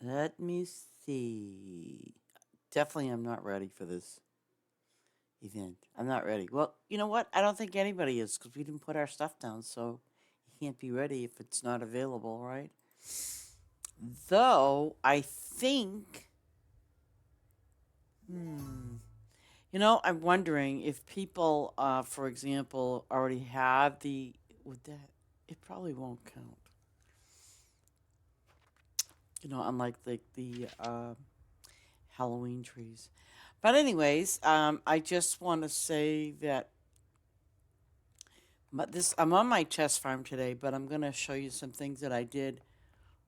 Let me see. Definitely, I'm not ready for this event. I'm not ready. Well, you know what? I don't think anybody is because we didn't put our stuff down, so you can't be ready if it's not available, right? Though, I think. Hmm. I'm wondering if people, for example, already have the. Would that. It probably won't count. Unlike the Halloween trees. But anyways, I just want to say that I'm on my test farm today, but I'm gonna show you some things that I did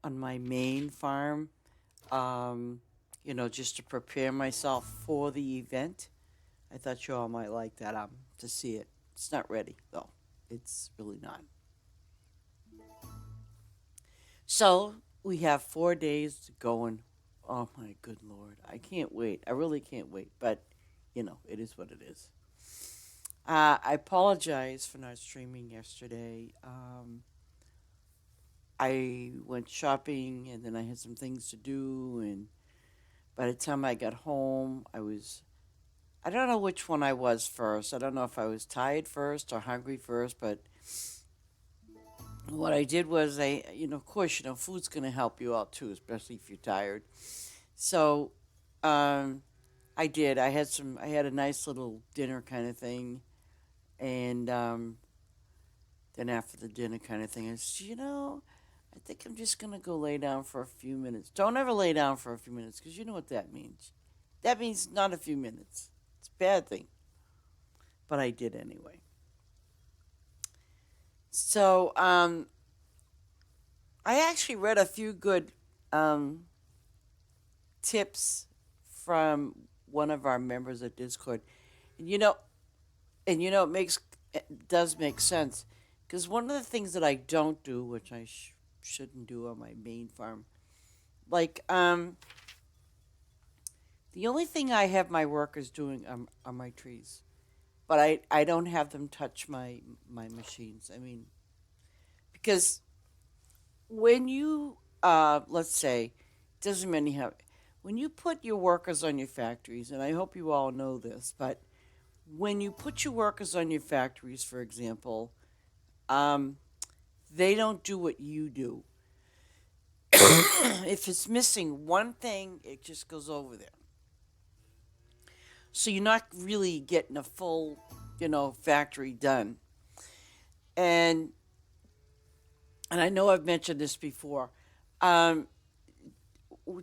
on my main farm. Um, just to prepare myself for the event. I thought you all might like that to see it. It's not ready though. It's really not. So we have 4 days to go, and oh my good lord, I can't wait. I really can't wait. But it is what it is. I apologize for not streaming yesterday. I went shopping and then I had some things to do. And by the time I got home, I don't know which one I was first. I don't know if I was tired first or hungry first. But what I did was, of course, food's going to help you out too, especially if you're tired. So um, I did. I had a nice little dinner kind of thing. And then after the dinner kind of thing, I said, I think I'm just going to go lay down for a few minutes. Don't ever lay down for a few minutes because you know what that means. That means not a few minutes. It's a bad thing. But I did anyway. So I actually read a few good um, tips from one of our members at Discord. And it does make sense because one of the things that I don't do, which I shouldn't do on my main farm, like the only thing I have my workers doing are my trees, but I don't have them touch my machines. I mean, because when you let's say, doesn't matter how, when you put your workers on your factories, and I hope you all know this, but when you put your workers on your factories, for example, um, they don't do what you do. If it's missing one thing, it just goes over there. So you're not really getting a full, factory done. And and I know I've mentioned this before. Um,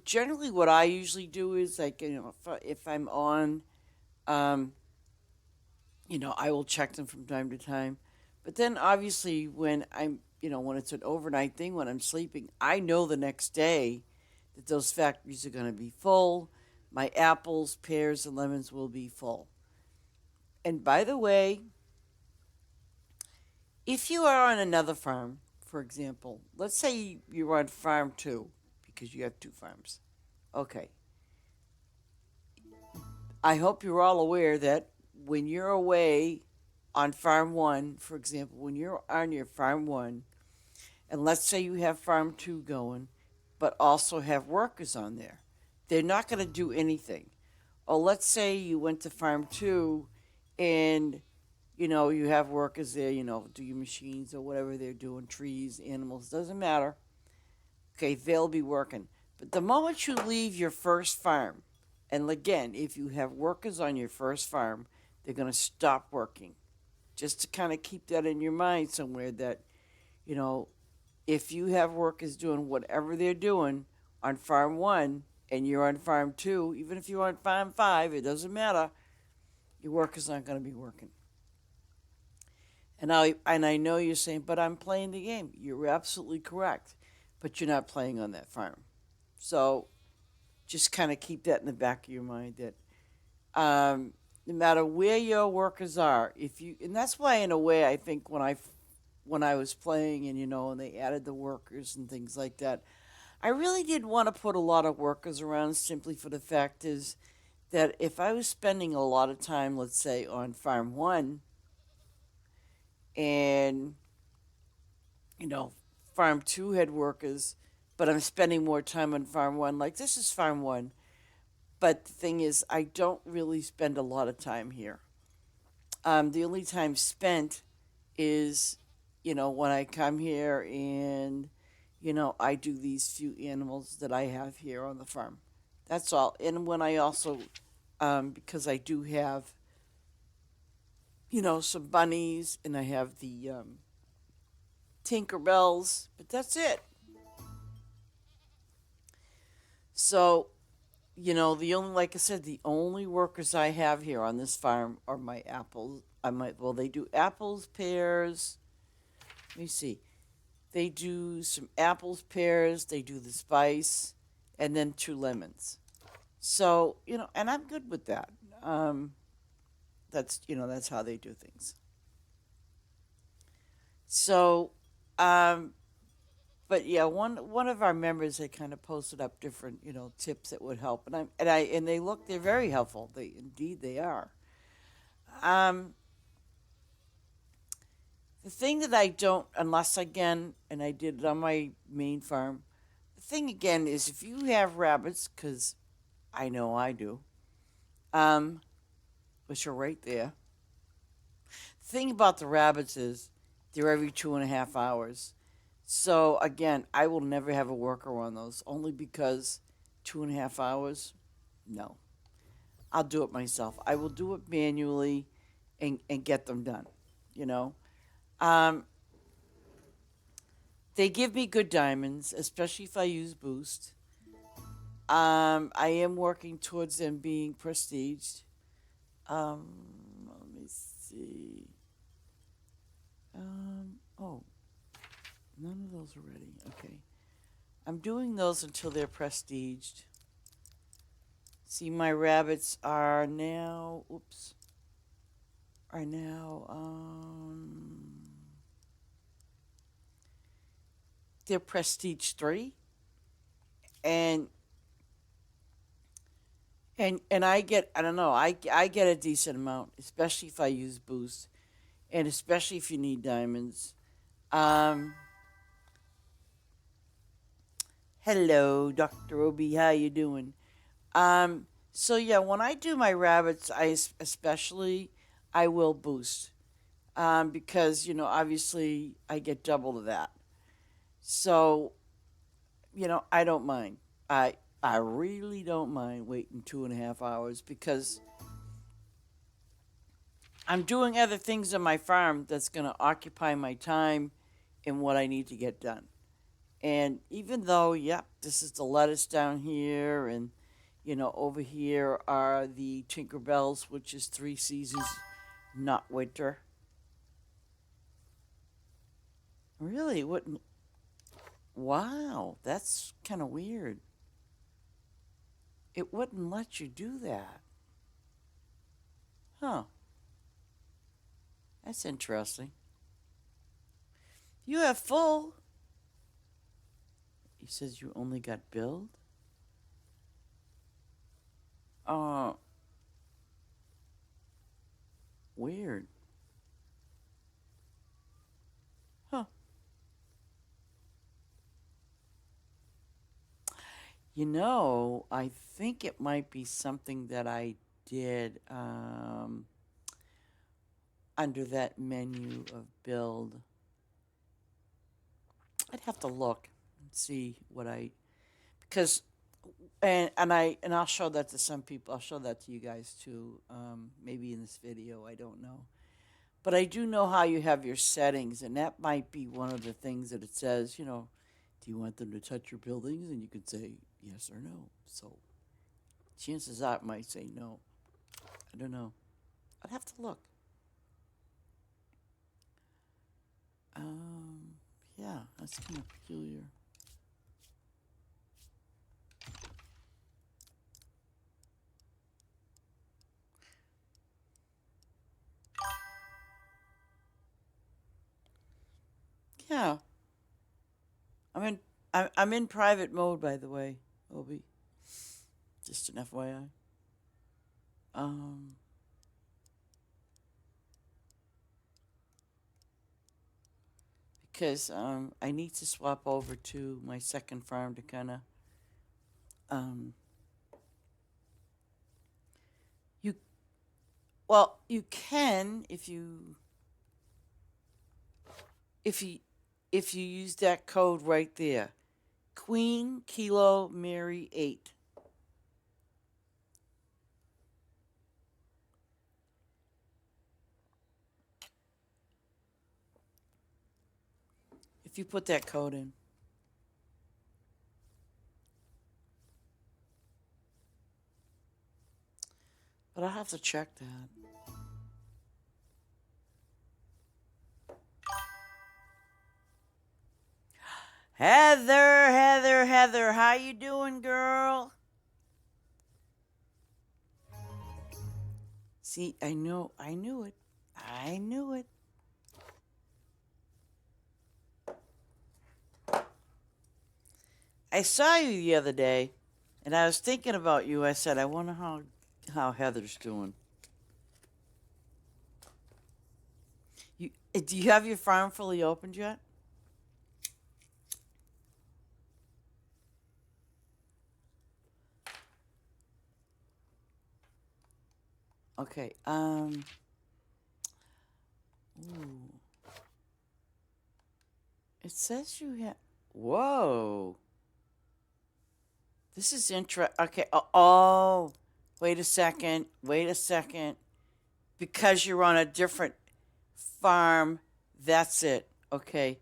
Generally, what I usually do is like, if I'm on, um, I will check them from time to time. But then obviously when it's an overnight thing, when I'm sleeping, I know the next day that those factories are going to be full. My apples, pears, and lemons will be full. And by the way, if you are on another farm, for example, let's say you're on farm two because you have two farms. Okay. I hope you're all aware that when you're away on farm one, for example, when you're on your farm one, and let's say you have farm two going, but also have workers on there, they're not going to do anything. Or let's say you went to farm two and you have workers there, do your machines or whatever they're doing, trees, animals, doesn't matter. Okay, they'll be working. But the moment you leave your first farm, and again, if you have workers on your first farm, they're going to stop working. Just to kind of keep that in your mind somewhere that, you know, if you have workers doing whatever they're doing on farm one and you're on farm two, even if you're on farm five, it doesn't matter. Your workers aren't going to be working. And I know you're saying, but I'm playing the game. You're absolutely correct, but you're not playing on that farm. So just kind of keep that in the back of your mind that no matter where your workers are, if you and that's why in a way I think when I was playing and and they added the workers and things like that, I really did want to put a lot of workers around simply for the fact is that if I was spending a lot of time, let's say on farm one, and you know, farm two had workers, but I'm spending more time on farm one. Like this is farm one, but the thing is, I don't really spend a lot of time here. The only time spent is, when I come here and, I do these few animals that I have here on the farm. That's all. And when I also, because I do have, some bunnies and I have the Tinkerbells, but that's it. So, the only, like I said, the only workers I have here on this farm are my apples. Well, they do apples, pears. Let me see. They do some apples, pears, they do the spice, and then two lemons. So, and I'm good with that. Um, that's how they do things. So, um, but yeah, one of our members had kind of posted up different, tips that would help, and they're very helpful. They are. Um, the thing that I don't, unless again, and I did it on my main farm. The thing again is if you have rabbits, because I know I do, um, which are right there. The thing about the rabbits is they're every 2.5 hours. So again, I will never have a worker on those, only because 2.5 hours. No, I'll do it myself. I will do it manually, and get them done. You know, um, they give me good diamonds, especially if I use boost. I am working towards them being prestiged. Um, Let me see. Oh, none of those are ready. Okay. I'm doing those until they're prestiged. See, my rabbits are now, they're prestige 3. And, I don't know, I get a decent amount, especially if I use boost, and especially if you need diamonds. Um, Hello, Dr. Obi, how you doing? So yeah, when I do my rabbits, especially I will boost, because obviously I get double of that. So I don't mind. I really don't mind waiting 2.5 hours because I'm doing other things on my farm that's going to occupy my time in what I need to get done. And even though, yep, this is the lettuce down here, and over here are the Tinkerbells, which is 3 seasons, not winter. Really? Wouldn't? Wow, that's kind of weird. It wouldn't let you do that. Huh? That's interesting. You have full. He says you only got billed. Uh, Weird. Huh? I think it might be something that I did, under that menu of build. I'd have to look and see what I because I'll show that to some people. I'll show that to you guys too. Maybe in this video. I don't know, but I do know how you have your settings, and that might be one of the things that it says. Do you want them to touch your buildings? And you could say yes or no. So chances are it might say no. I don't know. I'd have to look. Um, yeah, that's kind of peculiar. Yeah, I'm in. I'm in private mode, by the way, Obi. Just an FYI. Um, because I need to swap over to my second farm to kind of um, you well you can if you if you use that code right there, Queen Kilo Mary 8. If you put that code in. But I'll have to check that. Heather, how you doing, girl? See, I knew it. I knew it. I saw you the other day, and I was thinking about you. I said, I wonder how Heather's doing. Do you have your farm fully opened yet? Okay. Ooh. It says you have. Whoa. This is interesting. Okay. Oh. Wait a second. Wait a second. Because you're on a different farm. That's it. Okay.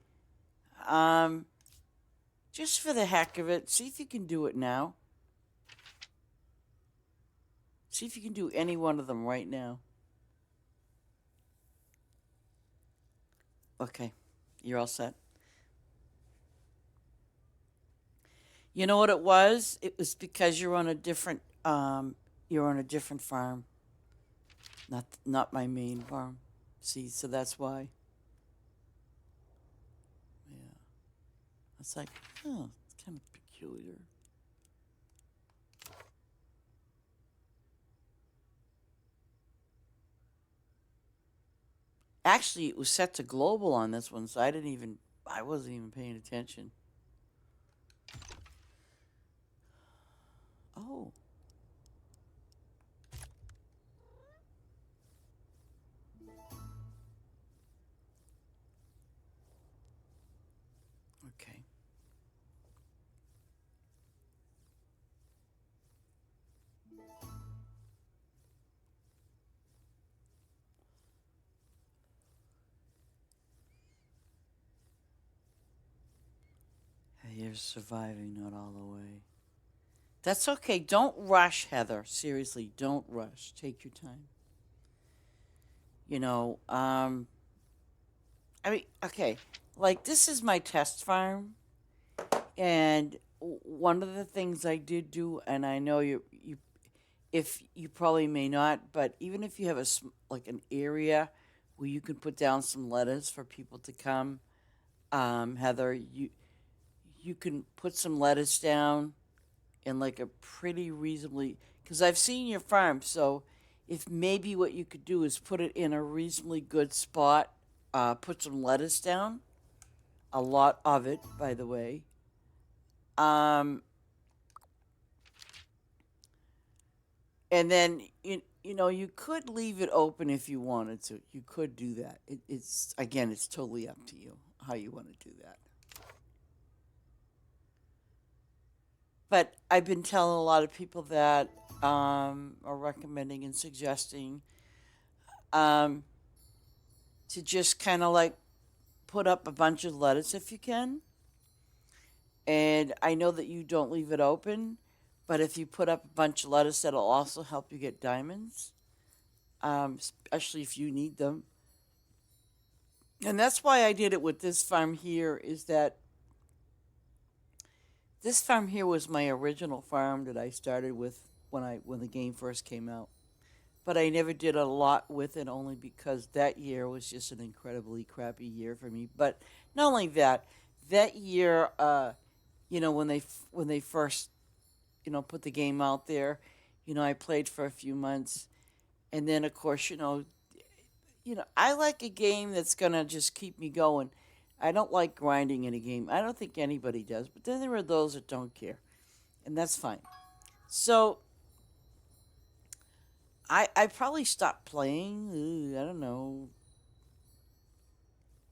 Um. Just for the heck of it, see if you can do it now. See if you can do any one of them right now. Okay. You're all set. You know what it was? It was because you're on a different farm. Not my main farm. See, so that's why. Yeah. It's like, oh, it's kind of peculiar. Actually, it was set to global on this one, so I wasn't even paying attention. Oh. Okay. Hey, you're surviving, not all the way. That's okay. Don't rush, Heather. Seriously, don't rush. Take your time. You know, I mean, okay. Like, this is my test farm, and one of the things I did do, and I know if you probably may not, but even if you have like an area where you can put down some lettuce for people to come, Heather, you can put some lettuce down in like a pretty reasonably, because I've seen your farm, so if maybe what you could do is put it in a reasonably good spot, put some lettuce down, a lot of it, by the way. Um, and then you could leave it open if you wanted to. You could do that. It's again, it's totally up to you how you want to do that. But I've been telling a lot of people that are recommending and suggesting um, to just kind of like put up a bunch of lettuce if you can. And I know that you don't leave it open, but if you put up a bunch of lettuce, that'll also help you get diamonds, especially if you need them. And that's why I did it with this farm here. Is that this farm here was my original farm that I started with when the game first came out. But I never did a lot with it only because that year was just an incredibly crappy year for me. But not only that, that year, when they first put the game out there, I played for a few months, and then of course I like a game that's gonna just keep me going. I don't like grinding in a game. I don't think anybody does, but then there are those that don't care, and that's fine. So I probably stopped playing. I don't know.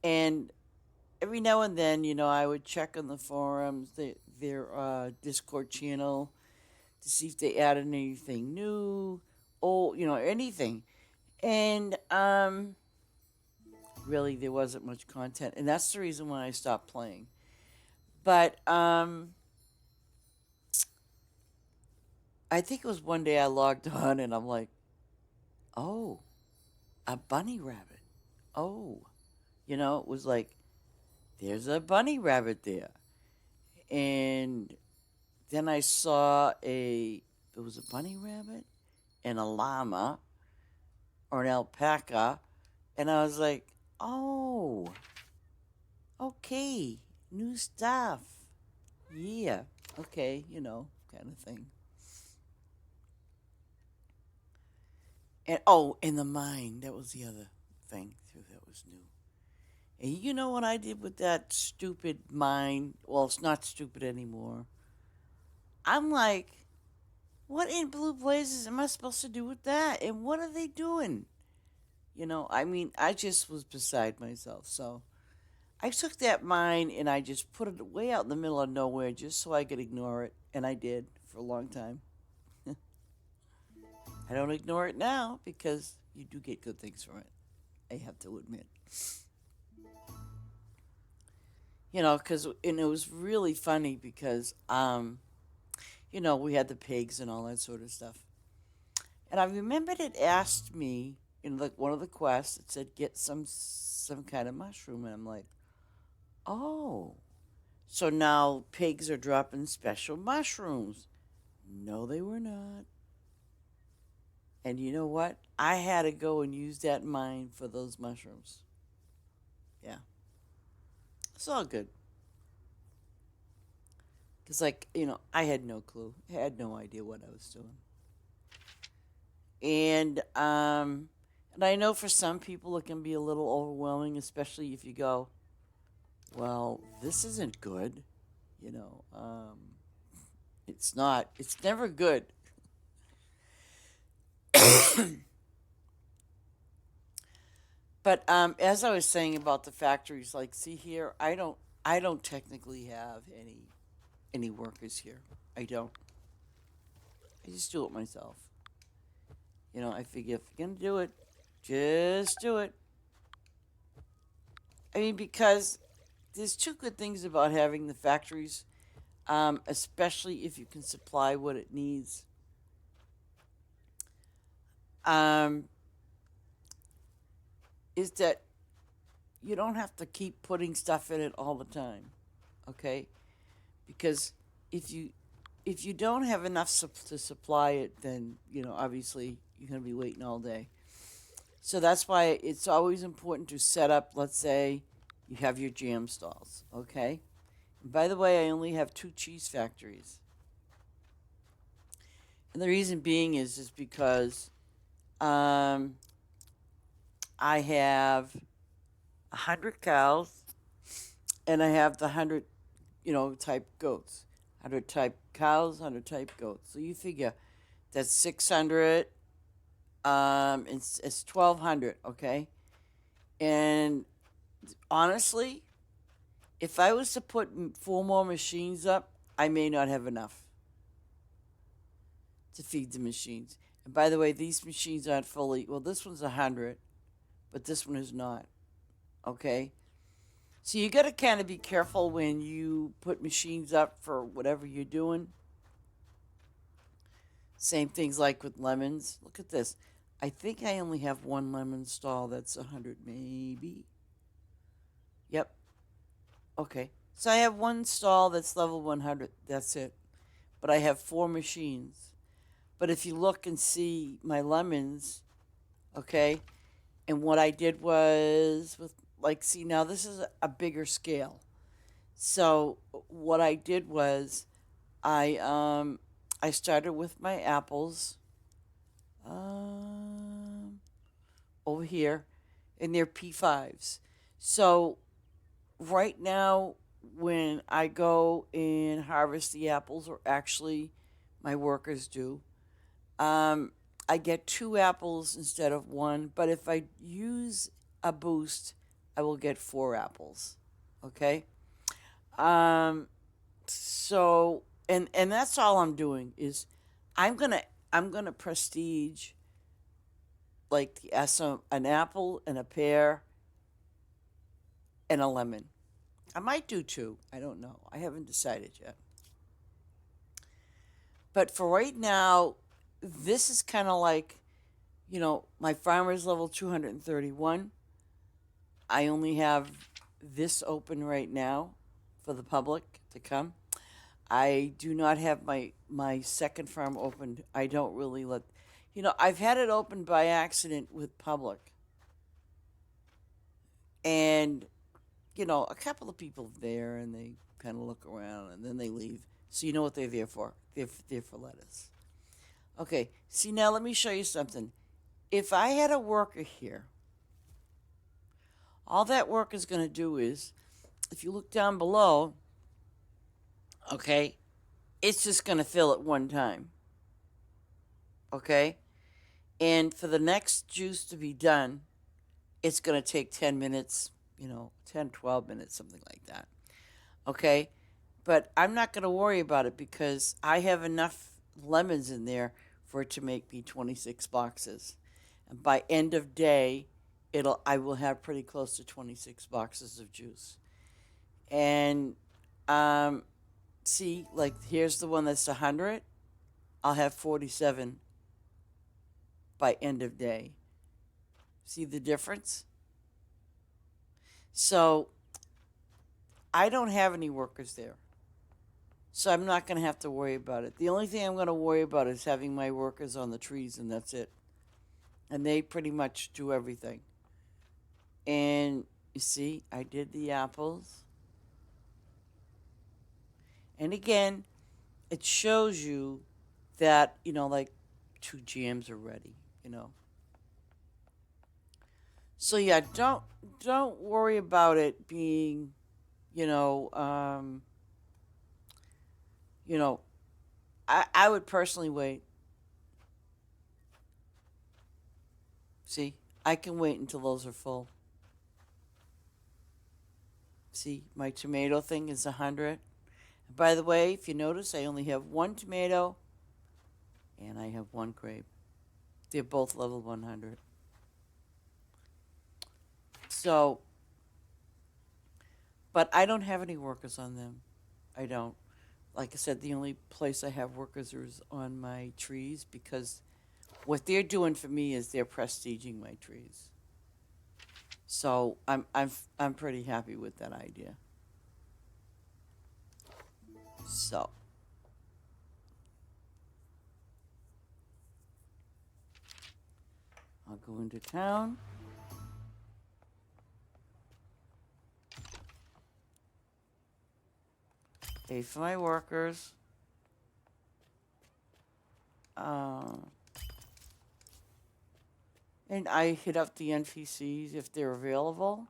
And every now and then, I would check on the forums, their Discord channel, to see if they added anything new, old, anything. And really, there wasn't much content, and that's the reason why I stopped playing. But I think it was one day I logged on, and I'm like, oh, a bunny rabbit. Oh, it was like, there's a bunny rabbit there. And then I saw there was a bunny rabbit and a llama or an alpaca. And I was like, oh, okay, new stuff. Yeah, okay, kind of thing. And oh, and the mine, that was the other thing too that was new. And you know what I did with that stupid mine? Well, it's not stupid anymore. I'm like, what in blue blazes am I supposed to do with that? And what are they doing? I mean, I just was beside myself. So I took that mine and I just put it way out in the middle of nowhere just so I could ignore it. And I did for a long time. I don't ignore it now because you do get good things from it. I have to admit. And it was really funny because, we had the pigs and all that sort of stuff. And I remembered it asked me in like one of the quests, it said get some kind of mushroom, and I'm like, oh, so now pigs are dropping special mushrooms. No, they were not. And you know what? I had to go and use that mine for those mushrooms. Yeah, it's all good. Because, like, I had no clue. I had no idea what I was doing. And I know for some people it can be a little overwhelming, especially if you go, well, this isn't good. It's not. It's never good. But as I was saying about the factories, like, see here, I don't technically have any workers here. I don't. I just do it myself. I figure if you're gonna do it, just do it. I mean, because there's two good things about having the factories, especially if you can supply what it needs. Um, is that you don't have to keep putting stuff in it all the time, okay? Because if you don't have enough to supply it, then obviously you're going to be waiting all day. So that's why it's always important to set up. Let's say you have your jam stalls, okay? And by the way, I only have 2 cheese factories, and the reason being is because um, I have 100 cows, and I have the 100 type goats. 100 type cows, 100 type goats. So you figure that's 600. It's 1,200, okay? And honestly, if I was to put 4 more machines up, I may not have enough to feed the machines. And by the way, these machines aren't fully, well, this one's 100, but this one is not, okay? So you got to kind of be careful when you put machines up for whatever you're doing. Same things like with lemons. Look at this. I think I only have 1 lemon stall that's 100, maybe. Yep. Okay. So I have 1 stall that's level 100. That's it. But I have 4 machines. But if you look and see my lemons, okay, and what I did was with, like, see, now this is a bigger scale. So what I did was I started with my apples over here, and they're P5s. So right now, when I go and harvest the apples, or actually my workers do, um, I get 2 apples instead of one. But if I use a boost, I will get 4 apples. Okay. Um, so and that's all I'm doing is I'm gonna I'm gonna prestige like an apple and a pear and a lemon. I might do two. I don't know. I haven't decided yet. But for right now, this is kind of like, my farmer's level 231. I only have this open right now for the public to come. I do not have my second farm opened. I don't really let, I've had it open by accident with public. And, a couple of people there and they kind of look around and then they leave. So you know what they're there for. They're there for lettuce. Okay, see now let me show you something. If I had a worker here, all that work is going to do is, if you look down below, okay, it's just going to fill at one time. Okay? And for the next juice to be done, it's going to take 10 minutes, 10, 12 minutes, something like that. Okay? But I'm not going to worry about it because I have enough lemons in there for it to make me 26 boxes. And by end of day, I will have pretty close to 26 boxes of juice. And see, like here's the one that's 100. I'll have 47 by end of day. See the difference? So I don't have any workers there. So I'm not going to have to worry about it. The only thing I'm going to worry about is having my workers on the trees, and that's it. And they pretty much do everything. And you see, I did the apples. And again, it shows you that, like 2 jams are ready. So yeah, don't worry about it being, you know, um, you know, I would personally wait. See, I can wait until those are full. See, my tomato thing is 100. By the way, if you notice, I only have 1 tomato and I have 1 grape. They're both level 100. So, but I don't have any workers on them. I don't. Like I said, the only place I have workers is on my trees because what they're doing for me is they're prestiging my trees. So I'm pretty happy with that idea. So I'll go into town. Pay for my workers. And I hit up the NPCs if they're available.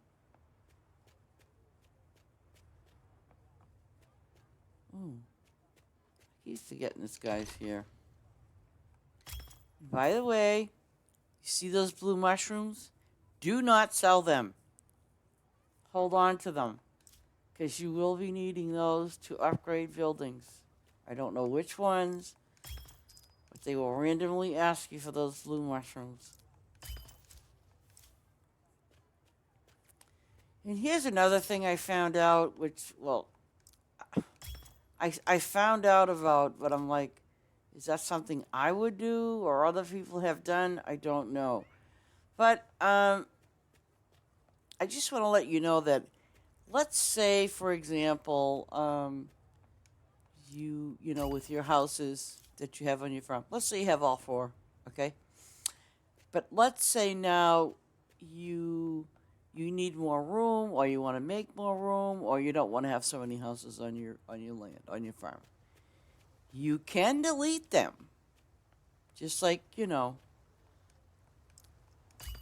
Ooh. I keep forgetting this guy's here. By the way, you see those blue mushrooms? Do not sell them. Hold on to them. Because you will be needing those to upgrade buildings. I don't know which ones, but they will randomly ask you for those blue mushrooms. And here's another thing I found out, which, well, I found out about, but I'm like, is that something I would do or other people have done? I don't know. But I just want to let you know that, let's say, for example, with your houses that you have on your farm, let's say you have all 4, okay? But let's say now you need more room, or you want to make more room, or you don't want to have so many houses on your land, on your farm. You can delete them. Just like,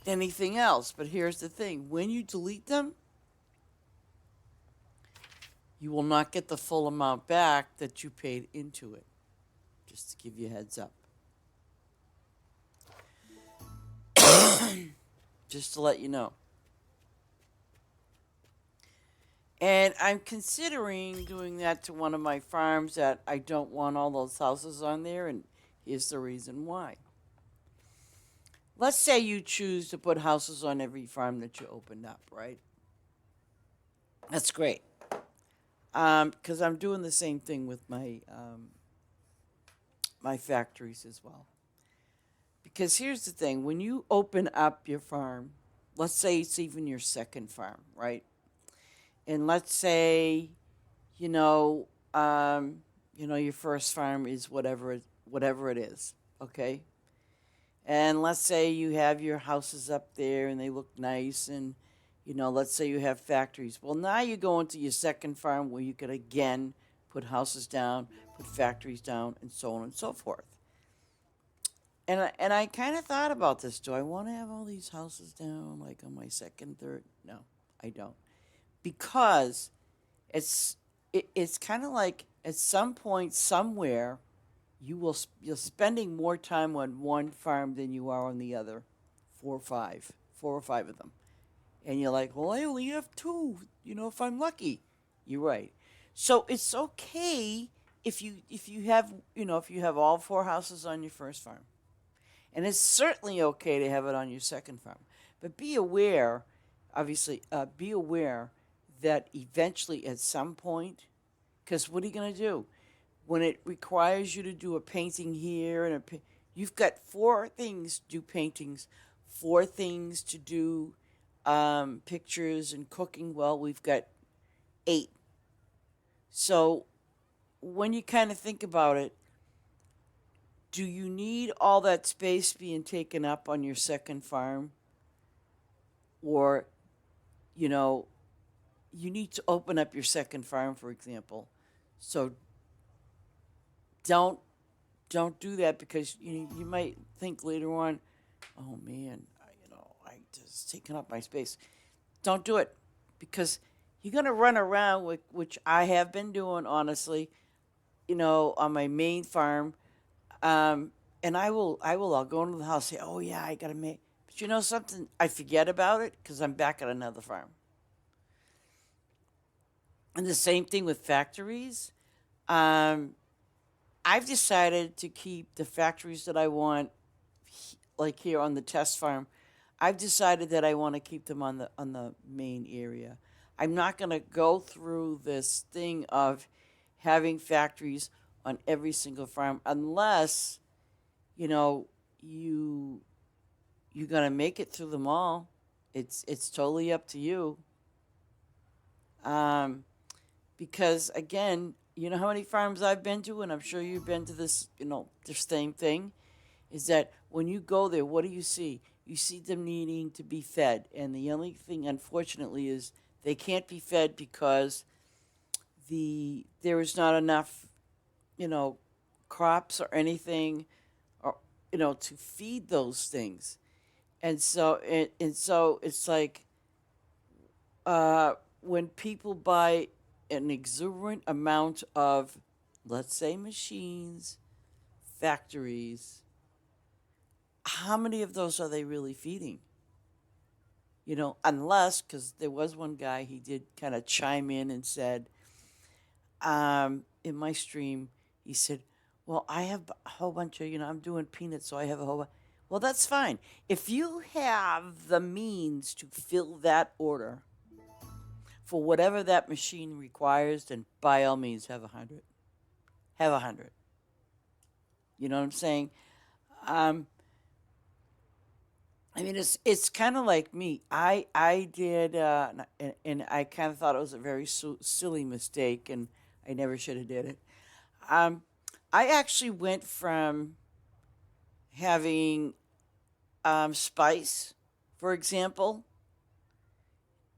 anything else. But here's the thing. When you delete them, you will not get the full amount back that you paid into it. Just to give you a heads up. Just to let you know. And I'm considering doing that to one of my farms that I don't want all those houses on there, and here's the reason why. Let's say you choose to put houses on every farm that you opened up, right? That's great. Because I'm doing the same thing with my factories as well. Because here's the thing: when you open up your farm, let's say it's even your second farm, right? And let's say, you know, your first farm is whatever it is, okay? And let's say you have your houses up there and they look nice, and let's say you have factories. Well, now you go into your second farm where you could again put houses down, put factories down, and so on and so forth. And I kind of thought about this. Do I want to have all these houses down like on my second, third? No, I don't, because it's kind of like at some point somewhere you're spending more time on one farm than you are on the other, four or five of them, and you're like, well, I only have two. If I'm lucky, you're right. So it's okay if you have all four houses on your first farm, and it's certainly okay to have it on your second farm. But be aware, obviously, be aware that eventually at some point, because what are you going to do? When it requires you to do a painting here you've got four things to do paintings, four things to do pictures and cooking. Well, we've got 8. So when you kind of think about it, do you need all that space being taken up on your second farm? Or, you need to open up your second farm, for example. So don't do that, because you might think later on, oh man, I just taking up my space. Don't do it, because you're gonna run around with, which I have been doing, honestly, on my main farm. And I'll go into the house and say, oh yeah, I gotta make. But something, I forget about it because I'm back at another farm. And the same thing with factories. Um, I've decided to keep the factories that I want, like here on the test farm. I've decided that I want to keep them on the main area. I'm not going to go through this thing of having factories on every single farm unless you you're going to make it through them all. It's totally up to you. Um, because again, you know how many farms I've been to, and I'm sure you've been to the same thing, is that when you go there, what do you see? You see them needing to be fed, and the only thing, unfortunately, is they can't be fed because there is not enough, you know, crops or anything, or to feed those things, and so it's like when people buy an exuberant amount of, let's say, machines, factories, how many of those are they really feeding? Unless, because there was one guy, he did kind of chime in and said, in my stream, he said, well, I have a whole bunch of, I'm doing peanuts, so I have a whole bunch. Well, that's fine. If you have the means to fill that order for whatever that machine requires, then by all means have 100. Have 100. You know what I'm saying? Um, I mean, it's kind of like me. I did, and I kind of thought it was a very silly mistake, and I never should have did it. Um, I actually went from having spice, for example,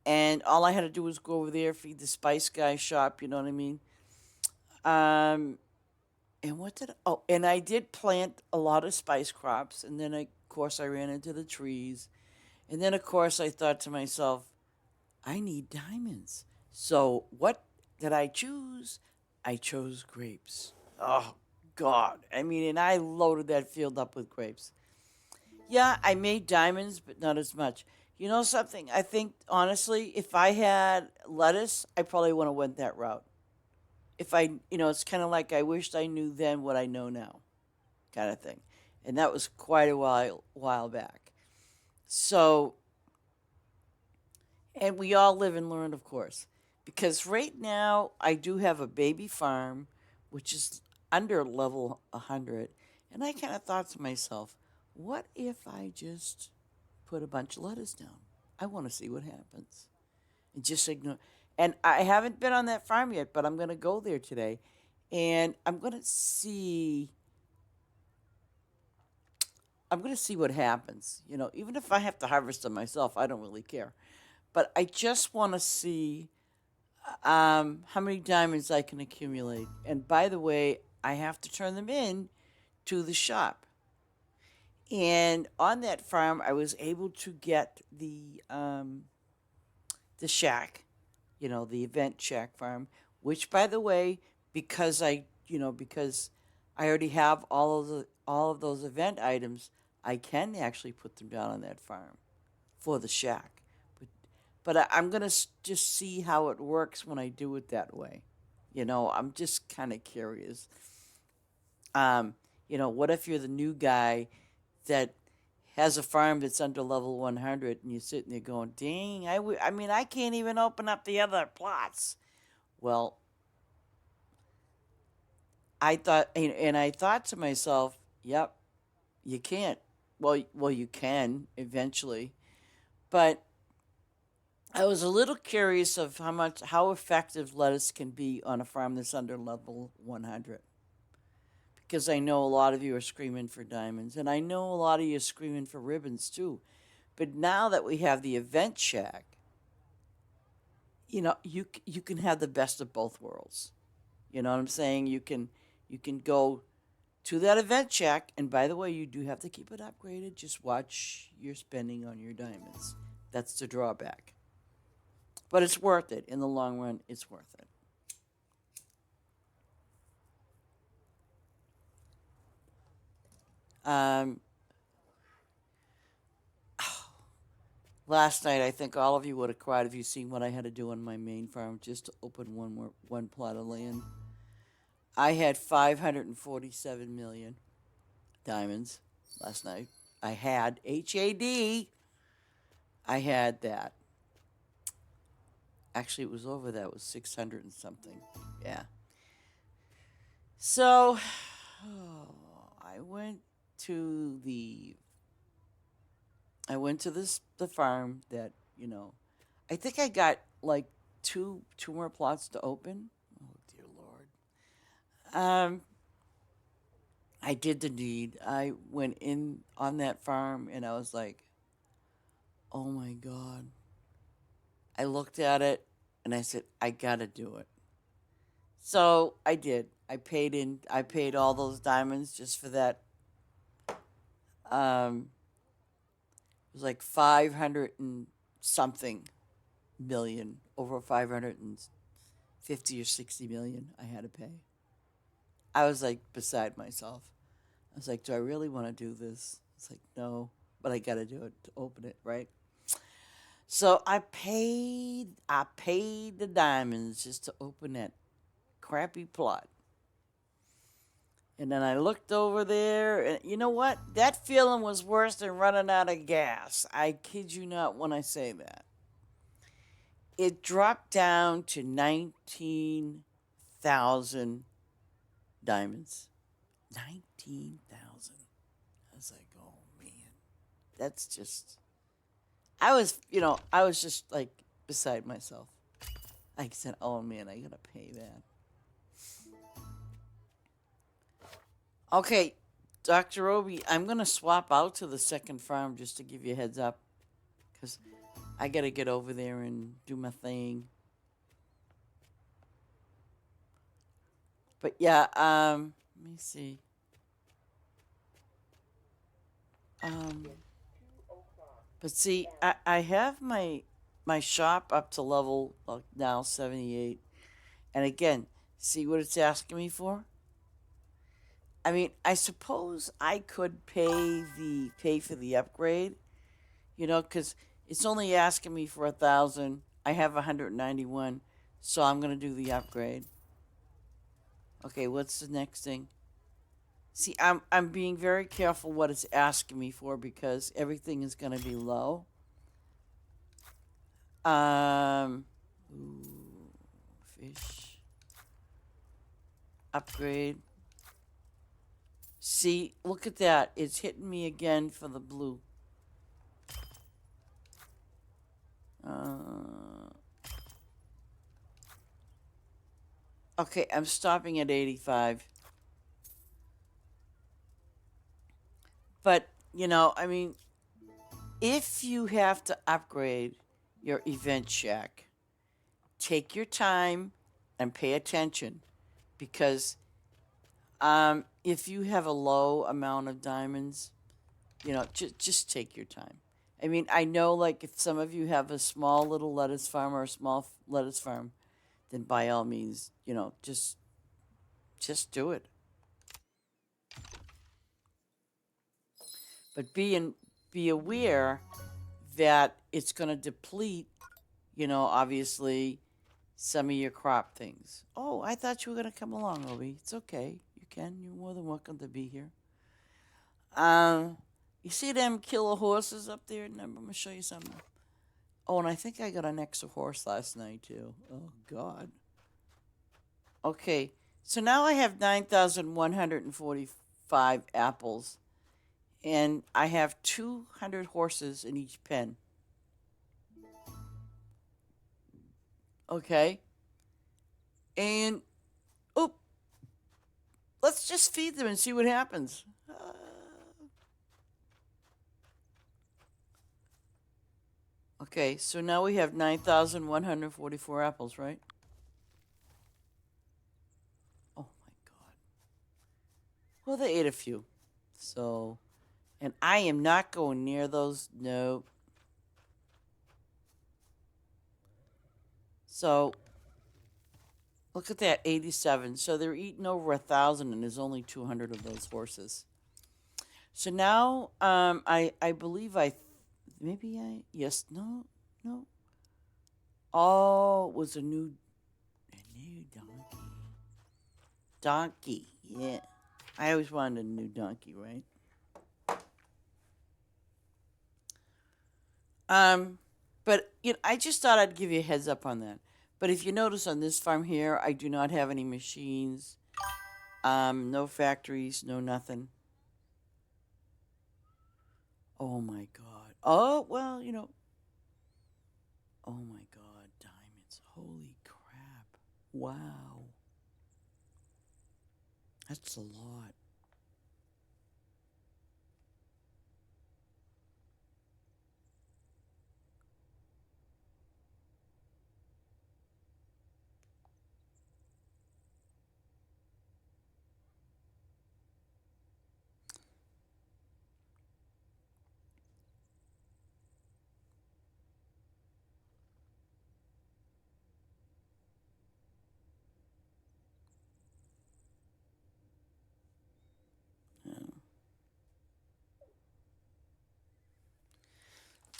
and all I had to do was go over there, feed the spice guy shop. You know what I mean? Um, and what did? Oh, and I did plant a lot of spice crops, and then of course I ran into the trees, and then of course I thought to myself, I need diamonds. So what? did I choose? I chose grapes. Oh, God. I mean, and I loaded that field up with grapes. Yeah, I made diamonds, but not as much. You know something? I think, honestly, if I had lettuce, I probably would have went that route. If I, it's kind of like I wished I knew then what I know now, kind of thing. And that was quite a while back. So, and we all live and learn, of course. Because right now, I do have a baby farm, which is under level 100. And I kind of thought to myself, what if I just put a bunch of lettuce down? I want to see what happens. And just ignore. And I haven't been on that farm yet, but I'm going to go there today. And I'm going to see what happens. Even if I have to harvest them myself, I don't really care. But I just want to see how many diamonds I can accumulate. And by the way, I have to turn them in to the shop. And on that farm, I was able to get the shack, the event shack farm. Which, by the way, because I already have all of those event items, I can actually put them down on that farm for the shack. But I'm gonna just see how it works when I do it that way. I'm just kind of curious. Um, what if you're the new guy that has a farm that's under level 100 and you're sitting there going, dang, I mean, I can't even open up the other plots. Well, I thought to myself, yep, you can't. Well, you can eventually, but I was a little curious of how effective lettuce can be on a farm that's under level 100. Because I know a lot of you are screaming for diamonds, and I know a lot of you are screaming for ribbons too. But now that we have the event shack, you can have the best of both worlds. You know what I'm saying? You can go to that event shack, and by the way, you do have to keep it upgraded. Just watch your spending on your diamonds. That's the drawback. But it's worth it in the long run. It's worth it. Um, Last night, I think all of you would have cried if you seen what I had to do on my main farm just to open one plot of land. I had 547 million diamonds last night. I had HAD. I had that. Actually, it was over that. It was 600 and something. Yeah. So, I went to the the farm that I think I got like two more plots to open. Oh dear Lord. I did the deed. I went in on that farm and I was like, oh my God. I looked at it and I said, I gotta do it. So I did. I paid all those diamonds just for that. Um, it was like 500 and something million, over 550 or 60 million I had to pay. I was like beside myself. I was like, do I really want to do this? It's like, no, but I got to do it to open it, right? So I paid the diamonds just to open that crappy plot. And then I looked over there, and you know what? That feeling was worse than running out of gas. I kid you not when I say that. It dropped down to 19,000 diamonds. 19,000. I was like, oh man, that's just. I was just like beside myself. I said, oh man, I gotta pay that. Okay, Dr. Obi, I'm gonna swap out to the second farm just to give you a heads up, because I gotta get over there and do my thing. But yeah, let me see. Um, but see, I have my shop up to level now 78, And again, see what it's asking me for? I mean, I suppose I could pay for the upgrade, because it's only asking me for 1,000. I have 191, so I'm gonna do the upgrade. Okay, what's the next thing? See, I'm being very careful what it's asking me for because everything is gonna be low. Ooh, fish upgrade. See, look at that. It's hitting me again for the blue. Okay, I'm stopping at 85. But, I mean, if you have to upgrade your event shack, take your time and pay attention because if you have a low amount of diamonds, just take your time. I mean, I know, like, if some of you have a small little lettuce farm or a small lettuce farm, then by all means, just do it. But be aware that it's going to deplete, obviously, some of your crop things. Oh, I thought you were going to come along, Obi. It's okay. You can. You're more than welcome to be here. You see them killer horses up there? I'm going to show you something. Oh, and I think I got an extra horse last night, too. Oh, God. Okay, so now I have 9,145 apples, and I have 200 horses in each pen. Okay? And, oh, let's just feed them and see what happens. Okay, so now we have 9,144 apples, right? Oh my God. Well, they ate a few. So, and I am not going near those. No. So, look at that, 87. So they're eating over 1,000, and there's only 200 of those horses. So now, I believe yes, no, no. Oh, it was a new donkey. Donkey, yeah. I always wanted a new donkey, right? But I just thought I'd give you a heads up on that. But if you notice on this farm here, I do not have any machines. No factories, no nothing. Oh my God. Oh, well, oh my God, diamonds. Holy crap. Wow. That's a lot.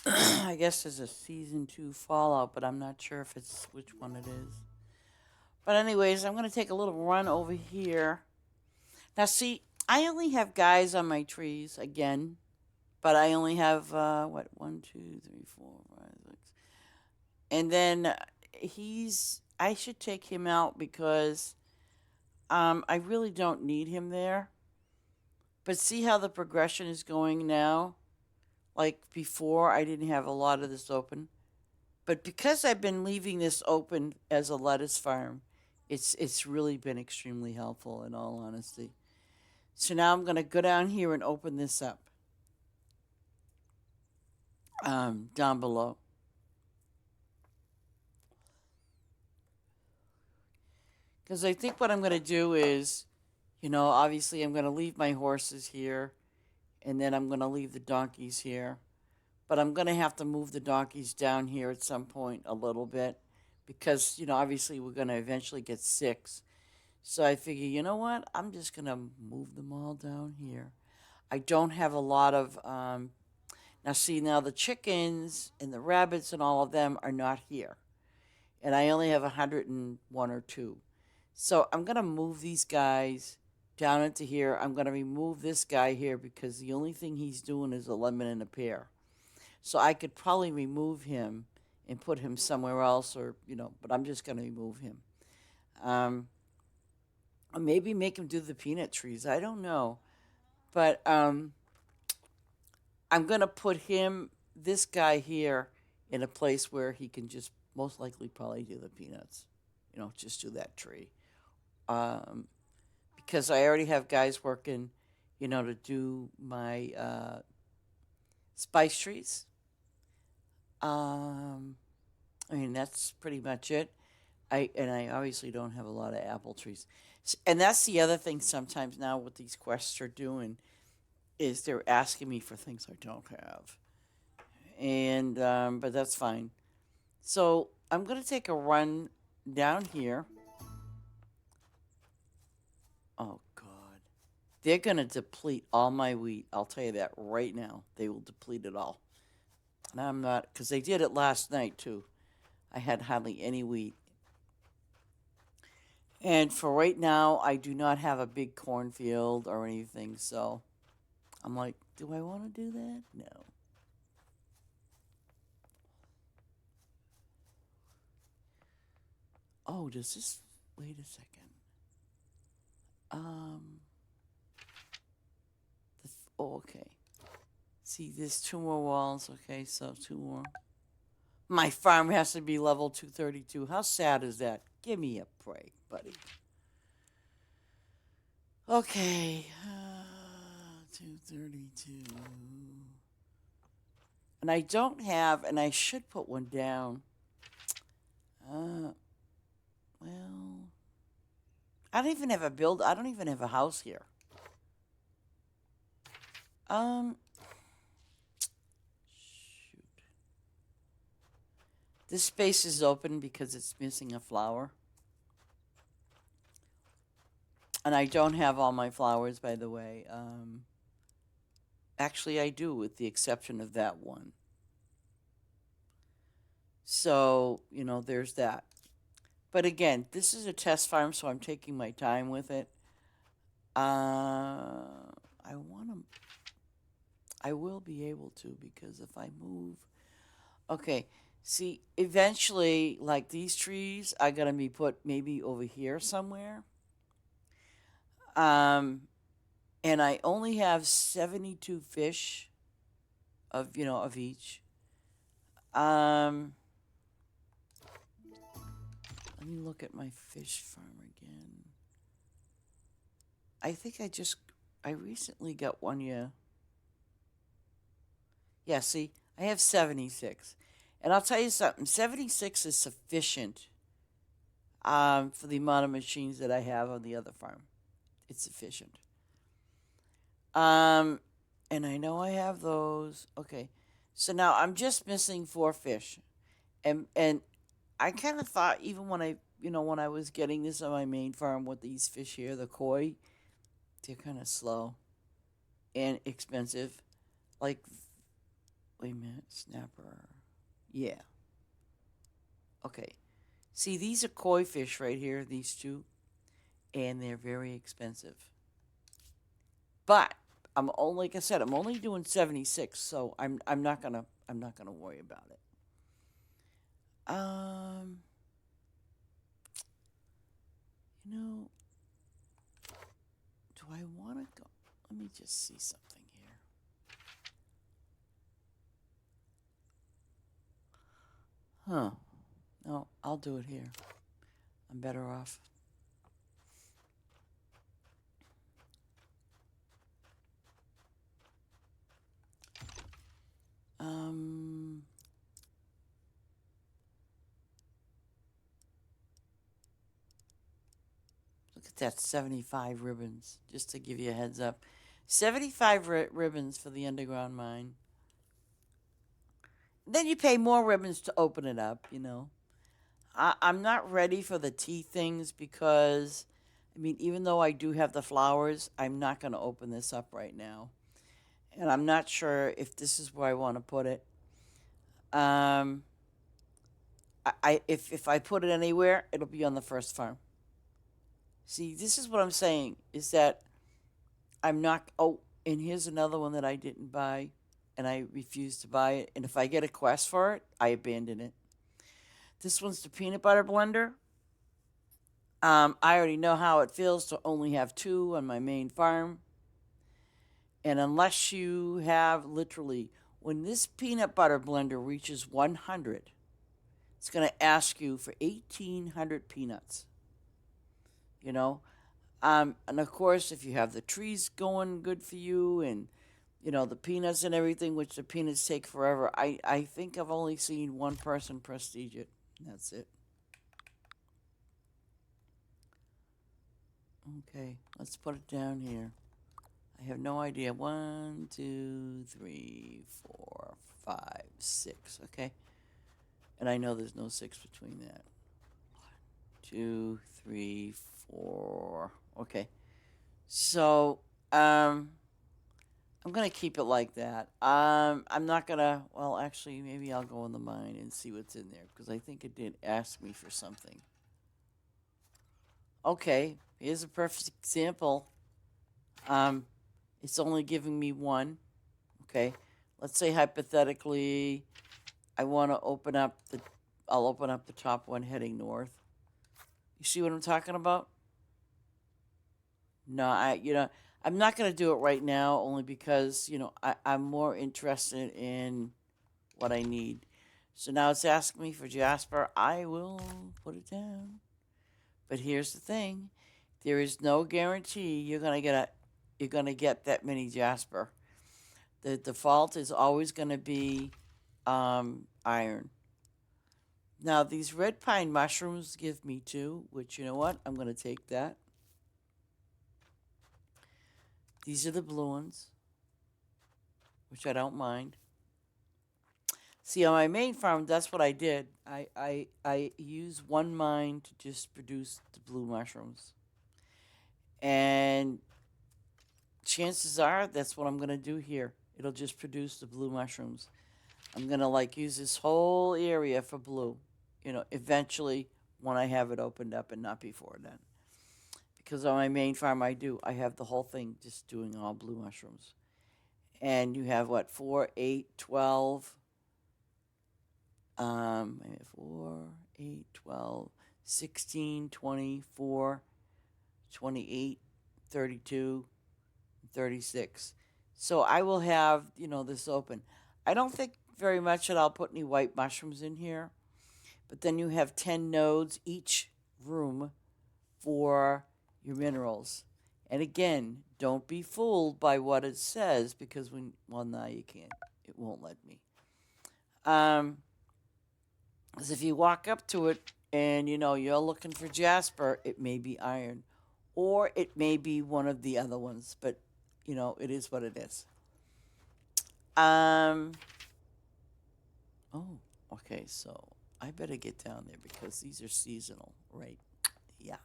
I guess there's a season 2 Fallout, but I'm not sure if it's which one it is. But anyways, I'm gonna take a little run over here. Now see, I only have guys on my trees again, but I only have what 1, 2, 3, 4, 5, 6, and then I should take him out because I really don't need him there. But see how the progression is going now? Like before, I didn't have a lot of this open. But because I've been leaving this open as a lettuce farm, it's really been extremely helpful in all honesty. So now I'm going to go down here and open this up down below. Because I think what I'm going to do is, obviously I'm going to leave my horses here, and then I'm going to leave the donkeys here. But I'm going to have to move the donkeys down here at some point a little bit because, obviously we're going to eventually get 6. So I figure, you know what? I'm just going to move them all down here. I don't have a lot of, now see, now the chickens and the rabbits and all of them are not here. And I only have 101 or 2. So I'm going to move these guys down into here. I'm going to remove this guy here because the only thing he's doing is a lemon and a pear. So I could probably remove him and put him somewhere else, or, but I'm just going to remove him. Or maybe make him do the peanut trees. I don't know. But I'm going to put this guy here, in a place where he can just most likely probably do the peanuts. Just do that tree. Because I already have guys working, to do my spice trees. I mean, that's pretty much it. I obviously don't have a lot of apple trees. And that's the other thing sometimes now what these quests are doing is they're asking me for things I don't have. And but that's fine. So I'm gonna take a run down here. Oh God. They're gonna deplete all my wheat. I'll tell you that right now. They will deplete it all. And I'm not, because they did it last night too. I had hardly any wheat. And for right now, I do not have a big cornfield or anything, so I'm like, do I want to do that? No. Oh, does this, wait a second. Um, oh, okay. See, there's 2 more walls. Okay, so 2 more. My farm has to be level 232. How sad is that? Give me a break, buddy. Okay, 232. And I don't have, and I should put one down. Well, I don't even have I don't even have a house here. Shoot. This space is open because it's missing a flower. And I don't have all my flowers, by the way. Actually, I do, with the exception of that one. So, there's that. But again, this is a test farm, so I'm taking my time with it. I will be able to, because if I move. Okay, see, eventually, like these trees are going to be put maybe over here somewhere. And I only have 72 fish of each. Let me look at my fish farm again. I think I recently got one, yeah. Yeah, see, I have 76. And I'll tell you something, 76 is sufficient for the amount of machines that I have on the other farm. It's sufficient. And I know I have those. Okay. So now I'm just missing 4 fish. And I kind of thought, even when I was getting this on my main farm with these fish here, the koi, they're kind of slow and expensive. Like, wait a minute, snapper. Yeah. Okay. See, these are koi fish right here, these 2, and they're very expensive. But like I said, I'm only doing 76, so I'm not gonna worry about it. Do I want to go? Let me just see something here. Huh. No, I'll do it here. I'm better off. Look at that, 75 ribbons, just to give you a heads up. 75 ribbons for the underground mine. Then you pay more ribbons to open it up, I'm not ready for the tea things because, I mean, even though I do have the flowers, I'm not going to open this up right now. And I'm not sure if this is where I want to put it. Um, if I put it anywhere, it'll be on the first farm. See, this is what I'm saying is that I'm not. Oh, and here's another one that I didn't buy, and I refuse to buy it. And if I get a quest for it, I abandon it. This one's the peanut butter blender. I already know how it feels to only have two on my main farm. And unless you have literally, when this peanut butter blender reaches 100, it's going to ask you for 1,800 peanuts. You know, and of course, if you have the trees going good for you and, the peanuts and everything, which the peanuts take forever, I think I've only seen one person prestige it. That's it. Okay, let's put it down here. I have no idea. 1, 2, 3, 4, 5, 6. Okay. And I know there's no 6 between that. 2, 3, 4. Okay. So, I'm going to keep it like that. I'm not going to, well, actually, maybe I'll go in the mine and see what's in there because I think it did ask me for something. Okay. Here's a perfect example. It's only giving me one. Okay. Let's say hypothetically I want to I'll open up the top one heading north. You see what I'm talking about? No, I'm not going to do it right now only because, I'm more interested in what I need. So now it's asking me for Jasper. I will put it down. But here's the thing. There is no guarantee you're going to get that many Jasper. The default is always going to be iron. Now, these red pine mushrooms give me 2, which, you know what? I'm going to take that. These are the blue ones, which I don't mind. See, on my main farm, that's what I did. I use one mine to just produce the blue mushrooms. And chances are that's what I'm going to do here. It'll just produce the blue mushrooms. I'm going to use this whole area for blue, eventually when I have it opened up and not before then. Because on my main farm, I have the whole thing just doing all blue mushrooms. And you have what, 4, 8, 12, 4, 8, 12, 16, 24, 28, 32, 36. So I will have, this open. I don't think very much that I'll put any white mushrooms in here. But then you have 10 nodes each room for your minerals. And again, don't be fooled by what it says because now you can't. It won't let me. Because if you walk up to it and, you're looking for Jasper, it may be iron. Or it may be one of the other ones. But, it is what it is. Oh, okay, so I better get down there because these are seasonal, right? Yeah.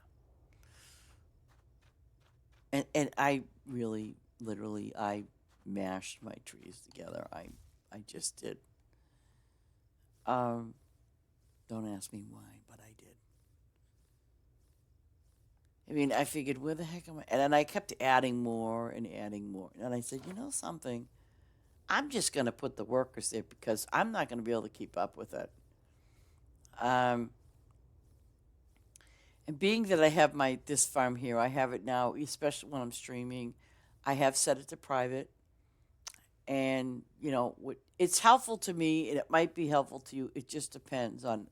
And I really, literally, I mashed my trees together. I just did. Don't ask me why, but I did. I mean, I figured, where the heck am I? And then I kept adding more and adding more. And I said, you know something? I'm just going to put the workers there because I'm not going to be able to keep up with it. And being that I have this farm here, I have it now, especially when I'm streaming, I have set it to private. And, it's helpful to me and it might be helpful to you. It just depends on,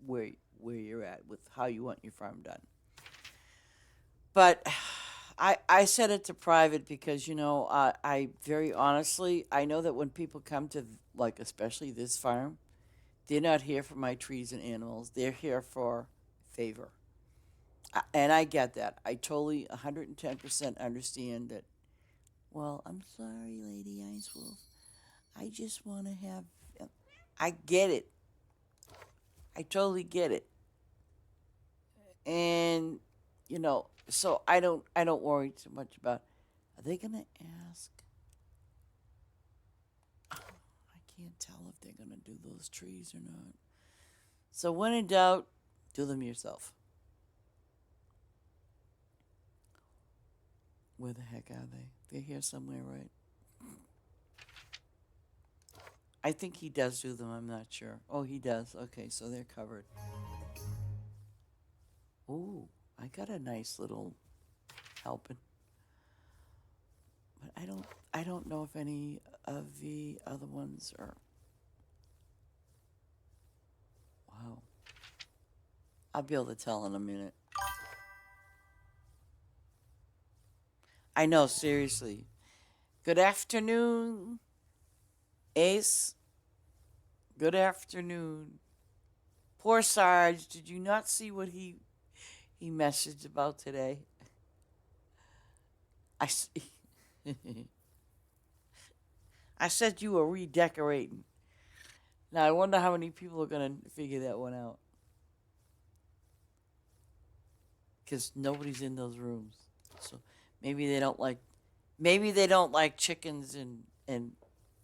where you're at with how you want your farm done. But I set it to private because, I very honestly, I know that when people come to, especially this farm, they're not here for my trees and animals. They're here for favor. And I get that. I totally 110% understand that. Well, I'm sorry, Ladyicewolf. I just want to have. I get it. I totally get it. And so I don't worry too much about, are they gonna ask? I can't tell if they're gonna do those trees or not. So when in doubt, do them yourself. Where the heck are they? They're here somewhere, right? I think he does do them. I'm not sure. Oh, he does. Okay, so they're covered. Ooh, I got a nice little helping, but I don't know if any of the other ones are. Wow, I'll be able to tell in a minute. I know, seriously. Good afternoon, Ace. Good afternoon. Poor Sarge, did you not see what he messaged about today? I see. I said you were redecorating. Now I wonder how many people are gonna figure that one out, because nobody's in those rooms. So maybe they don't like, maybe they don't like chickens and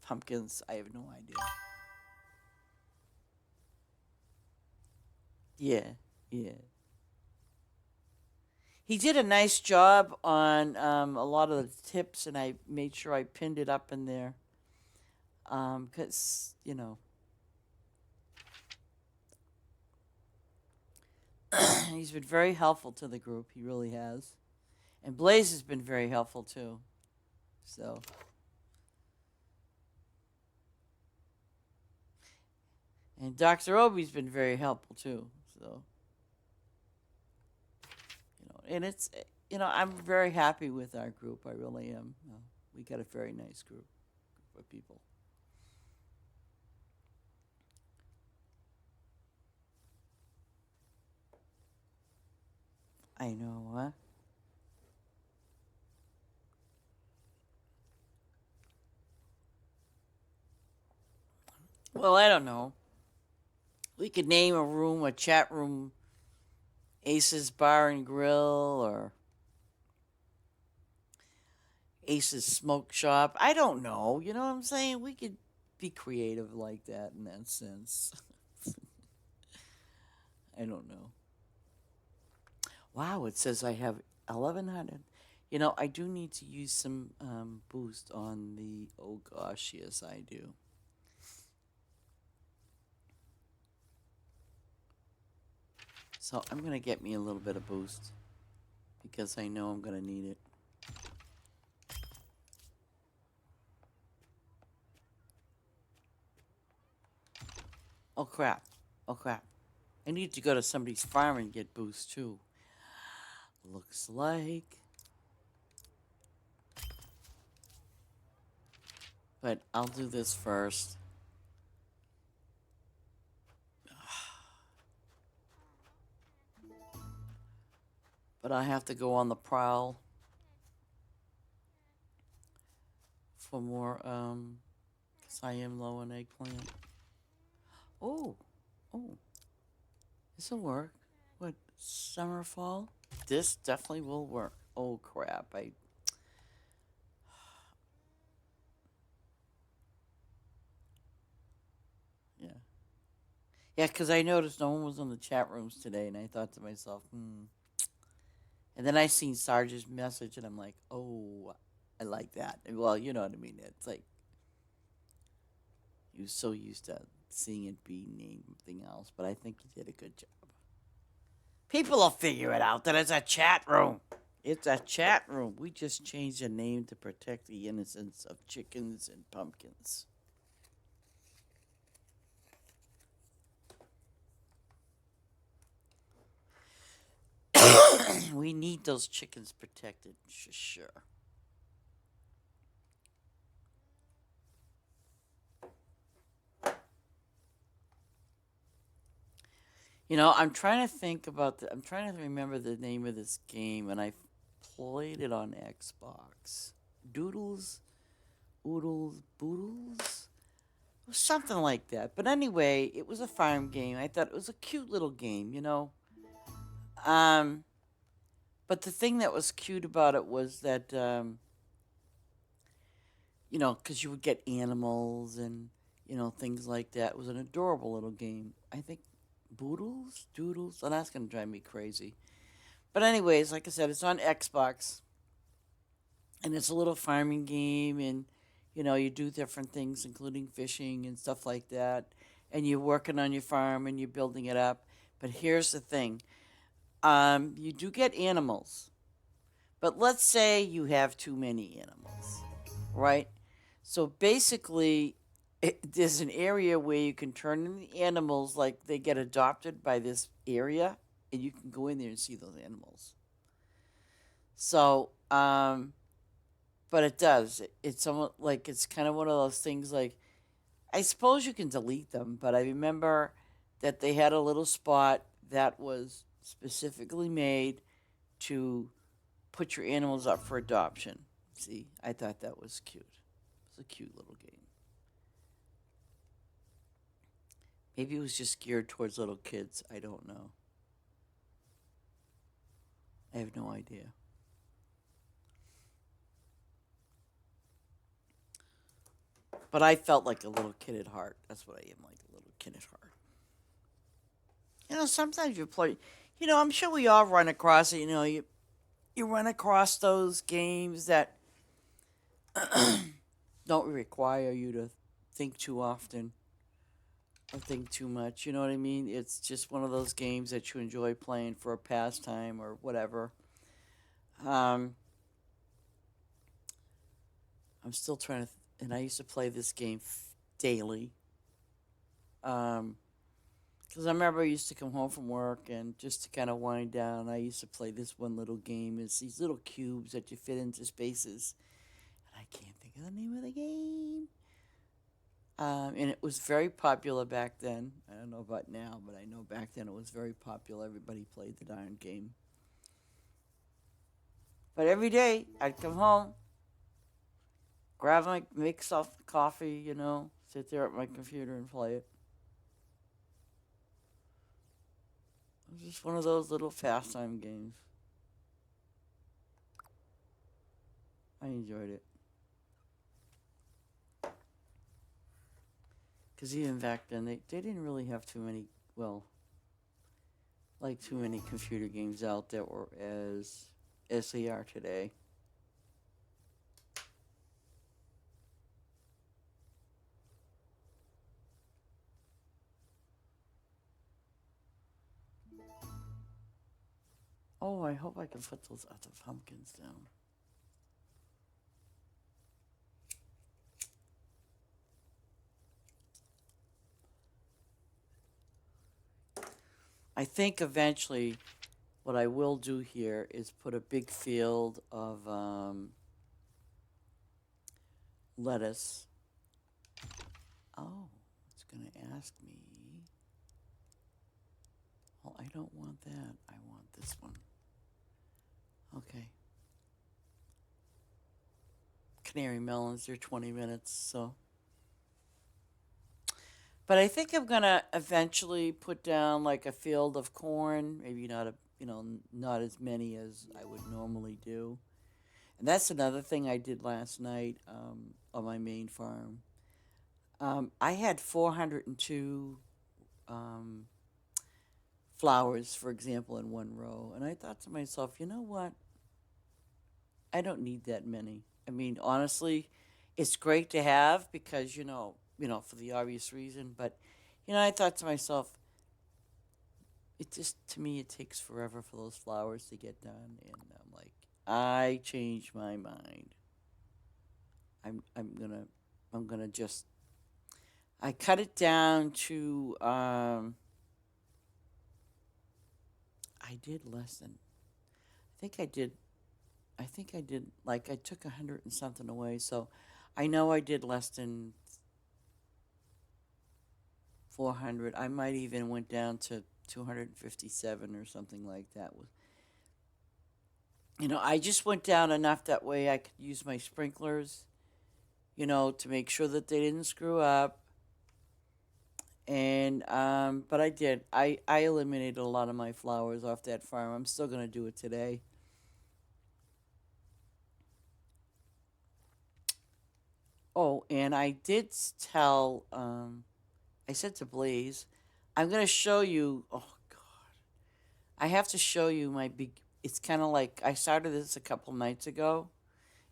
pumpkins. I have no idea. Yeah, yeah. He did a nice job on a lot of the tips, and I made sure I pinned it up in there. Because, he's been very helpful to the group. He really has. And Blaze has been very helpful too. So, and Dr. Obi's been very helpful too. So, and I'm very happy with our group. I really am. We got a very nice group of people. I know, huh? Well, I don't know. We could name a chat room, Ace's Bar and Grill, or Ace's Smoke Shop. I don't know. You know what I'm saying? We could be creative like that in that sense. I don't know. Wow, it says I have 1100. I do need to use some boost on the. Oh gosh, yes, I do. So I'm going to get me a little bit of boost because I know I'm going to need it. Oh crap. Oh crap. I need to go to somebody's farm and get boost too. Looks like. But I'll do this first. But I have to go on the prowl for more, because I am low on eggplant. Oh, oh, this'll work. What, summer, fall? This definitely will work. Oh, crap, yeah. Yeah, because I noticed no one was in the chat rooms today, and I thought to myself, And then I seen Sarge's message, and I'm like, oh, I like that. Well, you know what I mean. It's like, he was so used to seeing it be named something else, but I think he did a good job. People will figure it out that it's a chat room. It's a chat room. We just changed the name to protect the innocence of chickens and pumpkins. We need those chickens protected, for sure. I'm trying to think about I'm trying to remember the name of this game, and I played it on Xbox. Doodles, Oodles, Boodles. was something like that. But anyway, it was a farm game. I thought it was a cute little game. Um, but the thing that was cute about it was that, because you would get animals and, things like that. It was an adorable little game. I think Doodles, and that's going to drive me crazy. But anyways, like I said, it's on Xbox, and it's a little farming game, and you do different things, including fishing and stuff like that. And you're working on your farm and you're building it up. But here's the thing: you do get animals, but let's say you have too many animals, right? So basically, there's an area where you can turn in the animals, like they get adopted by this area, and you can go in there and see those animals. So, but it does. It's somewhat like it's kind of one of those things. Like I suppose you can delete them, but I remember that they had a little spot that was specifically made to put your animals up for adoption. See, I thought that was cute. It's a cute little game. Maybe it was just geared towards little kids. I don't know. I have no idea. But I felt like a little kid at heart. That's what I am, like a little kid at heart. Sometimes you play. I'm sure we all run across it. You run across those games that don't require you to think too often or think too much. You know what I mean? It's just one of those games that you enjoy playing for a pastime or whatever. Um, I'm still trying to, and I used to play this game daily. Because I remember I used to come home from work and just to kind of wind down, I used to play this one little game. It's these little cubes that you fit into spaces. And I can't think of the name of the game. And it was very popular back then. I don't know about now, but I know back then it was very popular. Everybody played the darn game. But every day I'd come home, make myself coffee, sit there at my computer and play it. It was just one of those little pastime games. I enjoyed it. Because even back then, they didn't really have too many, well, like too many computer games out there or as they are today. Oh, I hope I can put those other pumpkins down. I think eventually what I will do here is put a big field of lettuce. Oh, it's going to ask me. Well, I don't want that. I want this one. Okay. Canary melons, they're 20 minutes, so. But I think I'm gonna eventually put down like a field of corn, maybe not as many as I would normally do. And that's another thing I did last night on my main farm. I had 402 um, flowers, for example, in one row, and I thought to myself, you know what? I don't need that many. I mean, honestly, it's great to have because for the obvious reason. But I thought to myself, it just to me it takes forever for those flowers to get done, and I'm like, I changed my mind. I'm gonna just I cut it down to I did less than I think I did like I took 100 and something away, so I know I did less than 400. I might even went down to 257 or something like that. I just went down enough that way I could use my sprinklers, to make sure that they didn't screw up. And but I did. I eliminated a lot of my flowers off that farm. I'm still gonna do it today. Oh, and I did tell. I said to Blaze, I'm gonna show you. Oh God, I have to show you my big. It's kind of like I started this a couple nights ago,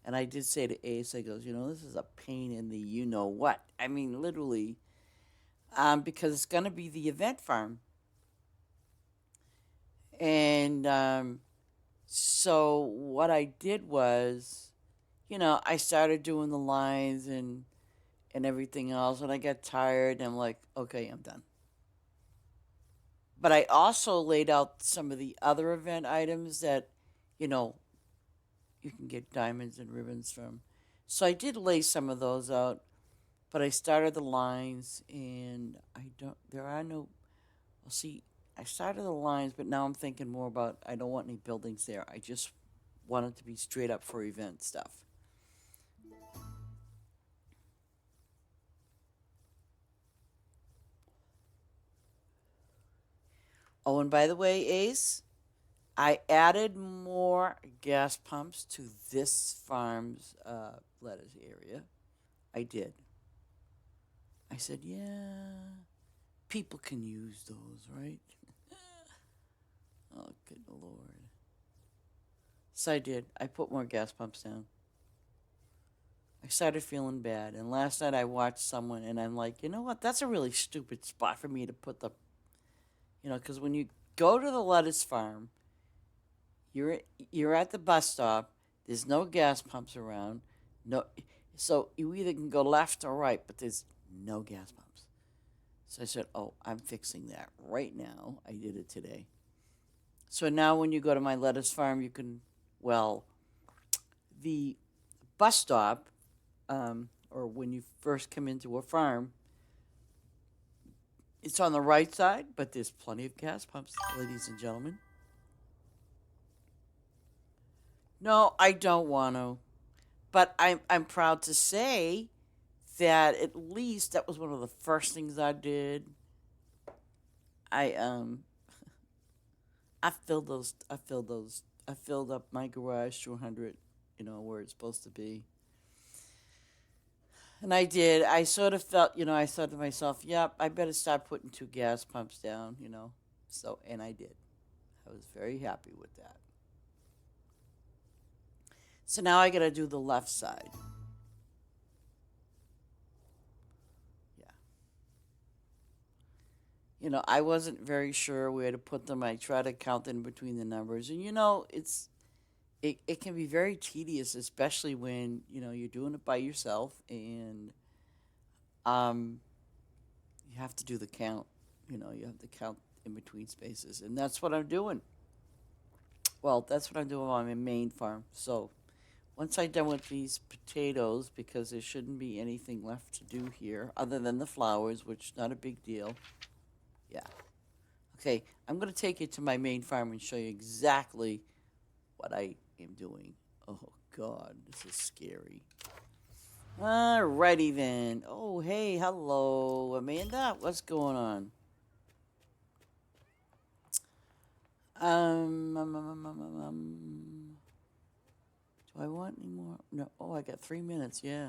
and I did say to Ace, I goes, this is a pain in the you know what. I mean, literally, because it's gonna be the event farm, and so what I did was, I started doing the lines and everything else, and I got tired, and I'm like, okay, I'm done. But I also laid out some of the other event items that, you know, you can get diamonds and ribbons from. So I did lay some of those out, but I started the lines, and there are no, well, see, I started the lines, but now I'm thinking more about, I don't want any buildings there. I just want it to be straight up for event stuff. Oh, and by the way, Ace, I added more gas pumps to this farm's lettuce area. I did. I said, yeah, people can use those, right? Oh, good Lord. So I did. I put more gas pumps down. I started feeling bad. And last night I watched someone, and I'm like, you know what? That's a really stupid spot for me to put because when you go to the lettuce farm, you're you're at the bus stop. There's no gas pumps around. No, so you either can go left or right, but there's no gas pumps. So I said, "Oh, I'm fixing that right now." I did it today. So now when you go to my lettuce farm, you can, well, the bus stop, or when you first come into a farm, it's on the right side, but there's plenty of gas pumps, ladies and gentlemen. No, I don't want to, but I'm proud to say that at least that was one of the first things I did. I I filled up my garage to 100, where it's supposed to be. And I did. I sort of felt, I thought to myself, yep, I better start putting two gas pumps down. So, and I did. I was very happy with that. So now I got to do the left side. Yeah. I wasn't very sure where to put them. I tried to count in between the numbers. And, it can be very tedious, especially when, you're doing it by yourself and um, you have to do the count. You have to count in between spaces. And that's what I'm doing. Well, that's what I'm doing on my main farm. So once I'm done with these potatoes, because there shouldn't be anything left to do here other than the flowers, which is not a big deal. Yeah. Okay, I'm going to take you to my main farm and show you exactly what I am doing. Oh, God, this is scary. Alrighty then. Oh, hey, hello, Amanda. What's going on? Do I want any more? No. Oh, I got 3 minutes. Yeah.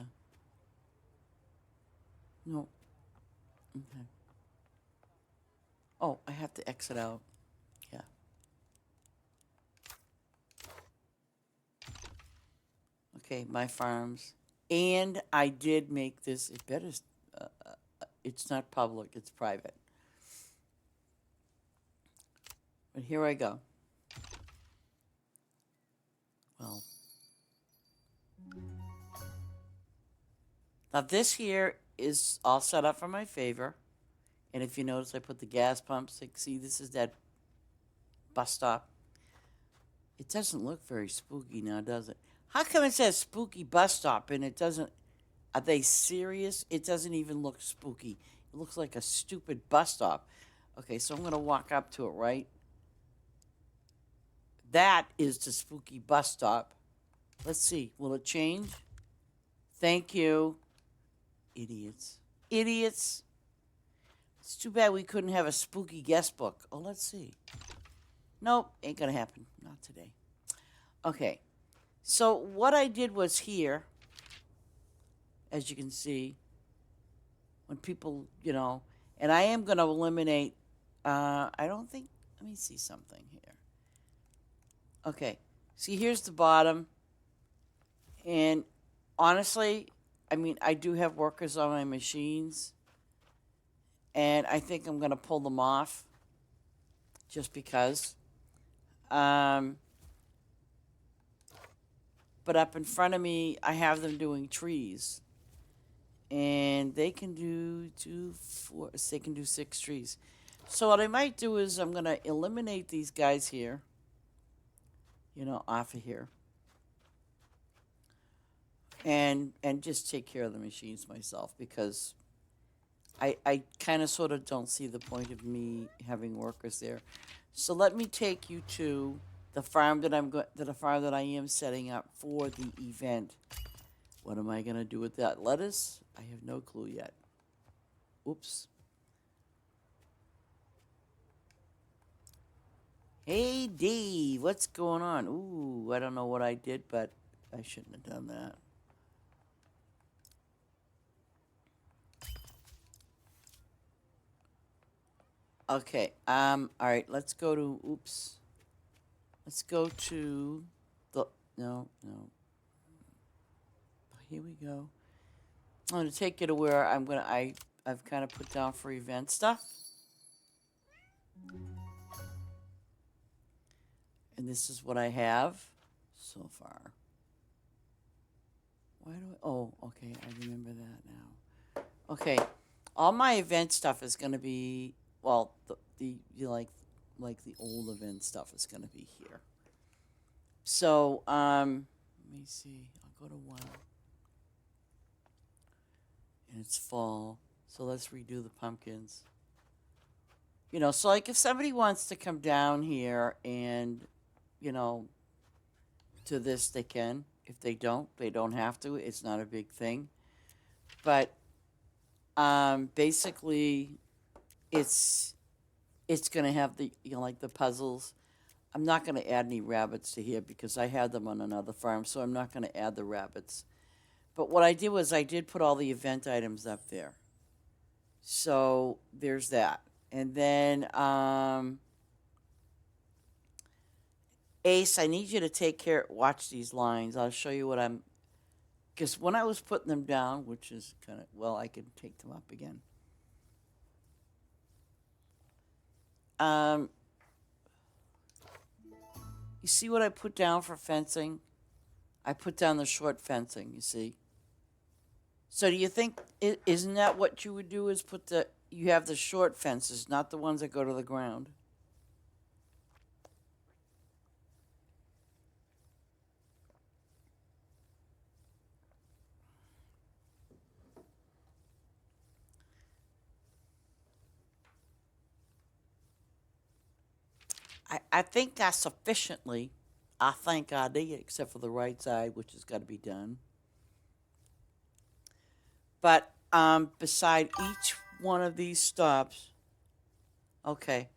No. Okay. Oh, I have to exit out. Yeah. Okay, my farms. And I did make this. It better. It's not public. It's private. But here I go. Well, now this here is all set up for my favor. And if you notice, I put the gas pumps. Like, see, this is that bus stop. It doesn't look very spooky now, does it? How come it says spooky bus stop and it doesn't? Are they serious? It doesn't even look spooky. It looks like a stupid bus stop. Okay, so I'm going to walk up to it, right? That is the spooky bus stop. Let's see. Will it change? Thank you. Idiots. Idiots. It's too bad we couldn't have a spooky guest book. Oh, let's see. Nope, ain't gonna happen. Not today. Okay. So what I did was here, as you can see, when people, and I am gonna eliminate. I don't think. Let me see something here. Okay. See, here's the bottom, and honestly, I mean, I do have workers on my machines, and I think I'm gonna pull them off, just because. But up in front of me, I have them doing trees, and they can do they can do 6 trees. So what I might do is I'm gonna eliminate these guys here, off of here, and just take care of the machines myself, because I kind of sort of don't see the point of me having workers there. So let me take you to the farm that I am setting up for the event. What am I gonna do with that lettuce? I have no clue yet. Oops. Hey Dave, what's going on? Ooh, I don't know what I did, but I shouldn't have done that. Okay, all right, let's go to, let's go to no. Here we go. I'm going to take you to where I've kind of put down for event stuff. And this is what I have so far. Why do okay, I remember that now. Okay, all my event stuff is going to be, well, the the old event stuff is going to be here. So, let me see. I'll go to 1. And it's fall. So let's redo the pumpkins. So like if somebody wants to come down here and, to this, they can. If they don't have to. It's not a big thing. But basically it's going to have the, like the puzzles. I'm not going to add any rabbits to here because I had them on another farm, so I'm not going to add the rabbits. But what I did was I did put all the event items up there. So there's that. And then Ace, I need you to watch these lines. I'll show you what because when I was putting them down, which is kind of, well, I can take them up again. You see what I put down for fencing? I put down the short fencing, you see? So do you think, isn't that what you would do, is you have the short fences, not the ones that go to the ground? I think I sufficiently, I think I did, except for the right side, which has got to be done. But beside each one of these stops, okay,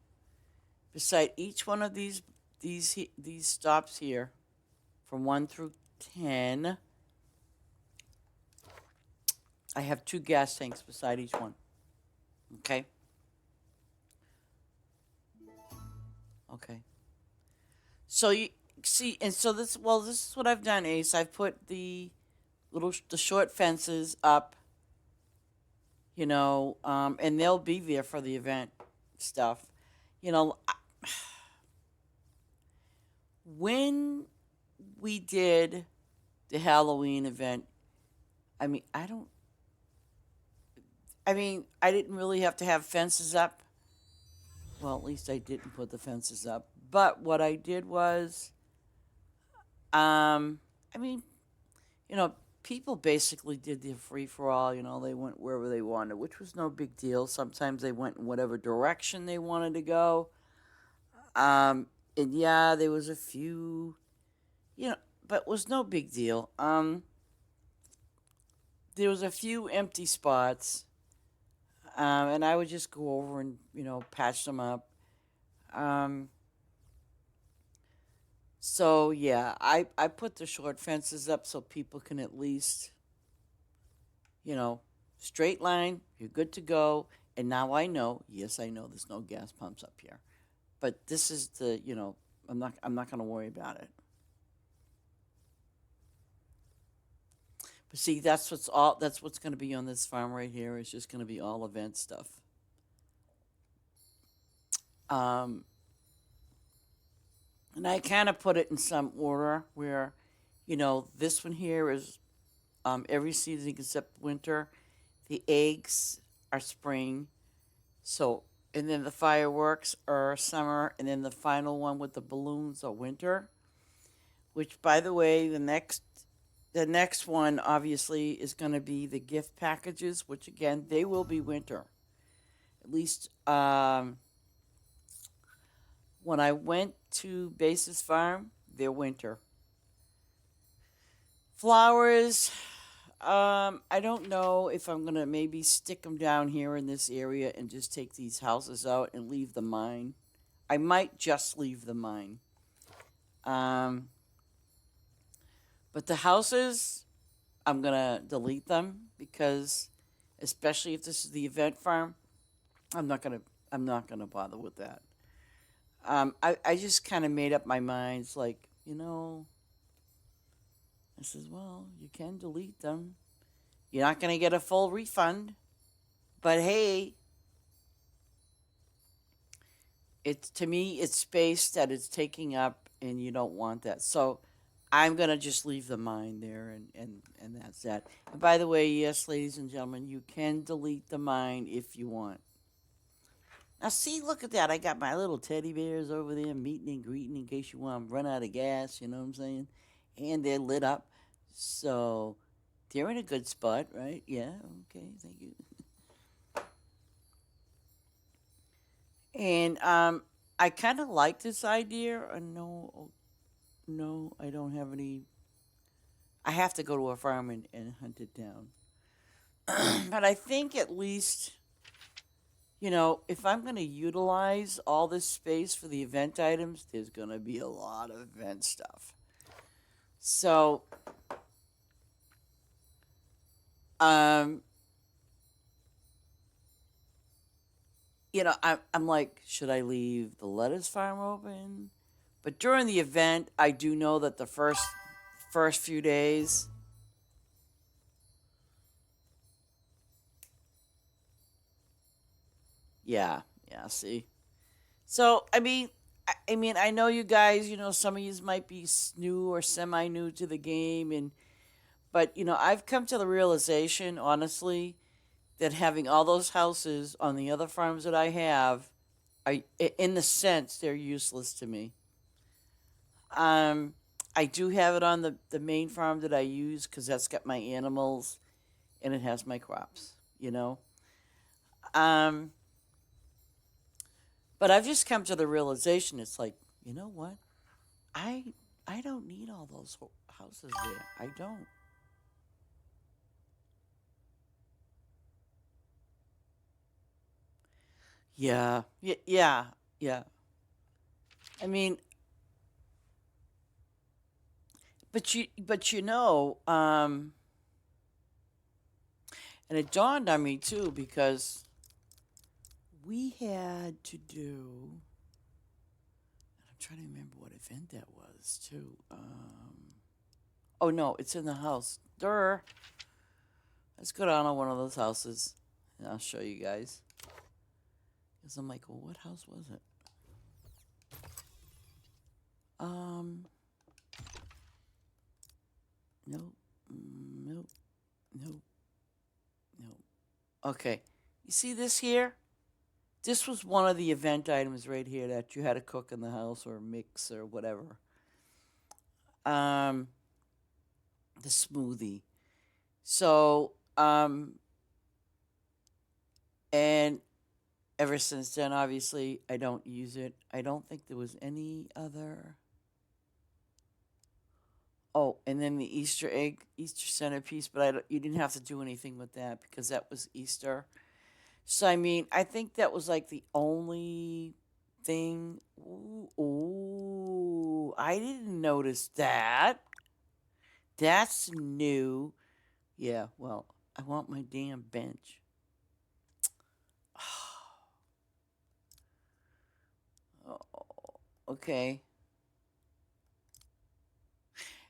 beside each one of these stops here, from 1 through 10, I have 2 gas tanks beside each one. Okay. Okay. So you see, and so this is what I've done, Ace. I've put the short fences up, and they'll be there for the event stuff. When we did the Halloween event, I didn't really have to have fences up. Well, at least I didn't put the fences up. But what I did was, people basically did the free-for-all. They went wherever they wanted, which was no big deal. Sometimes they went in whatever direction they wanted to go. And yeah, there was a few, but it was no big deal. There was a few empty spots. And I would just go over and patch them up. Um, so yeah, I put the short fences up so people can at least you know straight line. You're good to go. And now I know. Yes, I know there's no gas pumps up here, but this is the I'm not going to worry about it. But see, that's what's going to be on this farm right here. It's just going to be all event stuff. Um, and I kind of put it in some order where, this one here is every season except winter. The eggs are spring. So, and then the fireworks are summer, and then the final one with the balloons are winter. Which, by the way, the next one obviously is going to be the gift packages, which again they will be winter. At least when I went to Basis Farm, they're winter. Flowers, I don't know if I'm gonna maybe stick them down here in this area and just take these houses out and leave the mine. I might just leave the mine. Um, but the houses, I'm gonna delete them because, especially if this is the event farm, I'm not gonna I'm not gonna bother with that. I just kind of made up my mind. It's like I says, well, you can delete them. You're not gonna get a full refund, but hey, it's to me it's space that it's taking up, and you don't want that. So I'm gonna just leave the mine there, and that's that. And by the way, yes, ladies and gentlemen, you can delete the mine if you want. Now, see, look at that. I got my little teddy bears over there meeting and greeting in case you want to run out of gas, you know what I'm saying? And they're lit up. So they're in a good spot, right? Yeah, okay, thank you. And I kind of like this idea. No, no, I don't have any. I have to go to a farm and hunt it down. But I think at least if I'm going to utilize all this space for the event items, there's going to be a lot of event stuff. So, um, I'm like, should I leave the lettuce farm open? But during the event, I do know that the first few days, yeah, yeah. See, so I mean, I know you guys. Some of you might be new or semi-new to the game, but I've come to the realization, honestly, that having all those houses on the other farms that I have, in the sense, they're useless to me. Um, I do have it on the main farm that I use because that's got my animals and it has my crops. You know. Um, but I've just come to the realization. It's like, you know what? I I don't need all those houses there. I don't. Yeah. Yeah. Yeah. I mean, but and it dawned on me too because we had to do. I'm trying to remember what event that was too. Oh no, it's in the house. Durr. Let's go down on one of those houses, and I'll show you guys. Because I'm like, well, what house was it? Um, nope, nope, nope, nope. Okay, you see this here? This was one of the event items right here that you had to cook in the house or mix or whatever. Um, the smoothie. So, and ever since then, obviously, I don't use it. I don't think there was any other. Oh, and then the Easter egg, Easter centerpiece, but you didn't have to do anything with that because that was Easter. So I mean, I think that was like the only thing. Ooh, ooh, I didn't notice that. That's new. Yeah, well, I want my damn bench. Oh, okay.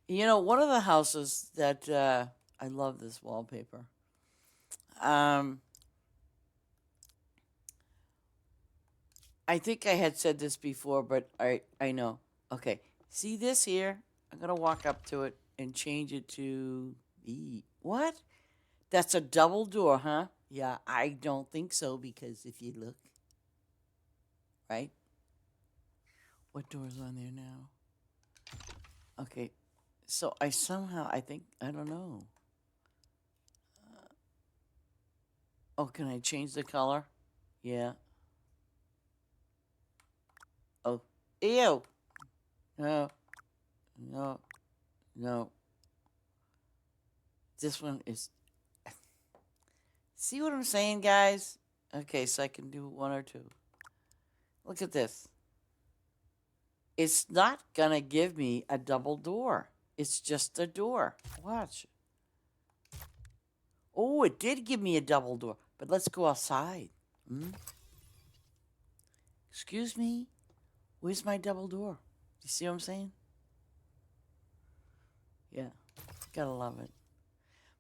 You know, one of the houses that I love this wallpaper. Um, I think I had said this before, but I know. Okay, see this here? I'm gonna walk up to it and change it to what? That's a double door, huh? Yeah, I don't think so because if you look, right? What door's on there now? Okay, so I somehow I think I don't know. Oh, can I change the color? Yeah. Oh, ew. No, no, no. This one is. See what I'm saying, guys? Okay, so I can do one or two. Look at this. It's not gonna give me a double door. It's just a door. Watch. Oh, it did give me a double door. But let's go outside. Hmm? Excuse me? Where's my double door? You see what I'm saying? Yeah. Gotta love it.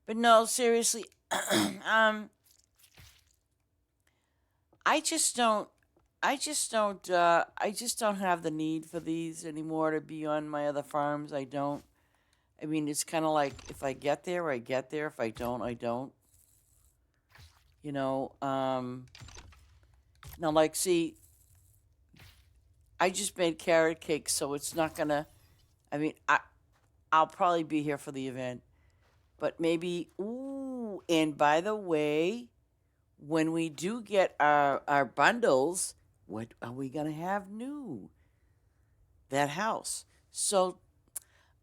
But no, seriously, um, I just don't I just don't have the need for these anymore to be on my other farms. I don't. I mean, it's kind of like if I get there, I get there. If I don't, I don't. You know, now like see, I just made carrot cake, so it's not gonna. I mean, I'll probably be here for the event, but maybe. Ooh, and by the way, when we do get our bundles, what are we gonna have new? That house. So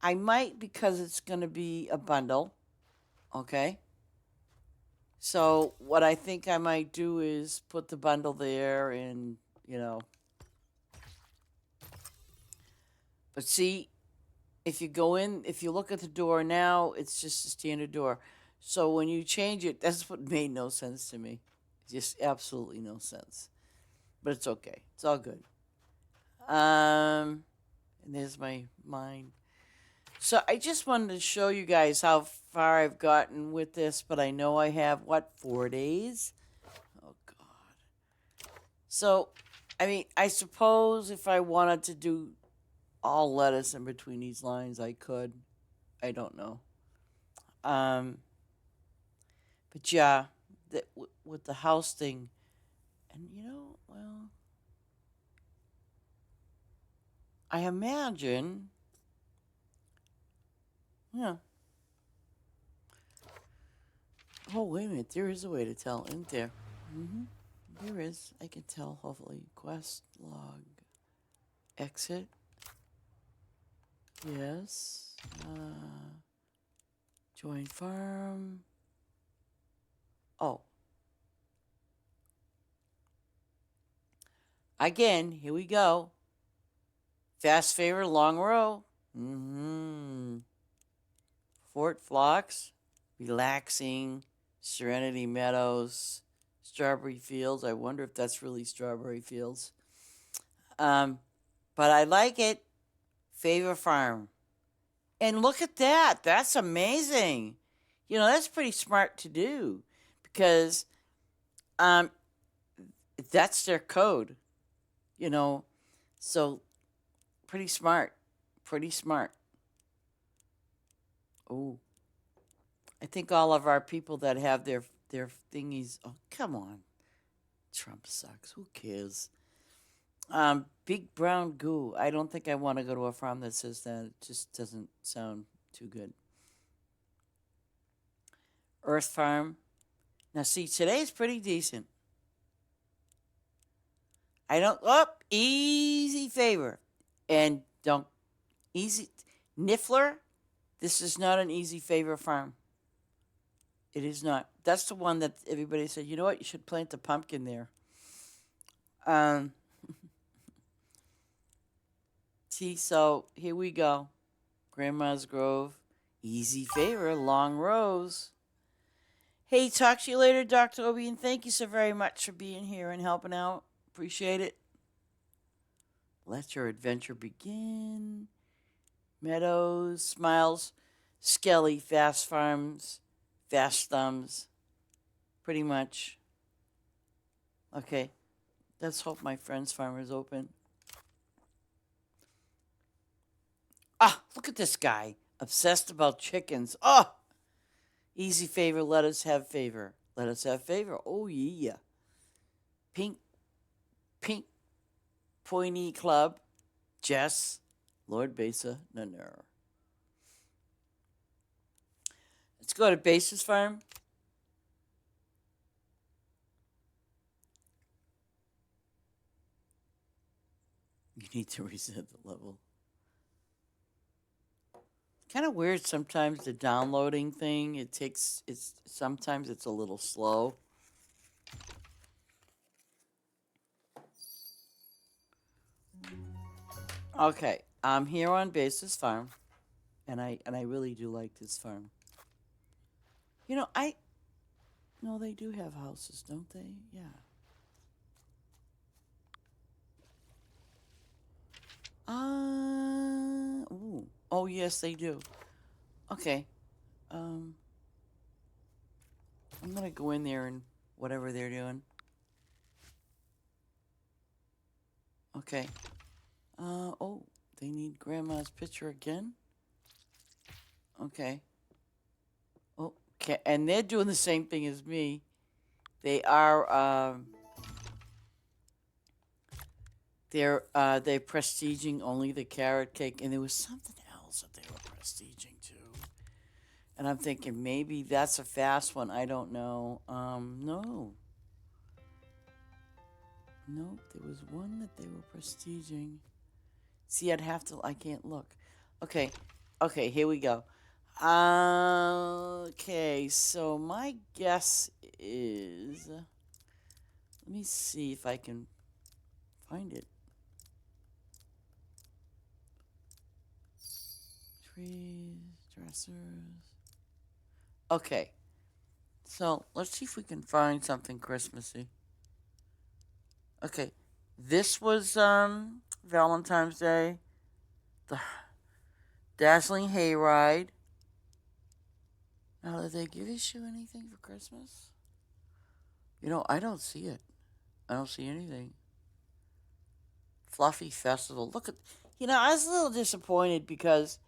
I might because it's gonna be a bundle. Okay. So what I think I might do is put the bundle there, and you know. But see, if you go in, if you look at the door now, it's just a standard door. So when you change it, that's what made no sense to me. Just absolutely no sense. But it's okay. It's all good. And there's my mind. So I just wanted to show you guys how far I've gotten with this, but I know I have what 4 days. Oh God. So, I mean, I suppose if I wanted to do all lettuce in between these lines, I could. I don't know. Um, but yeah, with the house thing, and you know, well, I imagine, yeah. Oh wait a minute, there is a way to tell, isn't there? Mm-hmm. There is. I can tell. Hopefully, quest log, exit. Yes. Join farm. Oh, again, here we go. Fast favor, long row. Mm-hmm. Fort Phlox, relaxing, Serenity Meadows, Strawberry Fields. I wonder if that's really Strawberry Fields. Um, but I like it. Favor Farm. And look at that. That's amazing. You know, that's pretty smart to do because um, that's their code, you know. So pretty smart. Pretty smart. Oh, I think all of our people that have their thingies. Oh, come on. Trump sucks. Who cares? Big brown goo. I don't think I want to go to a farm that says that. It just doesn't sound too good. Earth farm. Now, see, today's pretty decent. I don't. Oh, easy favor, and don't easy Niffler. This is not an easy favor farm. It is not. That's the one that everybody said, you know what, you should plant the pumpkin there. Um, see, so here we go. Grandma's Grove. Easy favor, long rows. Hey, talk to you later, Dr. Obi, and thank you so very much for being here and helping out. Appreciate it. Let your adventure begin. Meadows, Smiles, Skelly, Fast Farms, Fast Thumbs. Pretty much. Okay, let's hope my friend's farm is open. Ah, look at this guy. Obsessed about chickens. Oh, easy favor, let us have favor. Let us have favor. Oh, yeah. Pink, pointy club. Jess, Lord Besa, Nanur. Let's go to Base's farm. You need to reset the level. Kind of weird sometimes the downloading thing. Sometimes it's a little slow. Okay, I'm here on Base's farm, and I really do like this farm. You know, no, they do have houses, don't they? Yeah. Ooh. Oh, yes, they do. Okay. I'm gonna go in there and whatever they're doing. Okay. Oh, they need Grandma's picture again? Okay. Oh, okay, and they're doing the same thing as me. They're prestiging only the carrot cake, and there was something else that they were prestiging too. And I'm thinking maybe that's a fast one. I don't know. No. Nope, there was one that they were prestiging. See, I can't look. Okay, here we go. Okay, so my guess is, let me see if I can find it. Trees, dressers. Okay, so let's see if we can find something Christmassy. Okay, this was Valentine's Day, the dazzling hayride. Now, did they give you anything for Christmas? You know, I don't see it. I don't see anything. Fluffy Festival. Look at, I was a little disappointed because,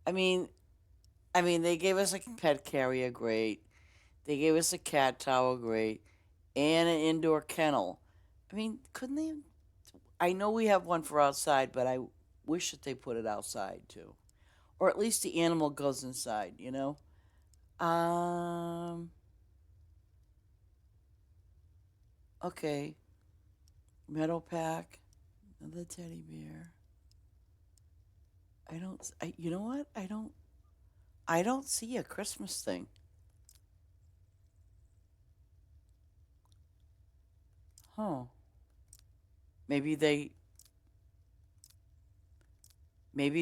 I mean, they gave us a pet carrier, great. They gave us a cat tower, great, and an indoor kennel. I mean, couldn't they? I know we have one for outside, but I wish that they put it outside too, or at least the animal goes inside. Okay. Meadow pack. Another teddy bear. You know what? I don't see a Christmas thing. Huh. Maybe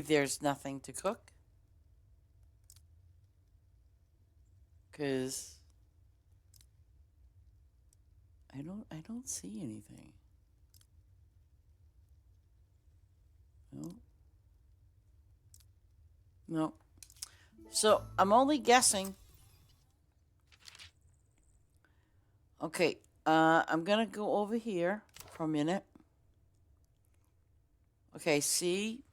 there's nothing to cook. 'Cause I don't see anything. No. No. So, I'm only guessing. Okay, I'm gonna go over here for a minute. Okay, see?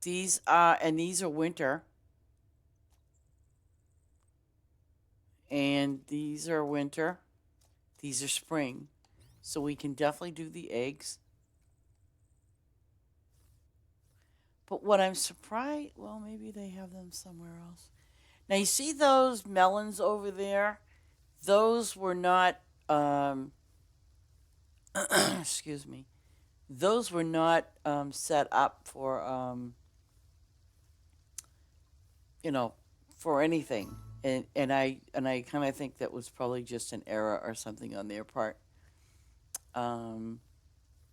These are winter. And these are winter. These are spring. So we can definitely do the eggs. But what I'm surprised, well, maybe they have them somewhere else. Now, you see those melons over there? Those were not, excuse me, those were not set up for, for anything. And I kind of think that was probably just an error or something on their part, um,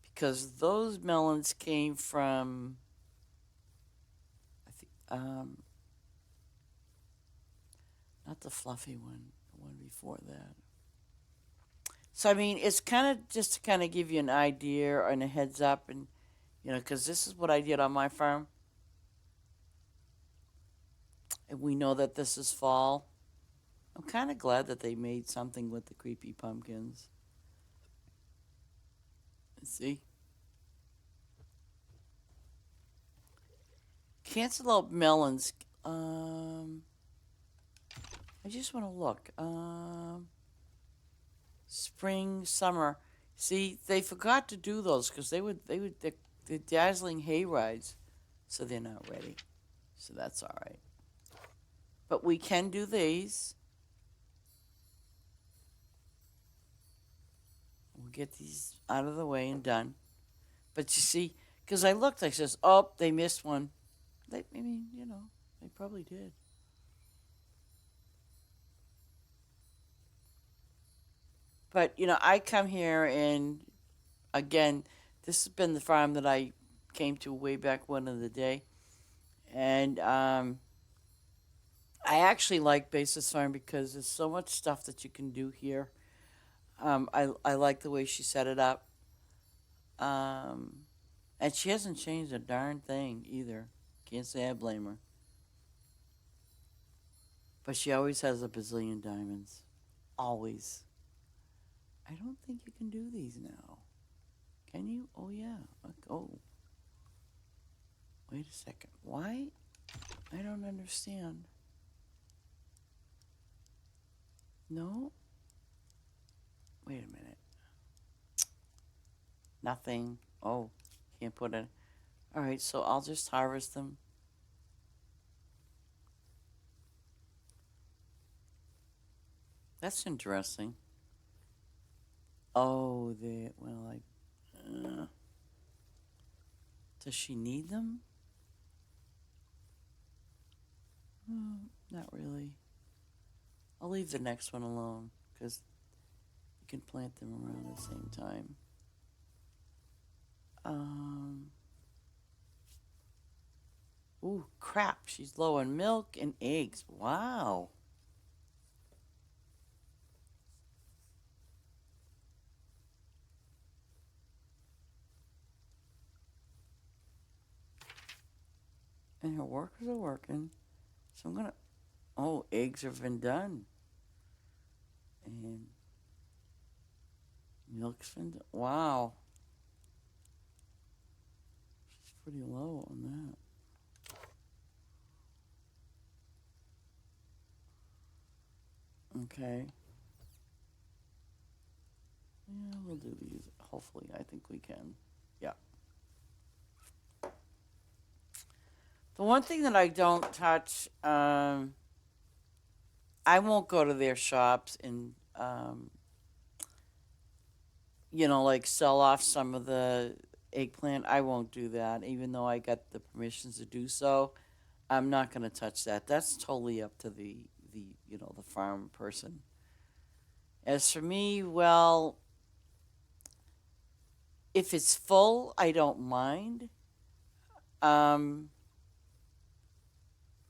because those melons came from, I think, not the fluffy one, the one before that. So I mean, it's kind of just to kind of give you an idea and a heads up, and because this is what I did on my farm, and we know that this is fall. I'm kind of glad that they made something with the creepy pumpkins. See, cantaloupe melons. I just want to look. Spring, summer. See, they forgot to do those because they're dazzling hay rides, so they're not ready. So that's all right. But we can do these. We'll get these out of the way and done. But you see, because I looked, I says, oh, they missed one. I mean, they probably did. But I come here and again, this has been the farm that I came to way back when in the day, and I actually like Basis Farm because there's so much stuff that you can do here. I like the way she set it up, um, and she hasn't changed a darn thing either. Can't say I blame her. But she always has a bazillion diamonds, always. I don't think you can do these now. Can you? Oh yeah. Oh, wait a second. Why? I don't understand. No. Wait a minute. Nothing. Oh, can't put it. All right, so I'll just harvest them. That's interesting. Oh, does she need them? Not really. I'll leave the next one alone because you can plant them around the same time. Um. Ooh, crap! She's low on milk and eggs. Wow. And her workers are working, so I'm gonna. Oh, eggs have been done, and milk's been done. Wow, she's pretty low on that. Okay. Yeah, we'll do these. Hopefully, I think we can. Yeah. The one thing that I don't touch, I won't go to their shops and, like sell off some of the eggplant. I won't do that, even though I got the permissions to do so. I'm not going to touch that. That's totally up to the farm person. As for me, well, if it's full, I don't mind. Um,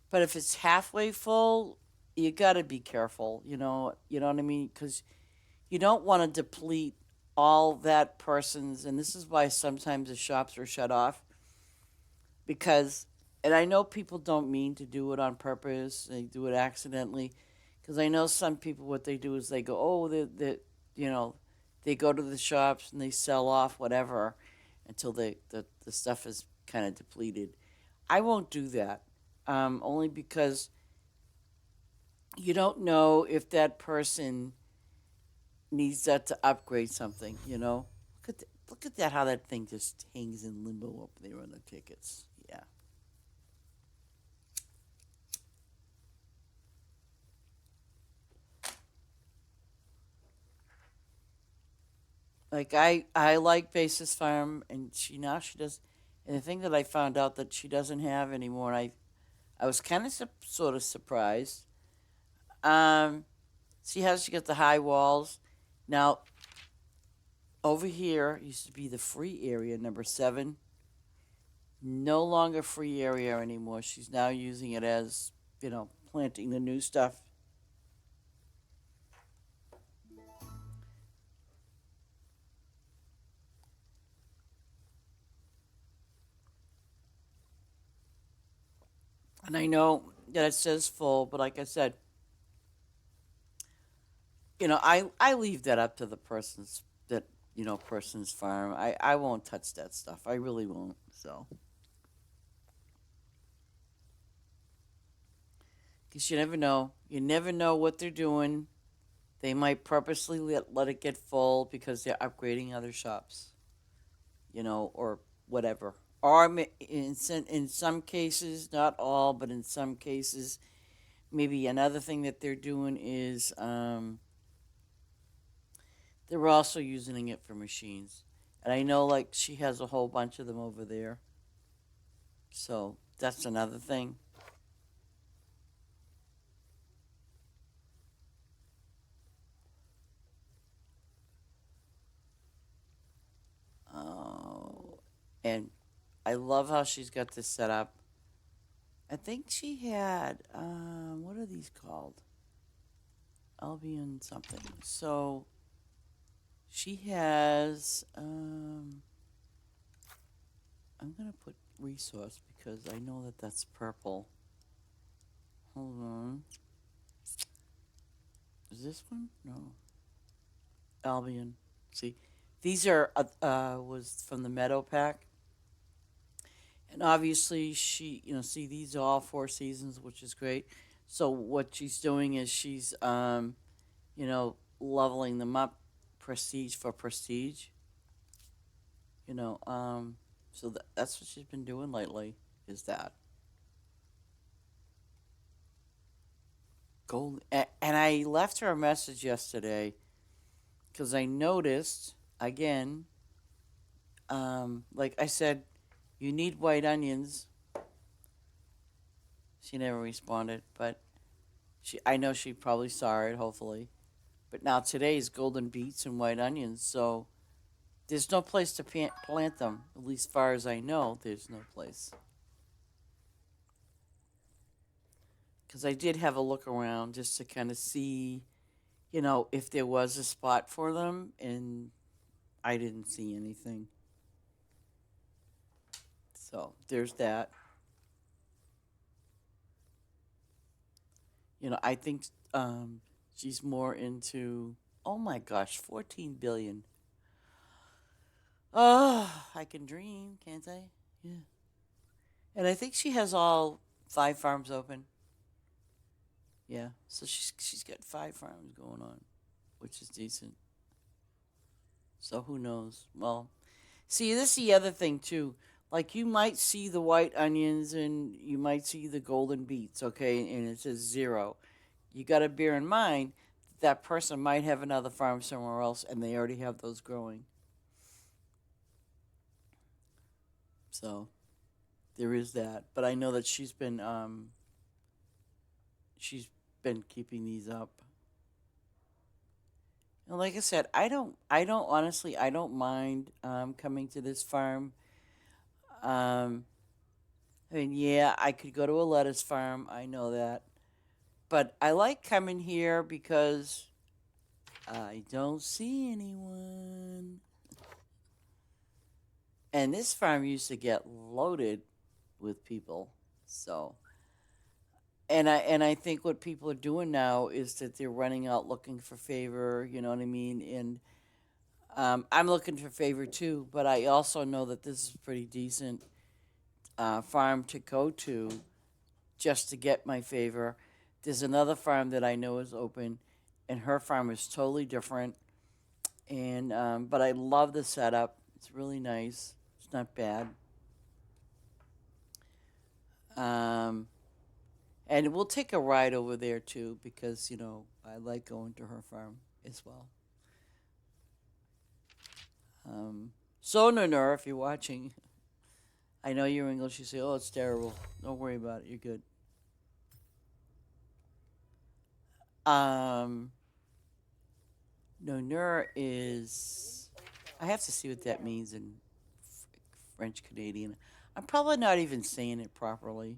but if it's halfway full, you got to be careful. You know what I mean? Because you don't want to deplete all that person's, and this is why sometimes the shops are shut off because, and I know people don't mean to do it on purpose; they do it accidentally. Because I know some people, what they do is they go, oh, you know, they go to the shops and they sell off whatever until the stuff is kind of depleted. I won't do that, only because you don't know if that person needs that to upgrade something. Look at that, how that thing just hangs in limbo up there on the tickets. Yeah. Like I like Basis Farm, and she does, and the thing that I found out that she doesn't have anymore, and I was kind of sort of surprised. See how she got the high walls? Now, over here used to be the free area, number 7. No longer free area anymore. She's now using it as, planting the new stuff. And I know that it says full, but like I said, I leave that up to the person's farm. I won't touch that stuff. I really won't. So, because you never know. You never know what they're doing. They might purposely let it get full because they're upgrading other shops, or whatever. Or in some cases, not all, but in some cases, maybe another thing that they're doing is they're also using it for machines. And I know, like, she has a whole bunch of them over there. So that's another thing. Oh, and I love how she's got this set up. I think she had, what are these called? Albion something. So she has, I'm going to put resource because I know that that's purple. Hold on. Is this one? No. Albion. See, these are was from the Meadow Pack, and obviously she, see these are all 4 seasons, which is great. So what she's doing is she's, leveling them up, prestige for prestige. You know, so that's what she's been doing lately. Is that gold? And I left her a message yesterday because I noticed again, like I said, you need white onions. She never responded, but I know she probably saw it, hopefully. But now today is golden beets and white onions, so there's no place to plant them. At least as far as I know, there's no place. Because I did have a look around just to kind of see, if there was a spot for them, and I didn't see anything. So there's that. I think she's more into. Oh my gosh, 14 billion. Oh, I can dream, can't I? Yeah. And I think she has all 5 farms open. Yeah. So she's got 5 farms going on, which is decent. So who knows? Well, see, this is the other thing too. Like you might see the white onions and you might see the golden beets, okay, and it says 0. You got to bear in mind that person might have another farm somewhere else and they already have those growing. So there is that. But I know that she's been keeping these up. And like I said, I don't honestly, I don't mind coming to this farm. Um, I mean, yeah, I could go to a lettuce farm. I know that. But I like coming here because I don't see anyone. And this farm used to get loaded with people. So, and I think what people are doing now is that they're running out looking for favor, you know what I mean? And I'm looking for favor too, but I also know that this is a pretty decent farm to go to just to get my favor. There's another farm that I know is open, and her farm is totally different. And but I love the setup. It's really nice. It's not bad. Um, and we'll take a ride over there too because I like going to her farm as well. So Nunur, if you're watching, I know you're English. You say, "Oh, it's terrible." Don't worry about it. You're good. Um, Nonur is. I have to see what that means in French Canadian. I'm probably not even saying it properly.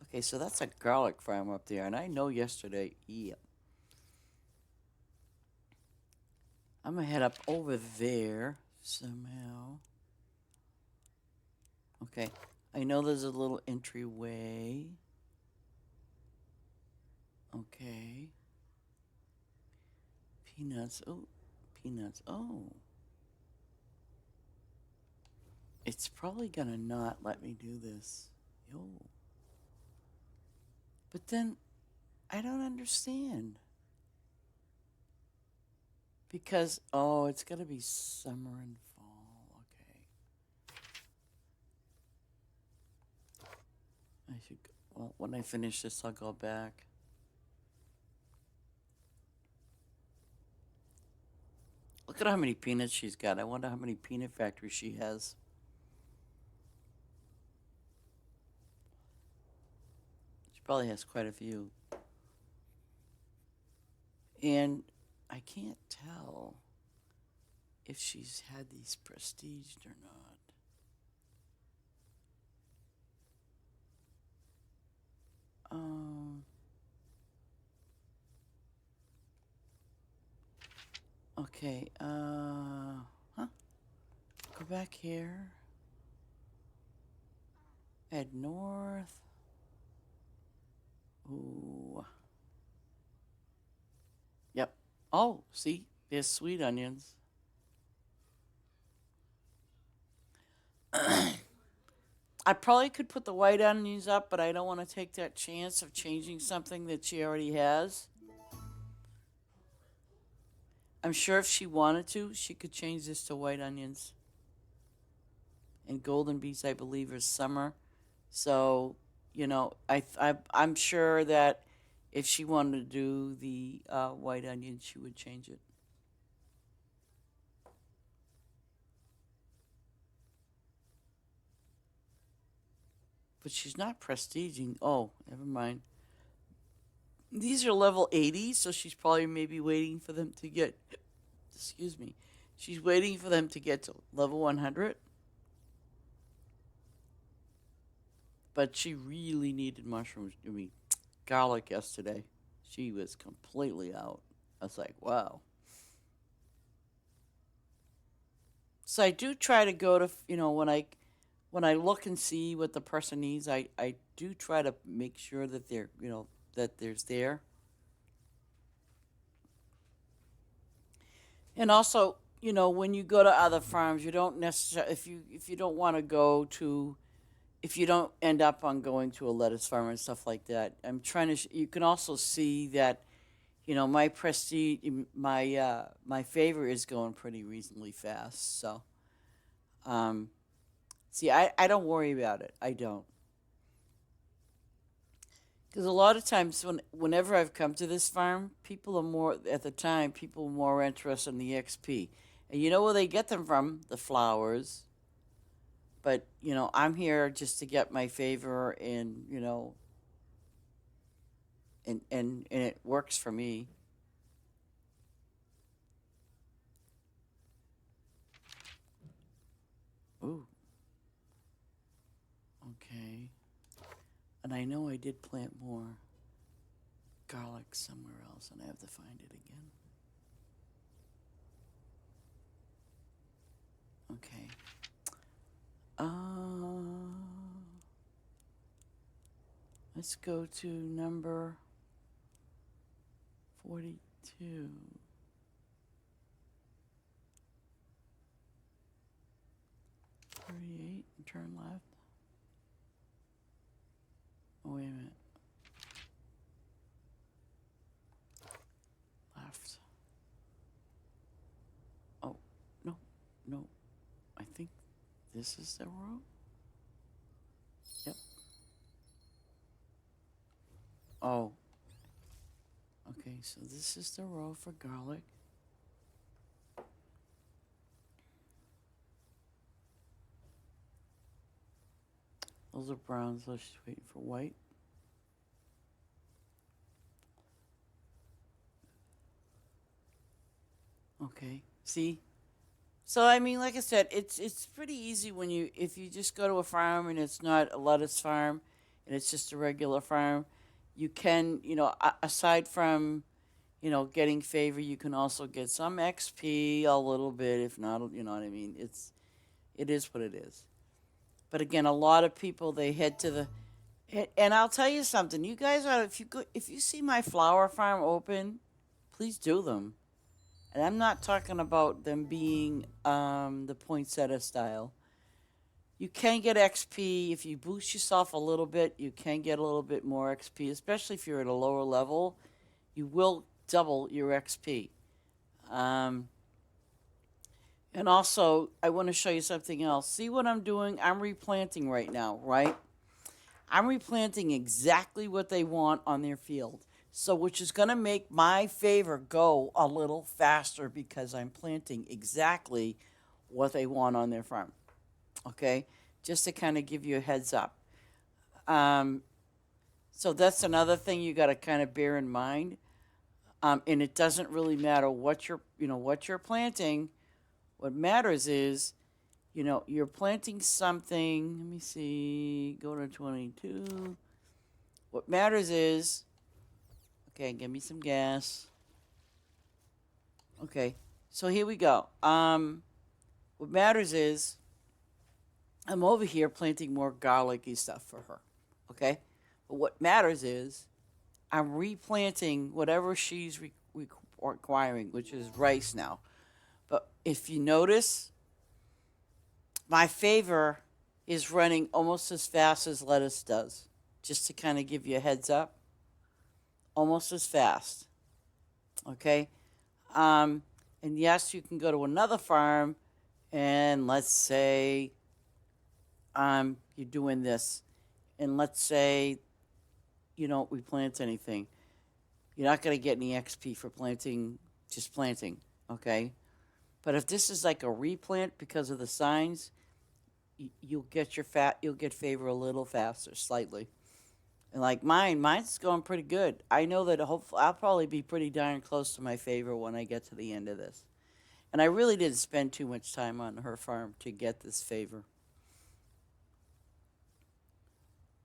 Okay, so that's a garlic farm up there, and I know yesterday. Yeah. I'm gonna head up over there somehow. Okay, I know there's a little entryway. Okay. Peanuts. Oh, peanuts. Oh. It's probably gonna not let me do this. Yo. But then I don't understand. Because, oh, it's gonna be summer and fall. Okay. I should, well, when I finish this, I'll go back. Look at how many peanuts she's got. I wonder how many peanut factories she has. She probably has quite a few. And I can't tell if she's had these prestiged or not. Um, okay, huh? Go back here. Head north. Ooh. Yep. Oh, see? There's sweet onions. I probably could put the white onions up, but I don't want to take that chance of changing something that she already has. I'm sure if she wanted to, she could change this to white onions. And golden beets, I believe, are summer. So, I'm sure that if she wanted to do the white onion, she would change it. But she's not prestiging. Oh, never mind. These are level 80, so she's probably maybe waiting for them to get. Excuse me. She's waiting for them to get to level 100. But she really needed mushrooms. I mean, garlic yesterday. She was completely out. I was like, wow. So I do try to go to, when I look and see what the person needs, I do try to make sure that that there's there. And also, when you go to other farms, you don't necessarily, if you don't want to go to, if you don't end up on going to a lettuce farm and stuff like that, I'm trying to. You can also see that, my prestige, my favor is going pretty reasonably fast. So, um, see, I don't worry about it. I don't. Because a lot of times, whenever I've come to this farm, people are more, at the time, people were more interested in the XP. And you know where they get them from? The flowers. But, I'm here just to get my favor, and, and it works for me. Ooh, okay. And I know I did plant more garlic somewhere else, and I have to find it again. Okay. Let's go to number 42. 38 and turn left. Oh, wait a minute. Left. Oh, no, no. I think this is the road. Yep. Oh. Okay, so this is the row for garlic. Those are browns, so she's waiting for white. Okay. See? So I mean, like I said, it's pretty easy when you if you just go to a farm and it's not a lettuce farm, and it's just a regular farm, you can aside from getting favor, you can also get some XP a little bit, if not, you know what I mean. It is what it is. But again, a lot of people they head to the and I'll tell you something. You guys are if you see my flower farm open, please do them. And I'm not talking about them being the poinsettia style. You can get XP if you boost yourself a little bit. You can get a little bit more XP, especially if you're at a lower level. You will double your XP. Um, and also, I want to show you something else. See what I'm doing? I'm replanting right now, right? I'm replanting exactly what they want on their field. So, which is going to make my favor go a little faster because I'm planting exactly what they want on their farm. Okay? Just to kind of give you a heads up. Um, so, that's another thing you got to kind of bear in mind. And it doesn't really matter what you're planting. What matters is, you're planting something. Let me see. Go to 22. What matters is, okay, give me some gas. Okay, so here we go. What matters is, I'm over here planting more garlicky stuff for her. Okay, but what matters is, I'm replanting whatever she's requiring, which is rice now. But if you notice, my favor is running almost as fast as lettuce does. Just to kind of give you a heads up, almost as fast. Okay? And yes, you can go to another farm and let's say you're doing this. And let's say you don't replant anything. You're not going to get any XP for planting, just planting. Okay? But if this is like a replant because of the signs, you'll get favor a little faster, slightly. And like mine's going pretty good. I know that hopefully I'll probably be pretty darn close to my favor when I get to the end of this. And I really didn't spend too much time on her farm to get this favor.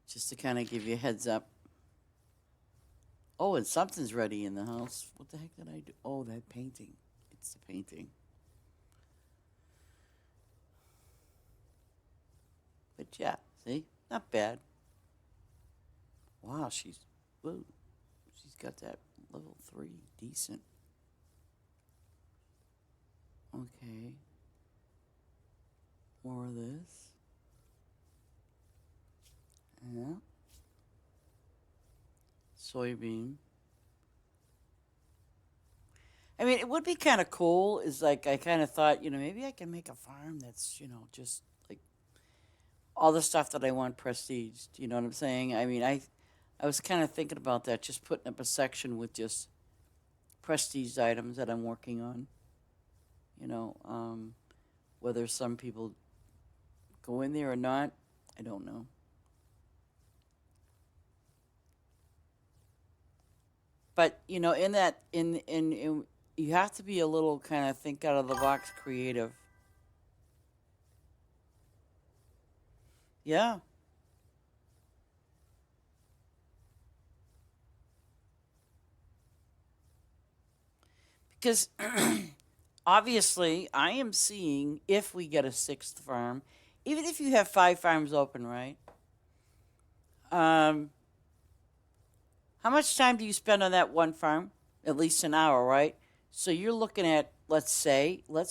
Just to kind of give you a heads up. Oh, and something's ready in the house. What the heck did I do? Oh, that painting. It's the painting. But yeah, see? Not bad. Wow, she's got that level 3. Decent. Okay. More of this. Yeah. Soybean. I mean, it would be kind of cool. Is like I kind of thought, maybe I can make a farm that's, just like all the stuff that I want prestiged. You know what I'm saying? I mean, I was kind of thinking about that, just putting up a section with just prestige items that I'm working on. You know, whether some people go in there or not, I don't know. But in that, in you have to be a little kind of think out of the box, creative. Yeah, because obviously I am seeing if we get a sixth farm, even if you have 5 farms open, right? Um, how much time do you spend on that one farm? At least an hour, right? So you're looking at, let's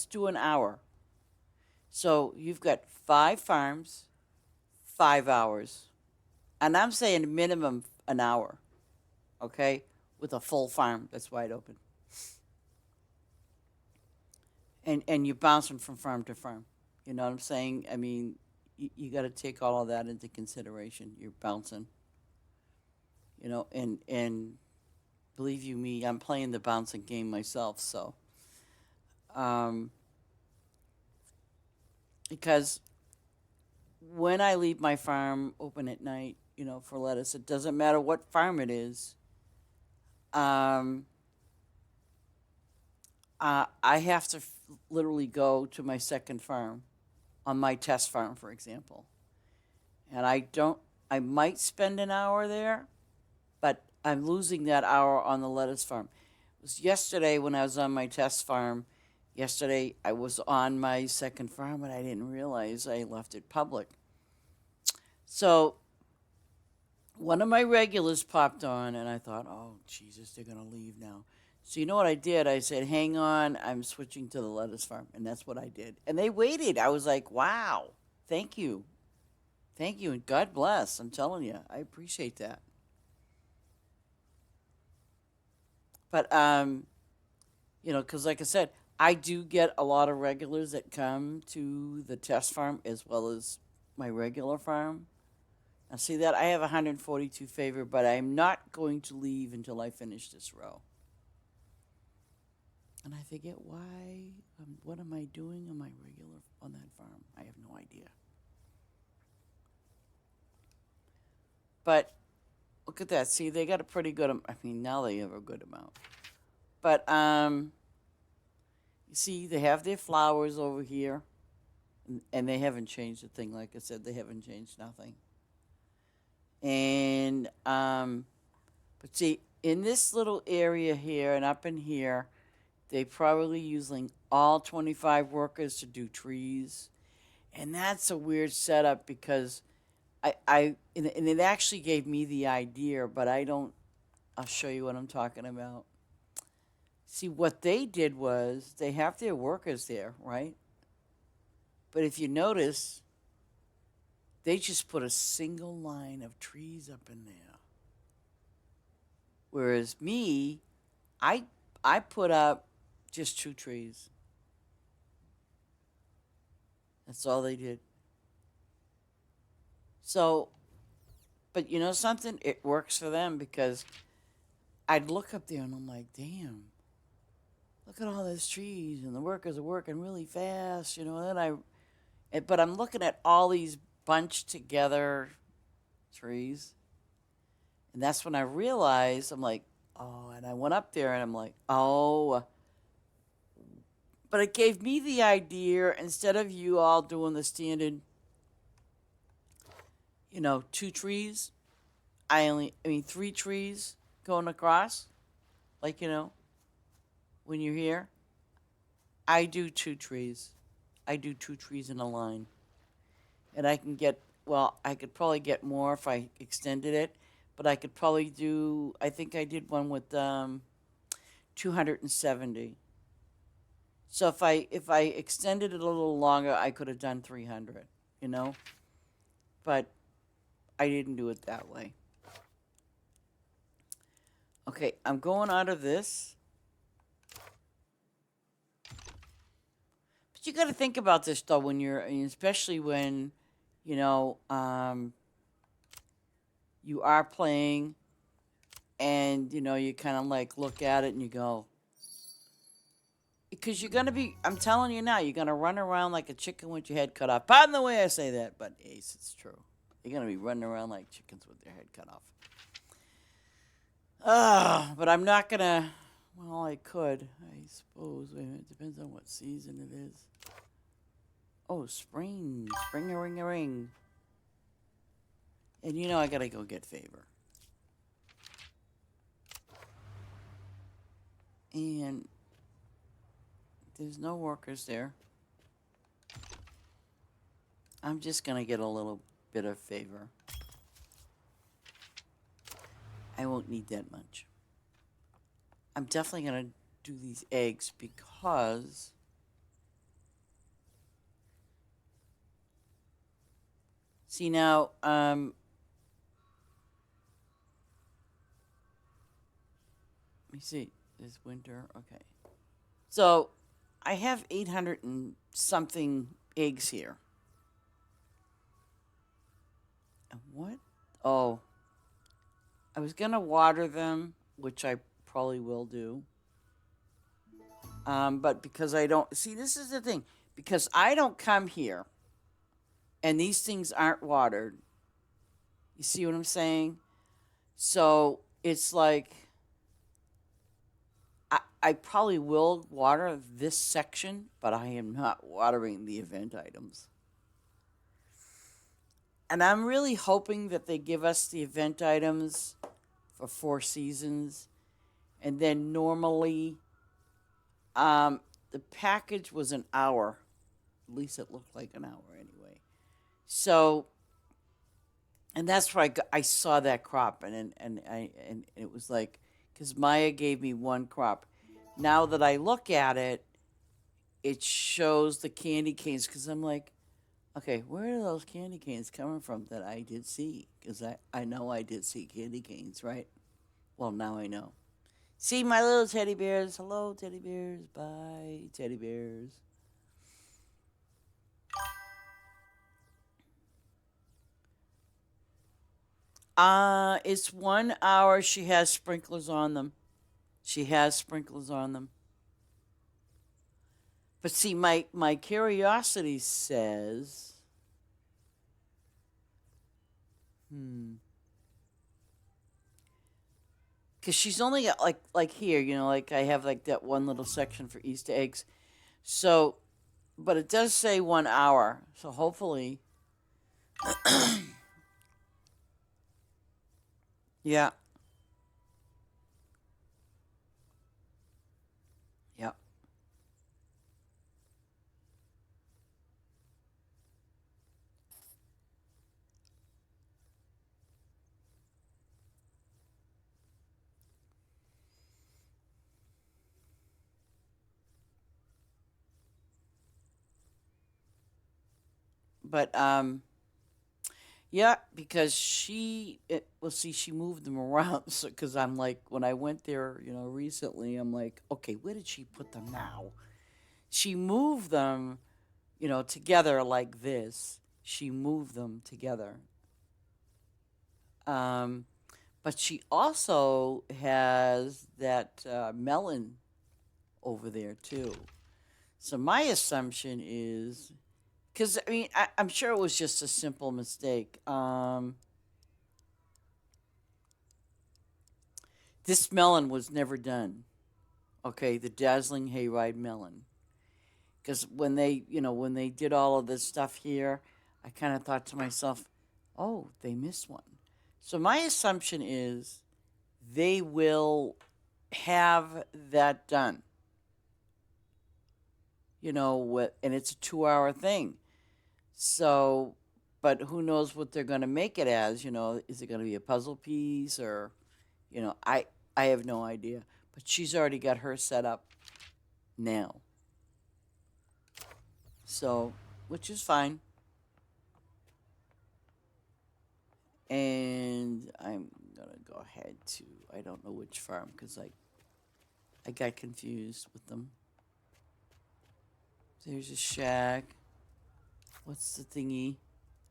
do an hour. So you've got 5 farms, 5 hours. And I'm saying minimum an hour, okay? With a full farm that's wide open. And you're bouncing from farm to farm. You know what I'm saying? I mean, you got to take all of that into consideration. You're bouncing, and believe you me, I'm playing the bouncing game myself. So, um, because when I leave my farm open at night, for lettuce, it doesn't matter what farm it is. Um, I have to literally go to my second farm on my test farm, for example. And I might spend an hour there, but I'm losing that hour on the lettuce farm. It was yesterday when I was on my test farm. Yesterday I was on my second farm, and I didn't realize I left it public. So one of my regulars popped on, and I thought, oh, Jesus, they're going to leave now. So you know what I did? I said, hang on, I'm switching to the lettuce farm. And that's what I did. And they waited. I was like, wow, thank you. Thank you, and God bless. I'm telling you, I appreciate that. But, because like I said, I do get a lot of regulars that come to the test farm as well as my regular farm. Now, see that I have 142 favor, but I'm not going to leave until I finish this row. And I forget why. What am I doing on my regular on that farm? I have no idea. But look at that. See, they got a pretty good. I mean, now they have a good amount. But you see, they have their flowers over here, and they haven't changed a thing. Like I said, they haven't changed nothing. And but see, in this little area here and up in here, they probably using all 25 workers to do trees, and that's a weird setup because and it actually gave me the idea, but I don't. I'll show you what I'm talking about. See, what they did was they have their workers there, right? But if you notice, they just put a single line of trees up in there. Whereas me, I I put up just two trees. That's all they did. So, but you know something? It works for them because I'd look up there and I'm like, damn, look at all those trees and the workers are working really fast, And then but I'm looking at all these bunched together trees, and that's when I realized I'm like, oh, and I went up there and I'm like, oh, but it gave me the idea instead of you all doing the standard, two trees. I mean, three trees going across, like when you're here. I do two trees. I do two trees in a line. And I can get, well, I could probably get more if I extended it, but I could probably do, I think I did one with 270. So if I extended it a little longer, I could have done 300, you know? But I didn't do it that way. Okay, I'm going out of this. But you got to think about this though when especially when, you know, you are playing, and you kind of like look at it and you go, because you're gonna be. I'm telling you now, you're gonna run around like a chicken with your head cut off. Pardon the way I say that, but Ace, it's true. You're gonna be running around like chickens with their head cut off. But I'm not gonna. Well, I could, I suppose. Wait a minute, it depends on what season it is. Oh, spring, spring-a-ring-a-ring. And I gotta go get favor. And there's no workers there. I'm just gonna get a little bit of favor. I won't need that much. I'm definitely gonna do these eggs because see now, let me see. This winter, okay. So I have 800 and something eggs here. And what? Oh, I was gonna water them, which I probably will do. But because I don't see, this is the thing. Because I don't come here, and these things aren't watered. You see what I'm saying? So it's like I probably will water this section, but I am not watering the event items. And I'm really hoping that they give us the event items for 4 seasons. And then normally, the package was an hour. At least it looked like an hour anyway. So, and that's where I saw that crop, and it was like, because Maya gave me one crop. Now that I look at it, it shows the candy canes, because I'm like, okay, where are those candy canes coming from that I did see? Because I know I did see candy canes, right? Well, now I know. See my little teddy bears. Hello, teddy bears. Bye, teddy bears. It's 1 hour. She has sprinklers on them. She has sprinklers on them. But see, my curiosity says, because she's only got like here, like I have like that one little section for Easter eggs. So, but it does say 1 hour. So hopefully, yeah, yeah. But yeah, because well, see, she moved them around. So, because I'm like, when I went there, recently, I'm like, okay, where did she put them now? She moved them, together like this. She moved them together. Um, but she also has that melon over there too. So my assumption is, because I mean, I'm sure it was just a simple mistake. This melon was never done. Okay, the dazzling hayride melon. Because when they did all of this stuff here, I kind of thought to myself, oh, they missed one. So my assumption is they will have that done. And it's a 2 hour thing. So, but who knows what they're going to make it as? Is it going to be a puzzle piece or, I have no idea. But she's already got her set up now. So, which is fine. And I'm going to go ahead to, I don't know which farm because I got confused with them. There's a shack. What's the thingy?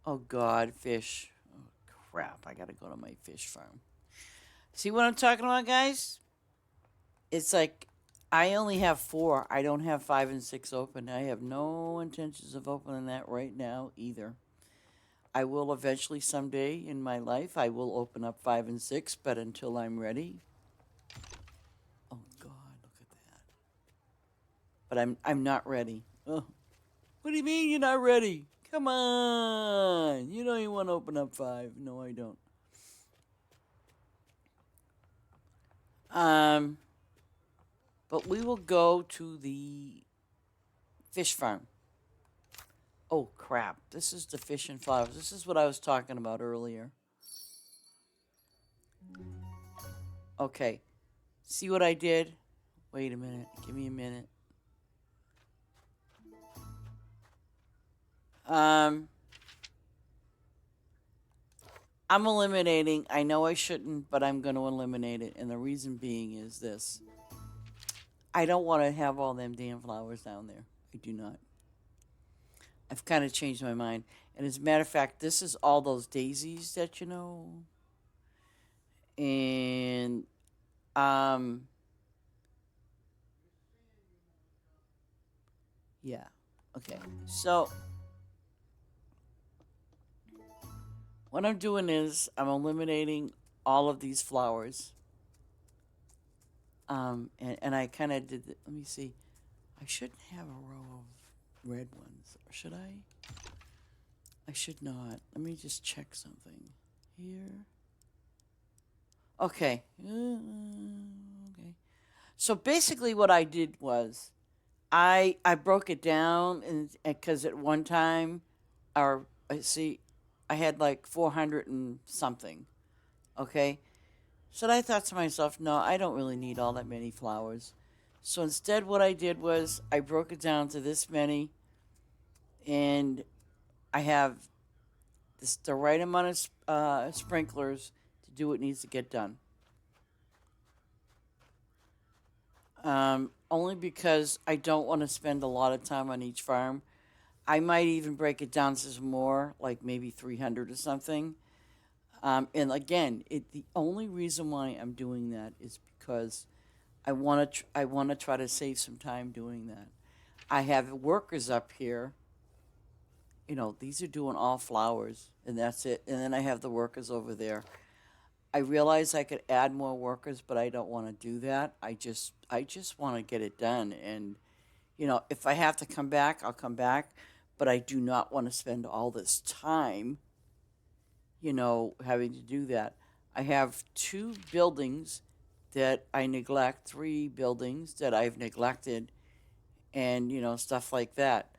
Oh, God, fish. Oh, crap. I got to go to my fish farm. See what I'm talking about, guys? It's like I only have 4. I don't have 5 and 6 open. I have no intentions of opening that right now either. I will eventually someday in my life, I will open up 5 and 6, but until I'm ready. Oh God, look at that. But I'm not ready. Oh, what do you mean you're not ready? Come on. You know you want to open up 5. No, I don't. But we will go to the fish farm. Oh crap, this is the fish and flowers. This is what I was talking about earlier. Okay, see what I did? Wait a minute, give me a minute. I'm eliminating, I know I shouldn't, but I'm going to eliminate it. And the reason being is this. I don't want to have all them damn flowers down there. I do not. I've kind of changed my mind. And as a matter of fact, this is all those daisies that you know. And yeah. Okay. So what I'm doing is I'm eliminating all of these flowers. And I kind of did. Let me see. I shouldn't have a row of red ones, or should I? I should not. Let me just check something here. Okay. Okay. So basically, what I did was I broke it down, and because at one time, our I see, I had like 400 and something. Okay. So I thought to myself, no, I don't really need all that many flowers. So instead, what I did was I broke it down to this many, and I have the right amount of sprinklers to do what needs to get done. Only because I don't want to spend a lot of time on each farm. I might even break it down to some more, like maybe 300 or something. And again, the only reason why I'm doing that is because I want to try to save some time doing that. I have workers up here. These are doing all flowers, and that's it. And then I have the workers over there. I realize I could add more workers, but I don't want to do that. I just want to get it done. And if I have to come back, I'll come back. But I do not want to spend all this time, having to do that. I have two buildings that I neglect, three buildings that I've neglected, and stuff like that.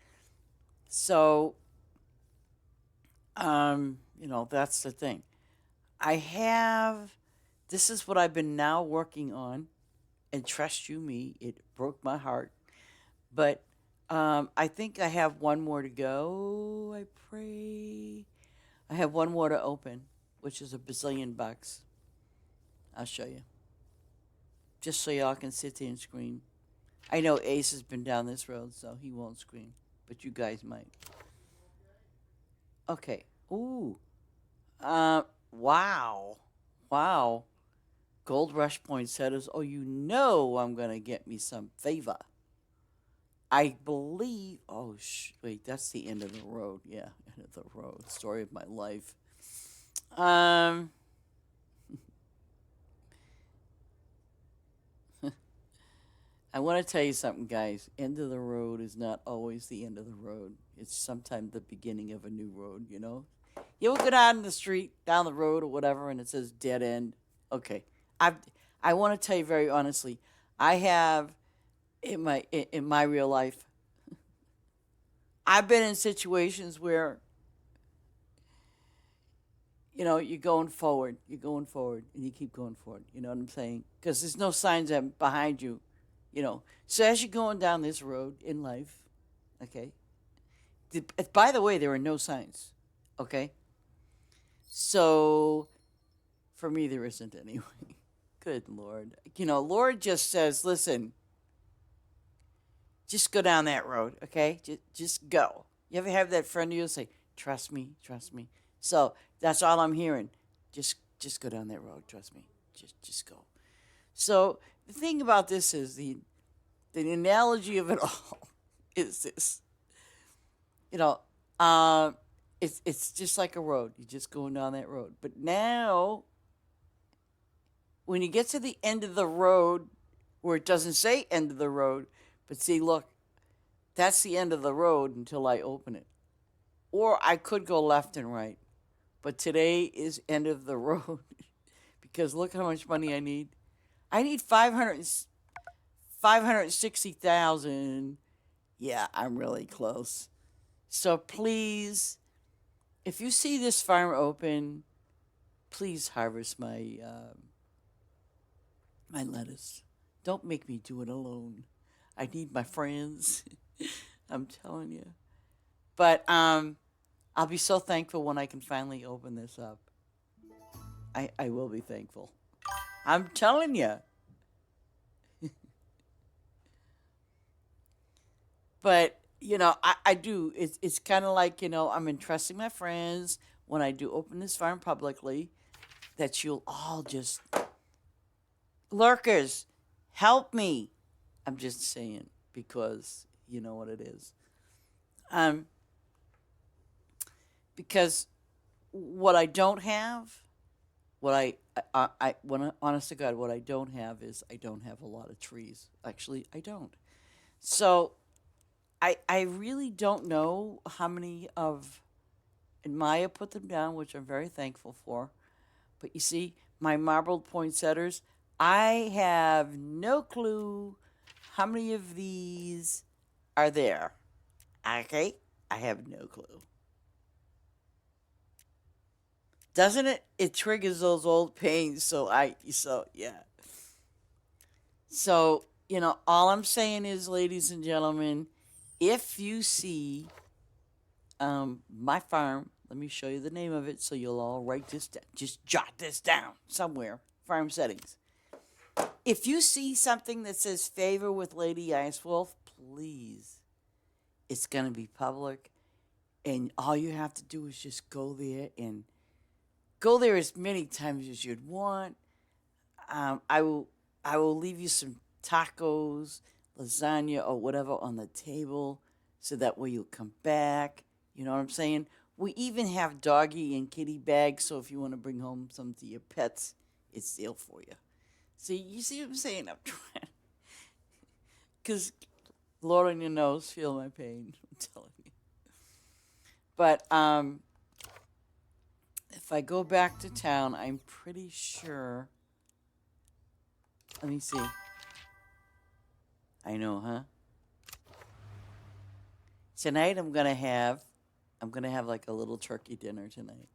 So, that's the thing. I have. This is what I've been now working on, and trust you me, it broke my heart. But I think I have one more to go. I pray. I have one more to open, which is a bazillion bucks. I'll show you, just so y'all can sit there and scream. I know Ace has been down this road, so he won't scream, but you guys might. Okay. Ooh. Wow. Wow. Gold Rush Poinsettias. Oh, I'm going to get me some favor. I believe. Oh, wait, that's the end of the road. Yeah, end of the road. Story of my life. Um. I want to tell you something, guys. End of the road is not always the end of the road. It's sometimes the beginning of a new road. You'll go down the street, down the road, or whatever, and it says dead end. Okay. I want to tell you very honestly, I have in my real life, I've been in situations where you're going forward, and you keep going forward. You know what I'm saying? Because there's no signs behind you. So as you're going down this road in life, okay. By the way, there are no signs. Okay. So for me, there isn't anyway. Good Lord. Lord just says, listen, just go down that road, okay? Just go. You ever have that friend of yours say, trust me, trust me? So that's all I'm hearing. Just go down that road, trust me. Just go. So the thing about this is the analogy of it all is this. You know, uh, it's just like a road. You're just going down that road. But now, when you get to the end of the road, where it doesn't say end of the road, but see, look, that's the end of the road until I open it. Or I could go left and right. But today is end of the road because look how much money I need. I need 560,000. Yeah, I'm really close. So please, if you see this farm open, please harvest my lettuce. Don't make me do it alone. I need my friends. I'm telling you. But I'll be so thankful when I can finally open this up. I will be thankful. I'm telling you. But I do. It's kind of like I'm entrusting my friends when I do open this farm publicly that you'll all just lurkers help me. I'm just saying because you know what it is. Um, because what I don't have, What when honest to God, what I don't have is I don't have a lot of trees. Actually, I don't. So I really don't know how many of, and Maya put them down, which I'm very thankful for. But you see, my marbled poinsettias, I have no clue how many of these are there. Okay? I have no clue. Doesn't it? It triggers those old pains. So yeah. So, all I'm saying is, ladies and gentlemen, if you see my farm, let me show you the name of it so you'll all write this down. Just jot this down somewhere. Farm settings. If you see something that says favor with Ladyicewolf, please, it's going to be public. And all you have to do is just go there and go there as many times as you'd want. I will leave you some tacos, lasagna, or whatever on the table, so that way you'll come back. You know what I'm saying? We even have doggy and kitty bags, so if you want to bring home some to your pets, it's there for you. See, you see what I'm saying? I'm trying, because Lord on your nose, feel my pain. I'm telling you. But if I go back to town, I'm pretty sure. Let me see. I know, huh? Tonight I'm gonna have like a little turkey dinner tonight.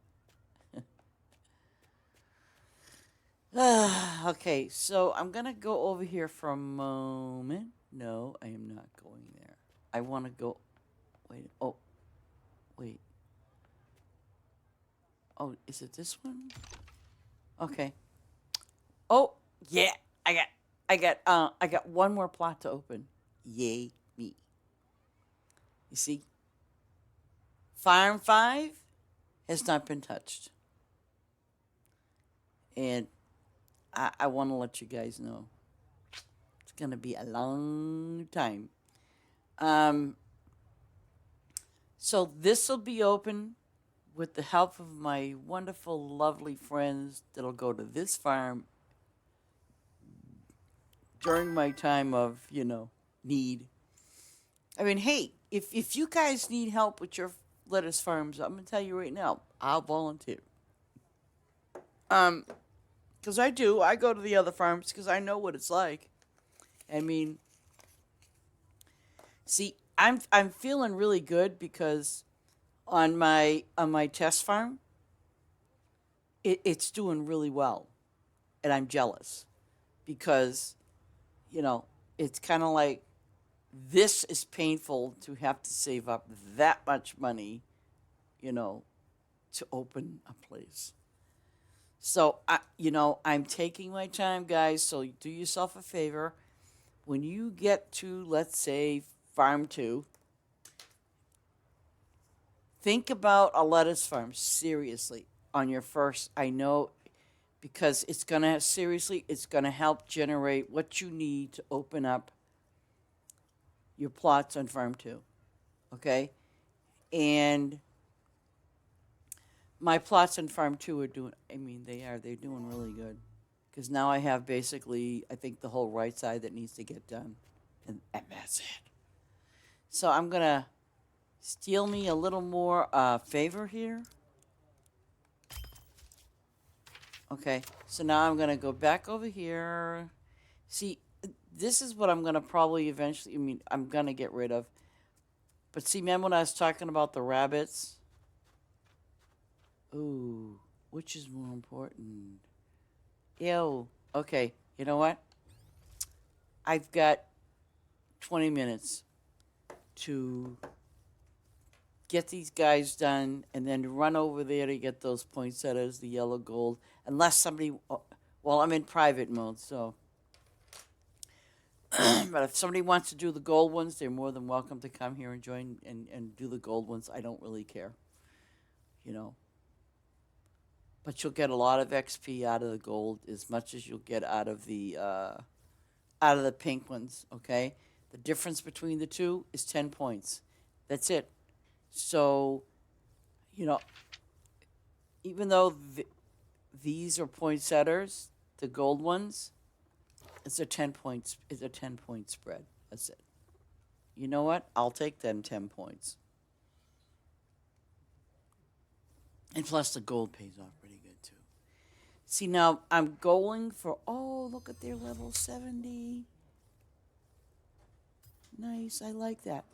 Okay, so I'm gonna go over here for a moment. No, I am not going there. I want to go. Wait. Oh, wait. Oh, is it this one? Okay. Oh, yeah. I got one more plot to open. Yay me. You see, Farm 5 has not been touched. And I want to let you guys know. It's going to be a long time. So this will be open with the help of my wonderful, lovely friends that'll go to this farm during my time of, need. I mean, hey, if you guys need help with your lettuce farms, I'm going to tell you right now, I'll volunteer. Because I do. I go to the other farms because I know what it's like. I mean, see, I'm feeling really good because on my test farm, it's doing really well, and I'm jealous because, you know, it's kind of like this is painful to have to save up that much money, you know, to open a place. So I'm taking my time, guys. So do yourself a favor. When you get to, let's say, Farm 2, think about a lettuce farm seriously on your first. I know, because it's going to help generate what you need to open up your plots on Farm 2. Okay? And my plots on Farm 2 are doing, they're doing really good. Because now I have basically, I think, the whole right side that needs to get done. And that's it. So I'm going to steal me a little more favor here. Okay, so now I'm going to go back over here. See, this is what I'm going to probably eventually, I'm going to get rid of. But see, remember when I was talking about the rabbits? Ooh, which is more important? Ew. Okay, you know what? I've got 20 minutes to get these guys done and then run over there to get those poinsettias, the yellow gold, unless somebody, well, I'm in private mode, so. But if somebody wants to do the gold ones, they're more than welcome to come here and join and do the gold ones. I don't really care, you know. But you'll get a lot of XP out of the gold, as much as you'll get out of the pink ones, okay? The difference between the two is 10 points. That's it. So, you know, even though These are poinsettias, the gold ones. It's a 10 points. It's a 10-point spread. That's it. You know what? I'll take them 10 points. And plus the gold pays off pretty good too. See, now I'm going for, oh, look at their level 70. Nice, I like that.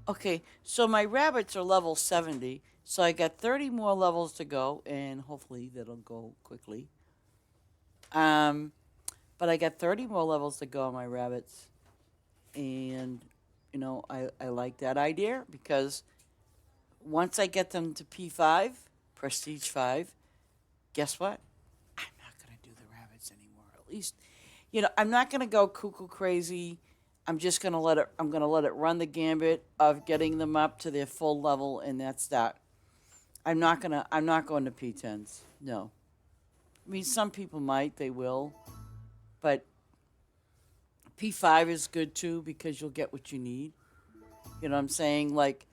Okay, so my rabbits are level 70, so I got 30 more levels to go, and hopefully that'll go quickly. But I got 30 more levels to go on my rabbits, and, I like that idea because once I get them to P5, Prestige 5, guess what? I'm not going to do the rabbits anymore. At least, I'm not going to go cuckoo crazy. I'm just going to let it run the gambit of getting them up to their full level, and that's that. I'm not going to P10s. No. I mean, some people might, they will. But P5 is good too because you'll get what you need. You know what I'm saying? Like,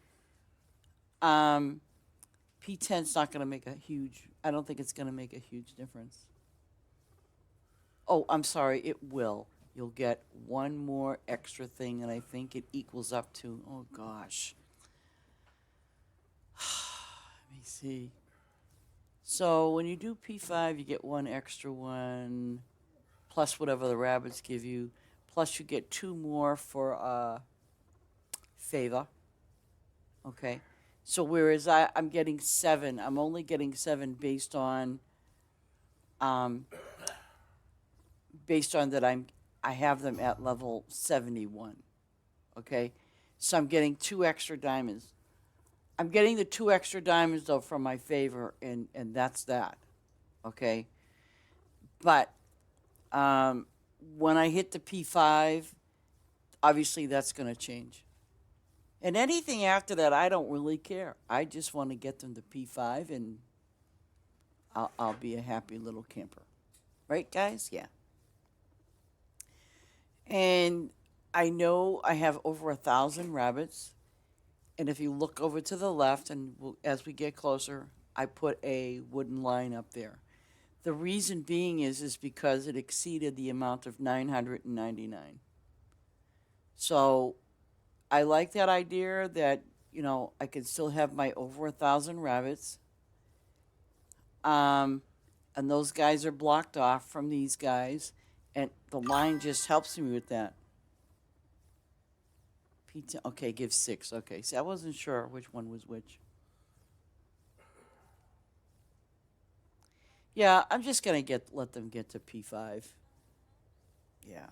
P10's not going to make I don't think it's going to make a huge difference. Oh, I'm sorry, it will. You'll get one more extra thing, and I think it equals up to, oh gosh. Let me see. So when you do P5, you get one extra one, plus whatever the rabbits give you, plus you get two more for favor. Okay. So whereas I'm getting 7, I'm only getting 7 based on that I have them at level 71. Okay? So I'm getting 2 extra diamonds. I'm getting the 2 extra diamonds though from my favor, and that's that. Okay? But when I hit the P5, obviously that's going to change. And anything after that, I don't really care. I just want to get them to P5, and I'll be a happy little camper. Right, guys? Yeah. And I know I have over 1,000 rabbits. And if you look over to the left, and as we get closer, I put a wooden line up there. The reason being is because it exceeded the amount of 999. So I like that idea that, I can still have my over 1,000 rabbits. And those guys are blocked off from these guys. And the line just helps me with that. P10, okay, give 6. Okay, see, I wasn't sure which one was which. Yeah, I'm just going to let them get to P5. Yeah.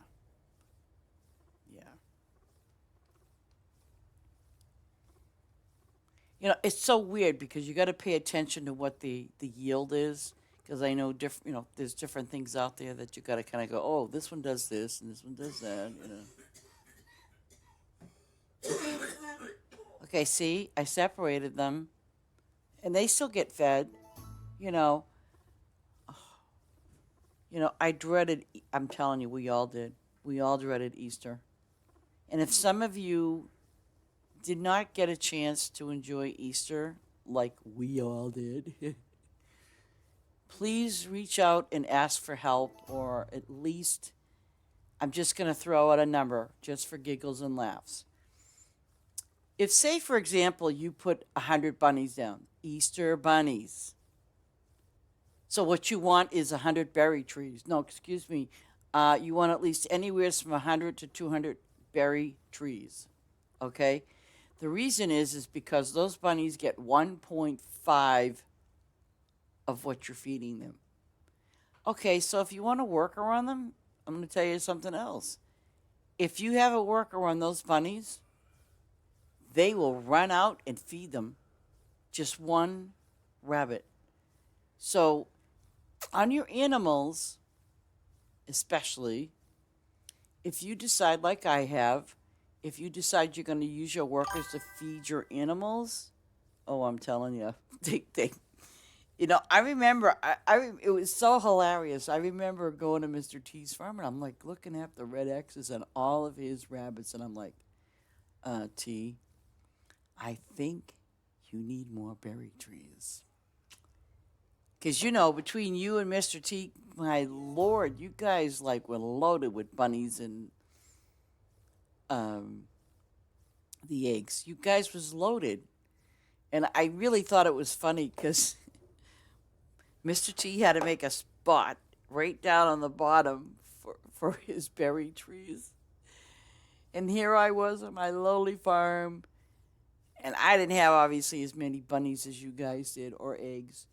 It's so weird because you got to pay attention to what the yield is, because I know there's different things out there that you got to kind of go, oh, this one does this and this one does that. Okay, see, I separated them, and they still get fed. You know, I dreaded. I'm telling you, we all did. We all dreaded Easter, and if some of you did not get a chance to enjoy Easter like we all did, please reach out and ask for help, or at least I'm just going to throw out a number just for giggles and laughs. If, say, for example, you put 100 bunnies down, Easter bunnies. So what you want is 100 berry trees. No, excuse me. You want at least anywhere from 100 to 200 berry trees. Okay? The reason is because those bunnies get 1.5 of what you're feeding them. Okay, so if you want to work around them, I'm going to tell you something else. If you have a worker on those bunnies, they will run out and feed them just one rabbit. So on your animals, especially, if you decide, like I have, if you decide you're going to use your workers to feed your animals, oh, I'm telling you, I remember, it was so hilarious. I remember going to Mr. T's farm, and I'm like looking at the red X's on all of his rabbits, and I'm like, T, I think you need more berry trees. Because, you know, between you and Mr. T, my lord, you guys, like, were loaded with bunnies and um, the eggs. You guys was loaded. And I really thought it was funny because Mr. T had to make a spot right down on the bottom for his berry trees. And here I was on my lowly farm, and I didn't have obviously as many bunnies as you guys did or eggs.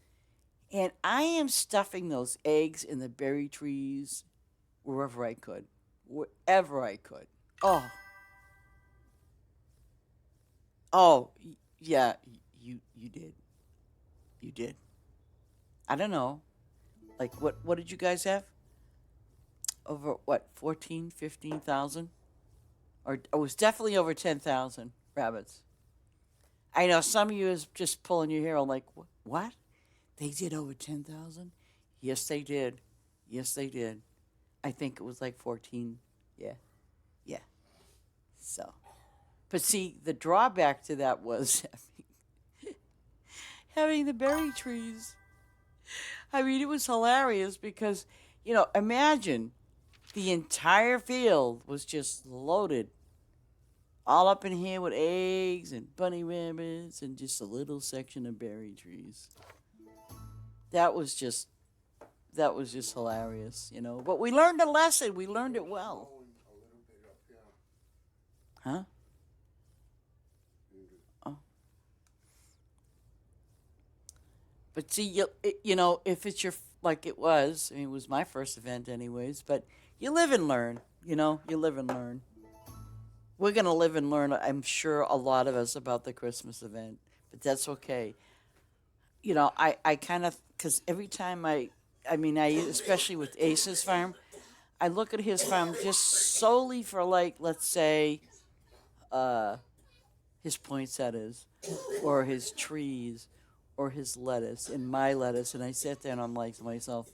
And I am stuffing those eggs in the berry trees wherever I could. Wherever I could. Oh, oh, yeah, you did. You did. I don't know. Like what did you guys have? Over what, 14, 15,000? Or it was definitely over 10,000 rabbits. I know some of you is just pulling your hair on like, what? They did over 10,000? Yes, they did. Yes, they did. I think it was like 14. Yeah. Yeah. So, but see, the drawback to that was having the berry trees. I mean, it was hilarious because, you know, imagine the entire field was just loaded all up in here with eggs and bunny rabbits and just a little section of berry trees. That was just that was just hilarious, you know. But we learned a lesson. We learned it well. Huh? Oh. But see, you know, if it's your, like it was, I mean, it was my first event anyways, but you live and learn, you know, you live and learn. We're going to live and learn, I'm sure, a lot of us about the Christmas event, but that's okay. You know, I kind of, because every time I mean, especially with Ace's farm, I look at his farm just solely for, like, let's say, uh, his poinsettias, or his trees, or his lettuce, and my lettuce, and I sit there and I'm like to myself,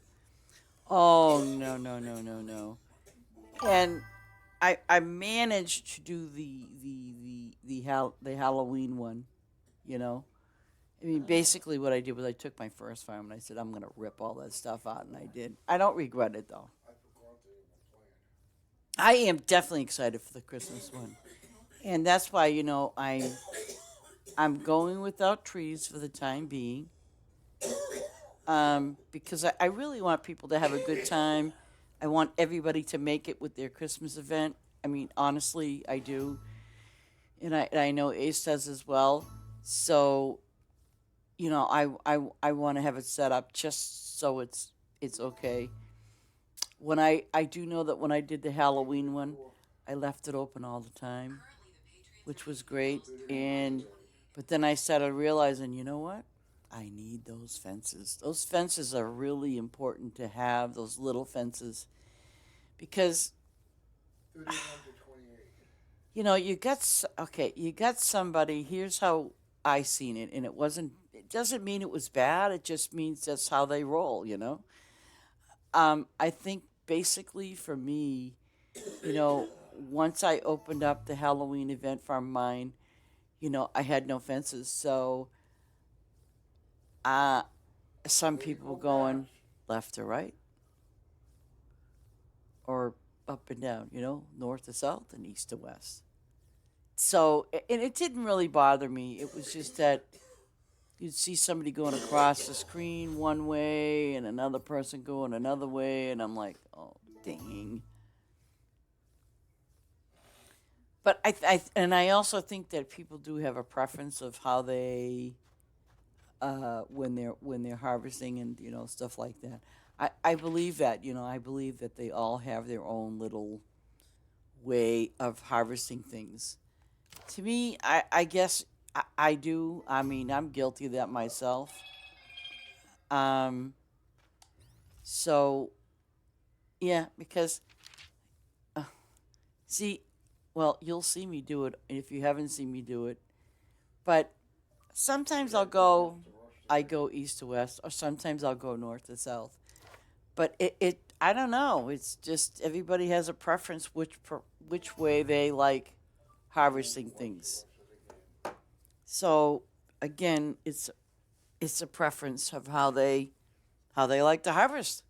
oh, no, no, no, no, no. And I managed to do the Halloween one, you know. I mean, basically what I did was I took my first farm and I said I'm gonna rip all that stuff out, and I did. I don't regret it though. I am definitely excited for the Christmas one, and that's why, you know, I'm going without trees for the time being, because I really want people to have a good time. I want everybody to make it with their Christmas event. I mean, honestly, I do, and I know Ace does as well. So, you know, I want to have it set up just so it's okay. When I do know that when I did the Halloween one, I left it open all the time, which was great. And but then I started realizing, you know what? I need those fences. Those fences are really important to have, those little fences, because you know, you got somebody. Here's how I seen it, and it wasn't. It doesn't mean it was bad. It just means that's how they roll. You know. I think basically for me, you know, once I opened up the Halloween event from mine, you know, I had no fences, so uh, some people going left to right or up and down. You know, north to south and east to west. So, and it didn't really bother me. It was just that you'd see somebody going across the screen one way and another person going another way, and I'm like, oh, dang. But and I also think that people do have a preference of how they, when they're harvesting and, you know, stuff like that. I believe that, you know, I believe that they all have their own little way of harvesting things. To me, I guess I do. I mean, I'm guilty of that myself. Um, so yeah, because uh, see, well, you'll see me do it if you haven't seen me do it. But sometimes I go east to west, or sometimes I'll go north to south. But I don't know. It's just everybody has a preference which way they like harvesting things. So again, it's a preference of how they. how they like to harvest.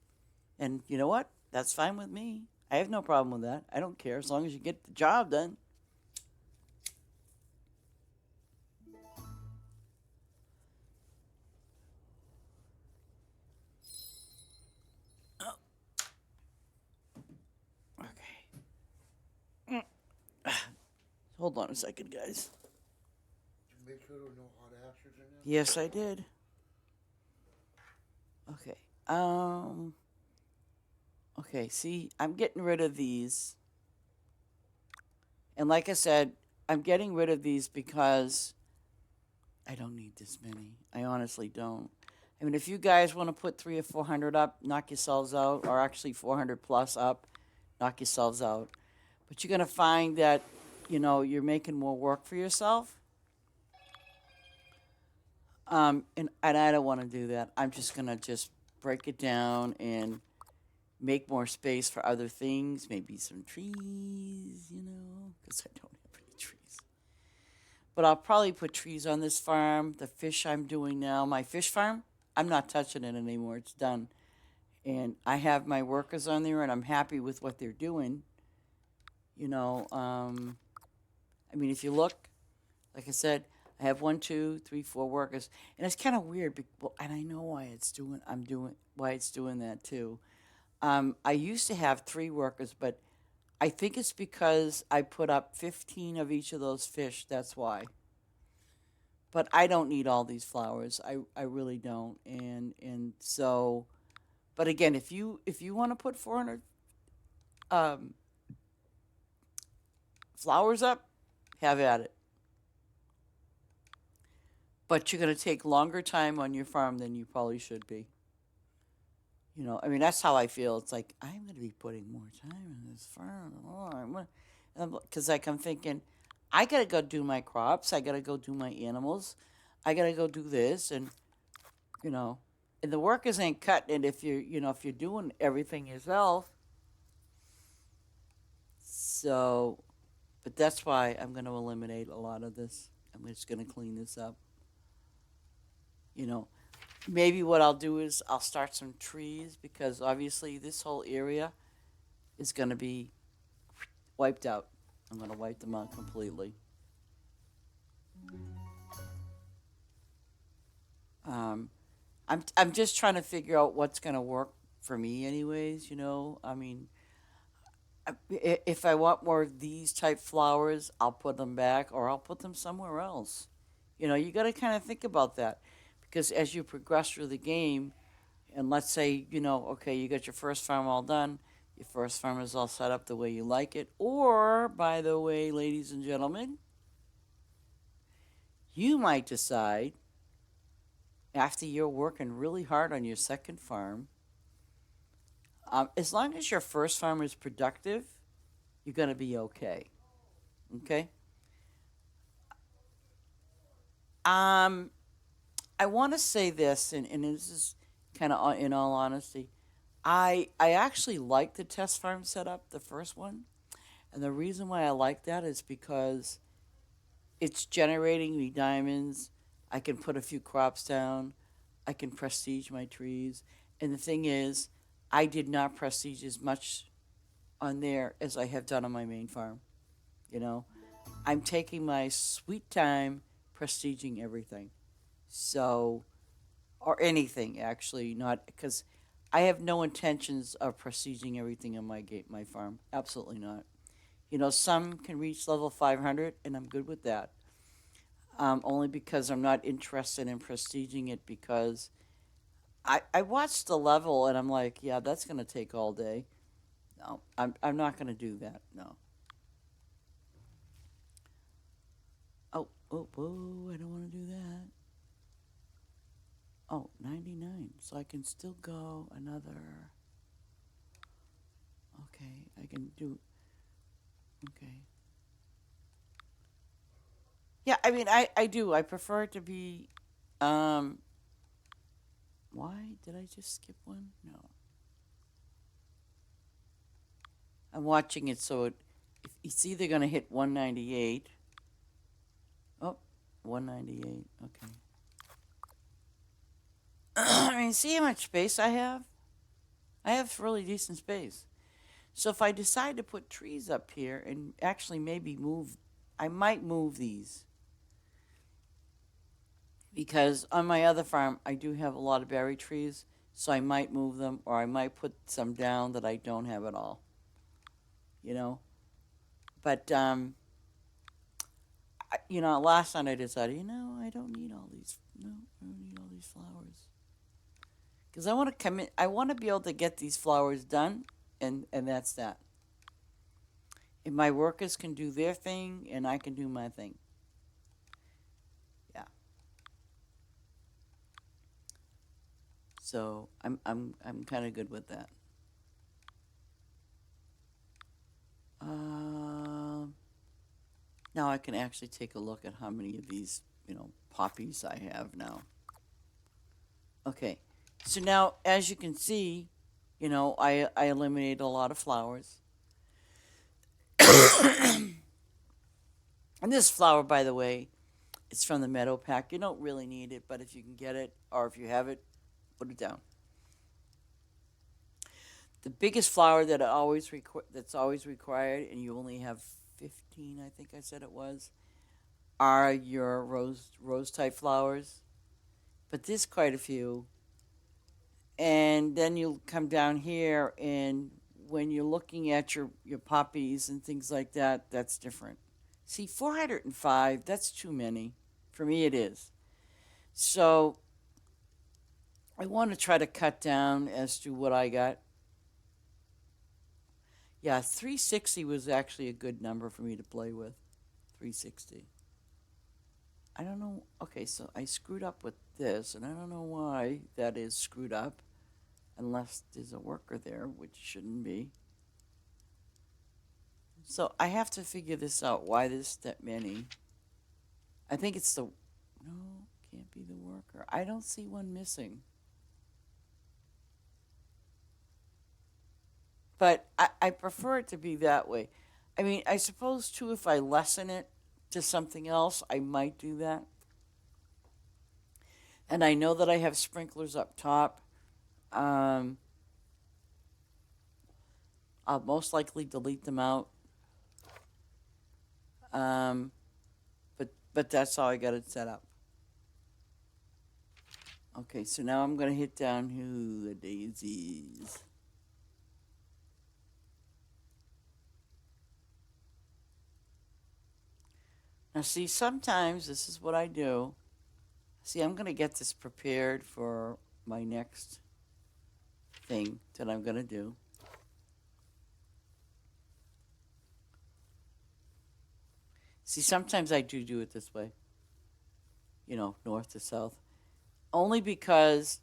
And you know what? That's fine with me. I have no problem with that. I don't care as long as you get the job done. Oh, okay. Hold on a second, guys. Did you make sure there were no hot ashes in there? Yes, I did. Okay. Okay, see, I'm getting rid of these. And like I said, I'm getting rid of these because I don't need this many. I honestly don't. I mean, if you guys want to put 300 or 400 up, knock yourselves out, or actually 400 plus up, knock yourselves out. But you're going to find that, you're making more work for yourself. And I don't want to do that. I'm just going to just break it down and make more space for other things, maybe some trees, because I don't have any trees. But I'll probably put trees on this farm. The fish I'm doing now, my fish farm, I'm not touching it anymore. It's done. And I have my workers on there, and I'm happy with what they're doing. I mean, if you look, like I said, I have 1, 2, 3, 4 workers, and it's kind of weird. And I know why why it's doing that too. I used to have 3 workers, but I think it's because I put up 15 of each of those fish. That's why. But I don't need all these flowers. I really don't. And so, but again, if you want to put 400 um, flowers up, have at it. But you're going to take longer time on your farm than you probably should be. I mean, that's how I feel. It's like, I'm going to be putting more time in this farm. Because I'm thinking, I got to go do my crops. I got to go do my animals. I got to go do this. And, and the workers ain't cutting it if you're doing everything yourself. So, but that's why I'm going to eliminate a lot of this. I'm just going to clean this up. Maybe what I'll do is I'll start some trees because obviously this whole area is going to be wiped out. I'm going to wipe them out completely. I'm just trying to figure out what's going to work for me, anyways. I mean, if I want more of these type flowers, I'll put them back or I'll put them somewhere else. You got to kind of think about that because as you progress through the game, and let's say, okay, you got your first farm all done, your first farm is all set up the way you like it, or, by the way, ladies and gentlemen, you might decide after you're working really hard on your second farm, as long as your first farm is productive, you're going to be okay. Okay? Um, I want to say this, and this is kind of in all honesty. I actually like the test farm setup, the first one. And the reason why I like that is because it's generating me diamonds. I can put a few crops down. I can prestige my trees. And the thing is, I did not prestige as much on there as I have done on my main farm. You know, I'm taking my sweet time prestiging everything. So, or anything actually, not because I have no intentions of prestiging everything on my farm. Absolutely not. Some can reach level 500, and I'm good with that. Only because I'm not interested in prestiging it because I watched the level and I'm like, yeah, that's going to take all day. No, I'm not going to do that. No. Oh, I don't want to do that. Oh, 99. So I can still go another. Okay, I can do. Okay. Yeah, I mean, I do. I prefer it to be. Um, why did I just skip one? No. I'm watching it so it's either going to hit 198. Oh, 198. Okay. I mean, see how much space I have? I have really decent space. So if I decide to put trees up here and actually maybe move, I might move these because on my other farm I do have a lot of berry trees, so I might move them or I might put some down that I don't have at all. You know, but last night I decided, I don't need all these. No, I don't need all these flowers because I want to come in. I want to be able to get these flowers done, and that's that. If my workers can do their thing and I can do my thing. Yeah. So I'm kind of good with that. Um, Now I can actually take a look at how many of these, poppies I have now. Okay. So now, as you can see, I eliminated a lot of flowers. And this flower, by the way, it's from the Meadow Pack. You don't really need it, but if you can get it or if you have it, put it down. The biggest flower that's always required, and you only have 15, I think I said it was, are your rose type flowers. But there's quite a few. And then you'll come down here, and when you're looking at your poppies and things like that, that's different. See, 405, that's too many. For me, it is. So I want to try to cut down as to what I got. Yeah, 360 was actually a good number for me to play with. 360. I don't know. Okay, so I screwed up with this, and I don't know why that is screwed up, unless there's a worker there, which shouldn't be. So I have to figure this out, why there's that many. I think it's the... No, can't be the worker. I don't see one missing. But I prefer it to be that way. I mean, I suppose, too, if I lessen it to something else, I might do that. And I know that I have sprinklers up top. I'll most likely delete them out. But that's how I got it set up. Okay, so now I'm going to hit down the daisies. Now, see, sometimes this is what I do. See, I'm going to get this prepared for my next thing that I'm going to do. See, sometimes I do it this way. North to south. Only because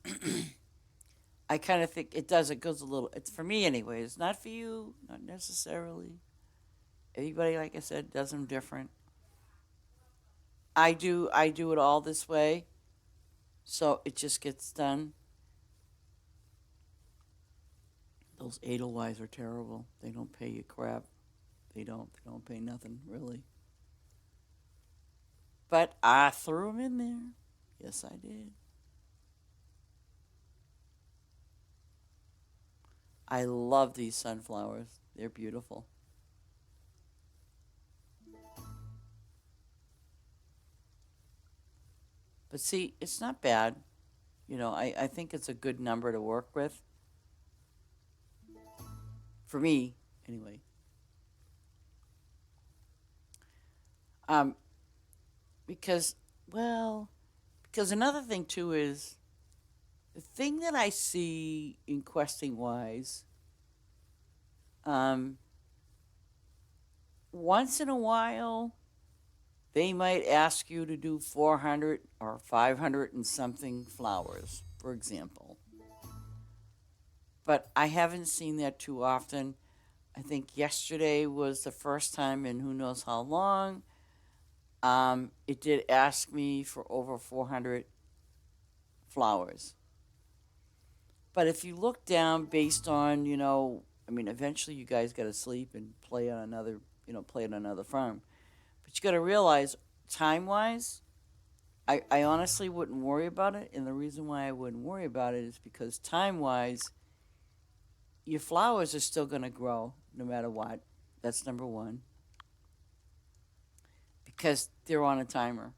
I kind of think it goes a little, it's for me anyway. It's not for you, not necessarily. Everybody, like I said, does them different. I do it all this way, so it just gets done. Those Edelweiss are terrible. They don't pay you crap. They don't pay nothing, really. But I threw them in there. Yes, I did. I love these sunflowers. They're beautiful. But see, it's not bad. I think it's a good number to work with. For me, anyway. Um, because, because another thing too is the thing that I see in questing wise, once in a while, they might ask you to do 400 or 500 and something flowers, for example. But I haven't seen that too often. I think yesterday was the first time in who knows how long. It did ask me for over 400 flowers. But if you look down based on, eventually you guys got to sleep and play on another farm. But you got to realize, time-wise, I honestly wouldn't worry about it, and the reason why I wouldn't worry about it is because time wise, your flowers are still going to grow no matter what. That's number one, because they're on a timer.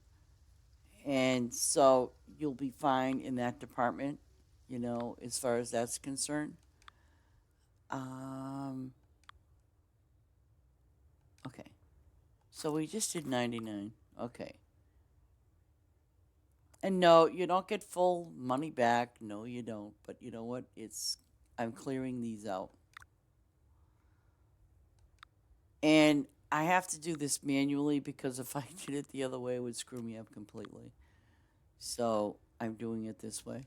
And so you'll be fine in that department, as far as that's concerned. Um, okay. So we just did 99. Okay. And no, you don't get full money back. No, you don't. But you know what? I'm clearing these out. And I have to do this manually because if I did it the other way, it would screw me up completely. So I'm doing it this way.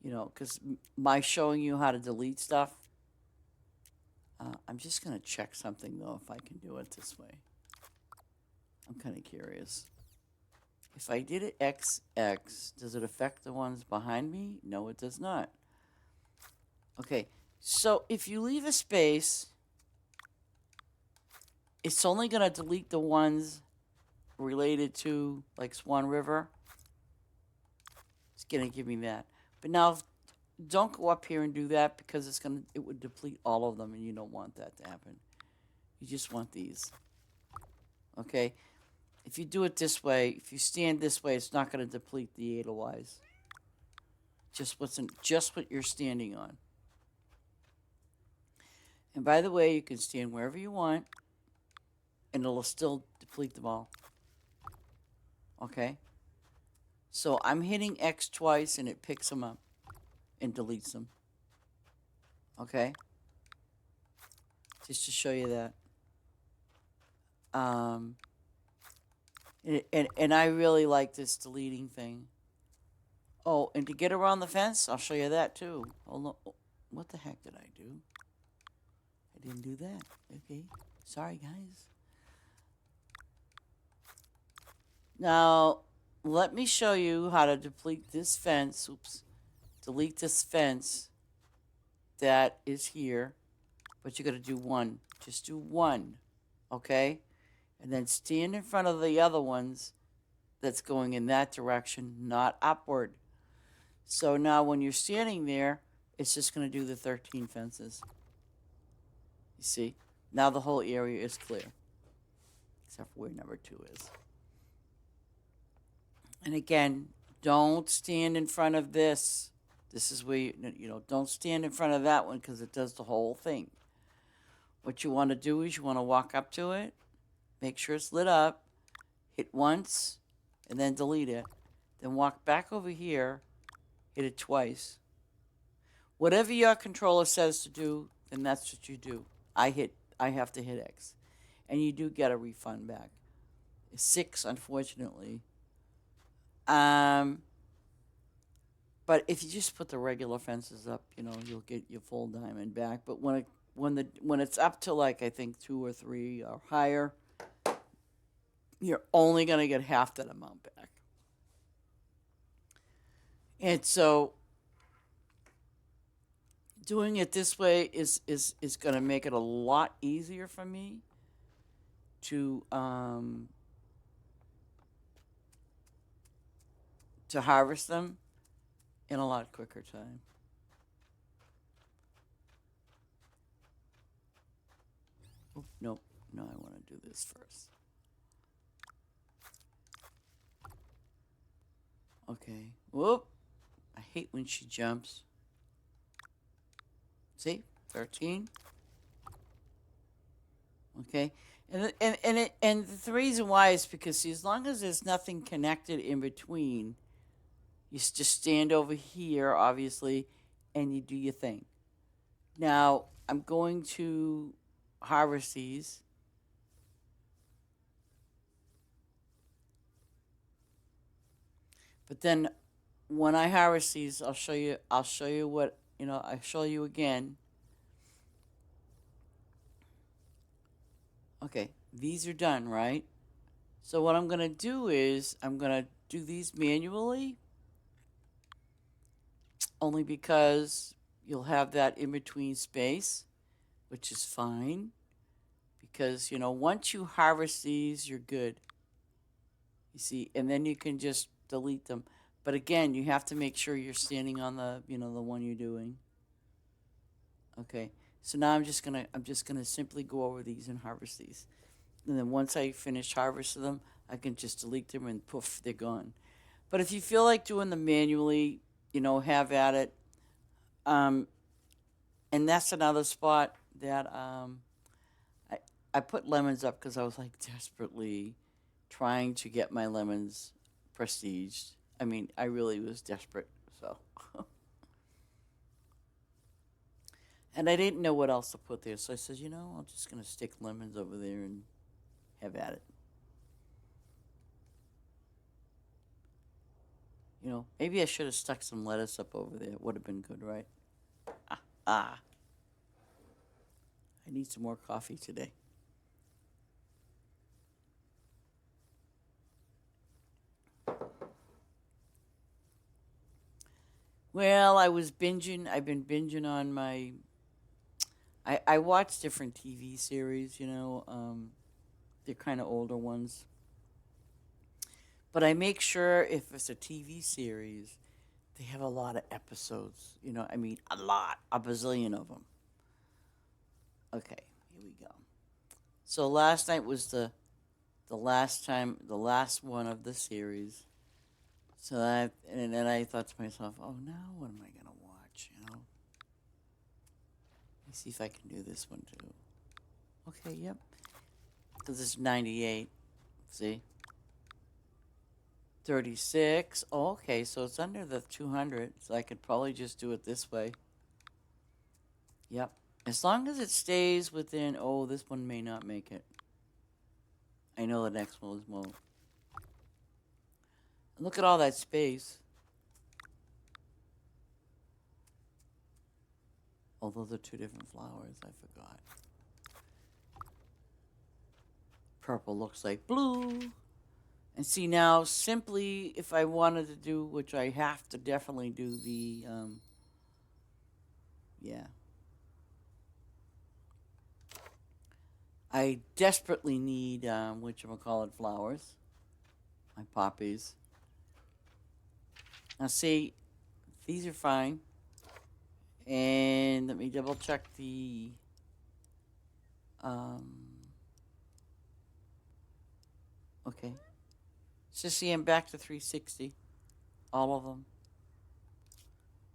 Because my showing you how to delete stuff, I'm just going to check something, though, if I can do it this way. I'm kind of curious. If I did it XX, does it affect the ones behind me? No, it does not. Okay, so if you leave a space, it's only going to delete the ones related to, like, Swan River. It's going to give me that. But now, don't go up here and do that because it would deplete all of them, and you don't want that to happen. You just want these. Okay? If you do it this way, if you stand this way, it's not going to deplete the Edelweiss. Just what you're standing on. And by the way, you can stand wherever you want, and it'll still deplete them all. Okay? So I'm hitting X twice, and it picks them up and deletes them. Okay? Just to show you that. And I really like this deleting thing. Oh, and to get around the fence, I'll show you that too. Hold on. Oh, what the heck did I do? I didn't do that. Okay. Sorry, guys. Now, let me show you how to deplete this fence. Oops. Delete this fence that is here. But you got to do one. Just do one. Okay? And then stand in front of the other ones that's going in that direction, not upward. So now when you're standing there, it's just going to do the 13 fences. You see? Now the whole area is clear. Except for where number 2 is. And again, don't stand in front of this. This is where don't stand in front of that one because it does the whole thing. What you want to do is you want to walk up to it, make sure it's lit up, hit once, and then delete it. Then walk back over here, hit it twice. Whatever your controller says to do, then that's what you do. I have to hit X. And you do get a refund back. 6, unfortunately. But if you just put the regular fences up, you'll get your full diamond back. But when it's up to, like, I think 2 or 3 or higher, you're only going to get half that amount back. And so doing it this way is going to make it a lot easier for me to harvest them in a lot quicker time. Oh, no, I want to do this first. Okay. Whoop. I hate when she jumps. See? 13. Okay. And the reason why is because, see, as long as there's nothing connected in between, you just stand over here, obviously, and you do your thing. Now, I'm going to harvest these. But then when I harvest these, I'll show you what, I'll show you again. Okay, these are done, right? So what I'm going to do is I'm going to do these manually, only because you'll have that in-between space, which is fine. Because, once you harvest these, you're good. You see, and then you can just delete them. But again, you have to make sure you're standing on the, the one you're doing. Okay. So now I'm just gonna simply go over these and harvest these. And then once I finish harvesting them, I can just delete them and poof, they're gone. But if you feel like doing them manually, have at it. Um, and that's another spot that I, I put lemons up because I was like desperately trying to get my lemons prestiged. I mean, I really was desperate. So, and I didn't know what else to put there. So I said, I'm just going to stick lemons over there and have at it. Maybe I should have stuck some lettuce up over there. It would have been good, right? Ah, I need some more coffee today. Well, I was binging. I've been binging on my. I watch different TV series, they're kind of older ones. But I make sure if it's a TV series, they have a lot of episodes. I mean, a lot, a bazillion of them. Okay, here we go. So last night was the last one of the series. And then I thought to myself, oh, now what am I gonna watch? Let me see if I can do this one too. Okay, yep. Because it's 98. See? 36. Oh, okay, so it's under the 200. So I could probably just do it this way. Yep. As long as it stays within. Oh, this one may not make it. I know the next one won't. Look at all that space. Although they're two different flowers, I forgot. Purple looks like blue. And see now, simply if I wanted to do, which I have to definitely do the, yeah. I desperately need, whatchamacallit, flowers. My poppies. Now see, these are fine. And let me double check the, okay. So see, I'm back to 360. All of them.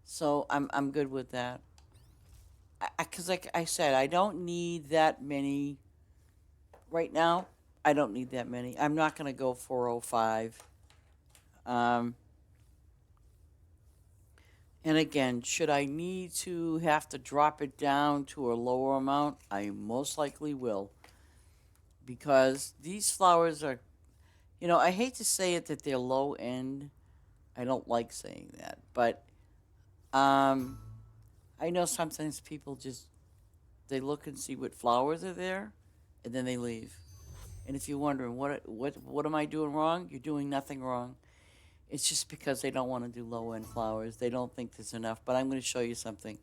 So I'm good with that. Because like I said, I don't need that many right now. I don't need that many. I'm not going to go 405. Um, and again, should I need to have to drop it down to a lower amount, I most likely will. Because these flowers are, I hate to say it that they're low end. I don't like saying that. But I know sometimes people just, they look and see what flowers are there, and then they leave. And if you're wondering what am I doing wrong, you're doing nothing wrong. It's just because they don't want to do low end flowers. They don't think there's enough. But I'm going to show you something.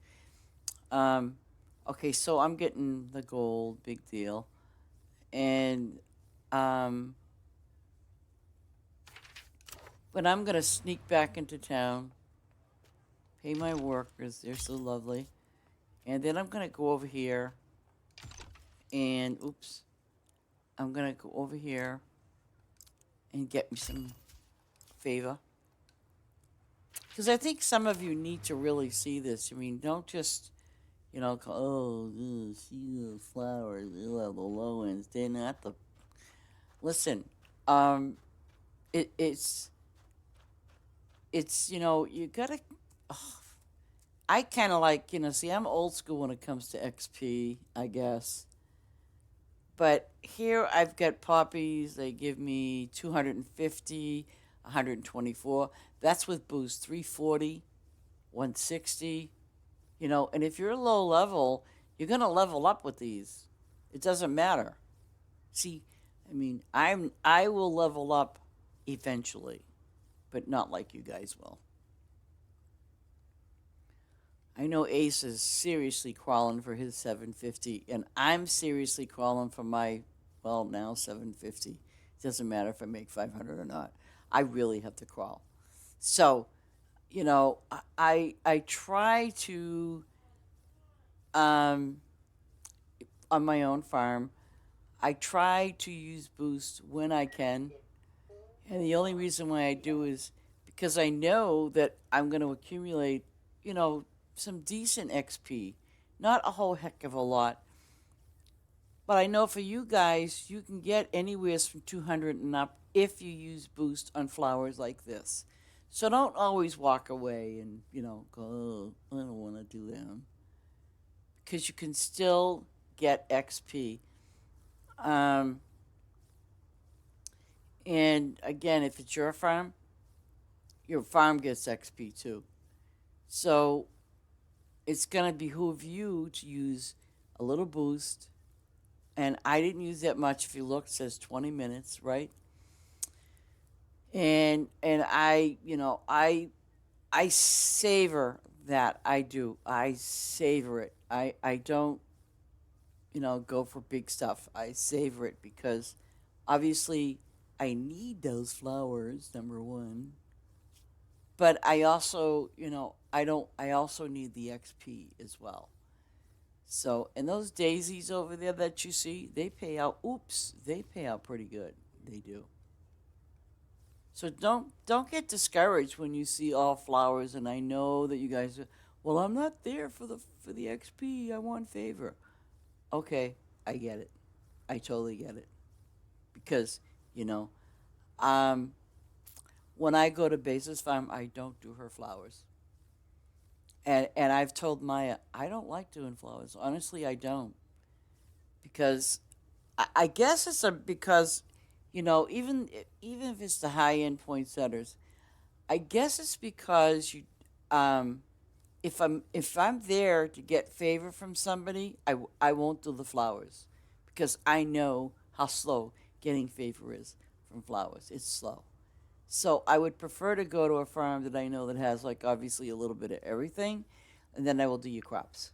Um, okay, so I'm getting the gold, big deal, and but I'm going to sneak back into town, pay my workers. They're so lovely, and then I'm going to go over here, and oops, I'm going to go over here and get me some favor. Because I think some of you need to really see this. I mean, don't just, see the flowers, the low ends. They're not the. Listen, um, it's you gotta. Oh, I kind of like, see, I'm old school when it comes to XP, I guess. But here I've got poppies. They give me 250, 124. That's with boost 340, 160. And if you're low level, you're gonna level up with these. It doesn't matter. See, I mean, I will level up eventually, but not like you guys will. I know Ace is seriously crawling for his 750, and I'm seriously crawling for my, well, now 750. It doesn't matter if I make 500 or not. I really have to crawl. So, I try to, um, on my own farm, I try to use boost when I can. And the only reason why I do is because I know that I'm going to accumulate, you know, some decent XP. Not a whole heck of a lot. But I know for you guys, you can get anywhere from 200 and up if you use boost on flowers like this. So don't always walk away and, go, oh, I don't want to do them. Because you can still get XP. Um, and again, if it's your farm gets XP too. So it's going to behoove you to use a little boost. And I didn't use that much. If you look, it says 20 minutes, right? And I savor that. I do. I savor it. I don't, go for big stuff. I savor it because obviously I need those flowers, number one. But I also, I don't. I also need the XP as well. So, and those daisies over there that you see, they pay out. Oops, they pay out pretty good. They do. So don't get discouraged when you see all flowers. And I know that you guys are, well, I'm not there for the XP. I want favor. Okay, I get it. I totally get it because you know, um, when I go to Basis Farm, I don't do her flowers. And I've told Maya I don't like doing flowers. Honestly, I don't because I guess it's because even if it's the high end poinsettias, I guess it's because um, if I'm there to get favor from somebody, I won't do the flowers because I know how slow getting favor is from flowers. It's slow. So I would prefer to go to a farm that I know that has like obviously a little bit of everything, and then I will do your crops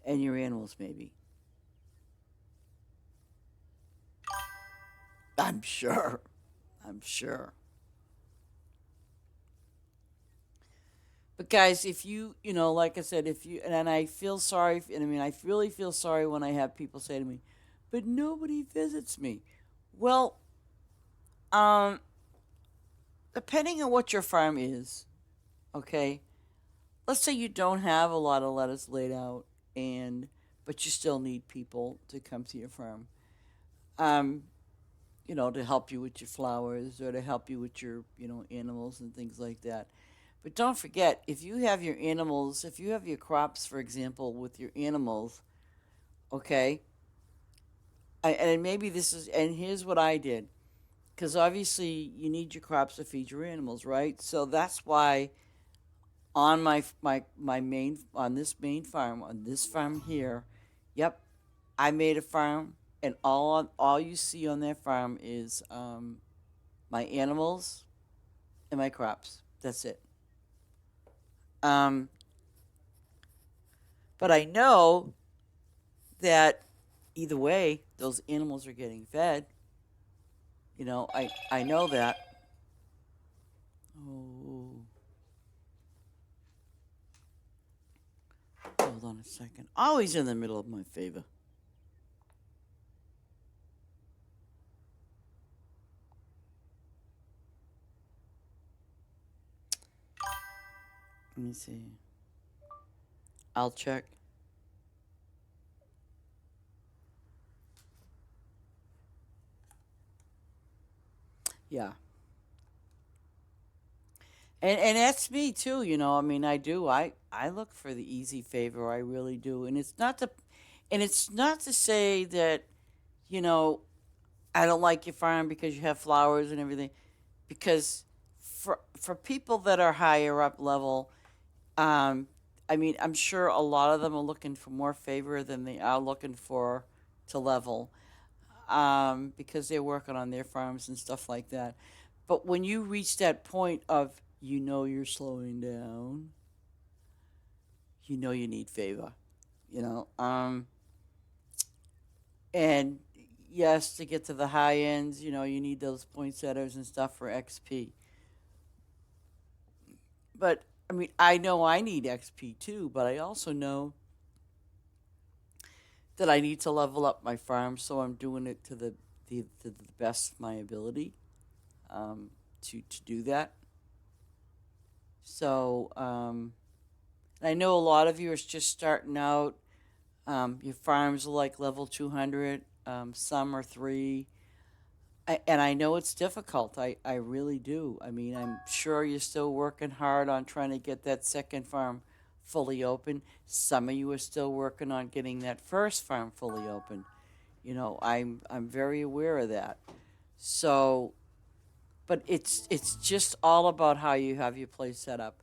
and your animals maybe. I'm sure. I'm sure. But guys, if like I said, if you and I feel sorry, and I mean, I really feel sorry when I have people say to me, "But nobody visits me." Well, um, depending on what your farm is, okay. Let's say you don't have a lot of lettuce laid out, and but you still need people to come to your farm. Um, to help you with your flowers or to help you with your, animals and things like that. But don't forget, if you have your animals, if you have your crops, for example, with your animals, okay, and maybe this is, and here's what I did, because obviously you need your crops to feed your animals, right? So that's why on my main on this main farm on this farm here, yep, I made a farm, and all you see on that farm is my animals and my crops. That's it. Um, but I know that either way, those animals are getting fed. I know that. Oh, hold on a second. Always in the middle of my favor. Let me see. I'll check. Yeah, and that's me too. I mean, I do. I look for the easy favor. I really do. And it's not to say that you know I don't like your farm because you have flowers and everything. Because for people that are higher up level, um, I mean, I'm sure a lot of them are looking for more favor than they are looking for to level, because they're working on their farms and stuff like that. But when you reach that point of you're slowing down, you need favor, you know, um, and yes, to get to the high ends, you need those poinsettias and stuff for XP. But I mean, I know I need XP too, but I also know that I need to level up my farm, so I'm doing it to the best of my ability to do that. So I know a lot of you are just starting out. Your farms are like level 200. Some are three. And I know it's difficult. I really do. I mean, I'm sure you're still working hard on trying to get that second farm fully open. Some of you are still working on getting that first farm fully open. I'm very aware of that. So, but it's just all about how you have your place set up.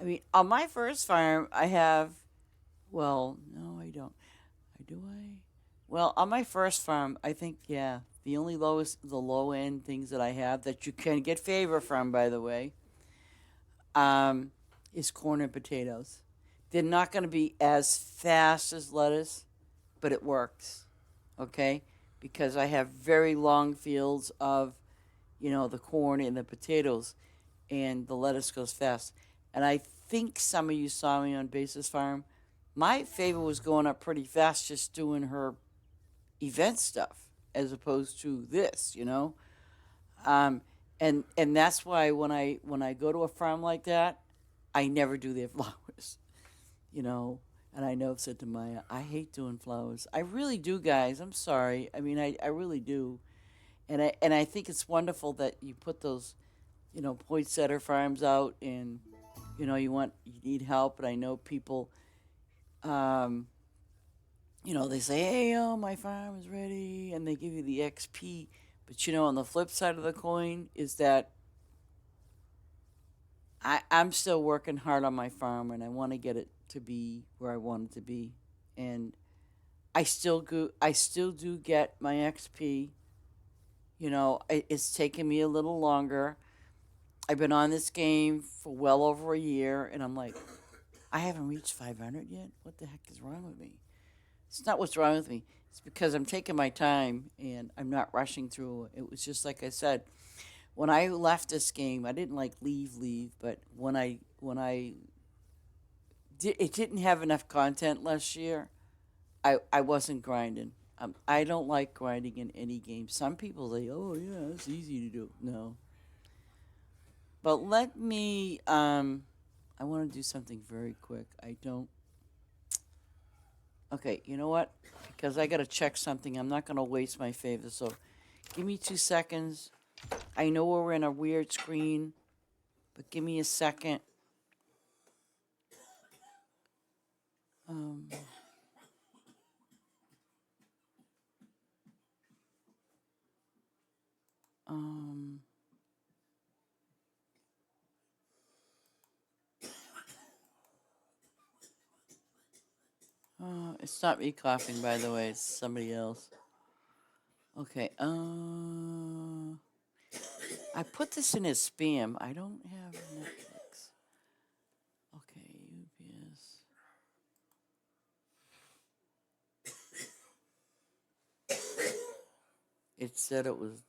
I mean, on my first farm, I have, well, no, I don't. Do I? Well, on my first farm, I think, yeah, the low end things that I have that you can get favor from, by the way, um, is corn and potatoes. They're not going to be as fast as lettuce, but it works, okay? Because I have very long fields of, the corn and the potatoes, and the lettuce goes fast. And I think some of you saw me on Basis Farm. My favor was going up pretty fast just doing her event stuff as opposed to this. Um, and that's why when I go to a farm like that, I never do their flowers, you know. And I know I've said to Maya, I hate doing flowers. I really do, guys. I'm sorry. I mean, I really do. And I think it's wonderful that you put those, poinsettia farms out, and you need help. And I know people, um, they say, hey, oh, my farm is ready, and they give you the XP. But, on the flip side of the coin is that I'm still working hard on my farm, and I want to get it to be where I want it to be. And I still do get my XP. It's taken me a little longer. I've been on this game for well over a year, and I'm like, I haven't reached 500 yet? What the heck is wrong with me? It's not what's wrong with me. It's because I'm taking my time and I'm not rushing through. It was just like I said. When I left this game, I didn't like leave, but when I it didn't have enough content last year. I wasn't grinding. I don't like grinding in any game. Some people say, "Oh yeah, it's easy to do." No, but let me. I want to do something very quick. I don't. Okay, you know what? Because I gotta check something. I'm not gonna waste my favor. So, give me 2 seconds. I know we're in a weird screen, but give me a second. Um, um, it's not me coughing, by the way. It's somebody else. Okay. I put this in as spam. I don't have Netflix. Okay, UPS. It said it was.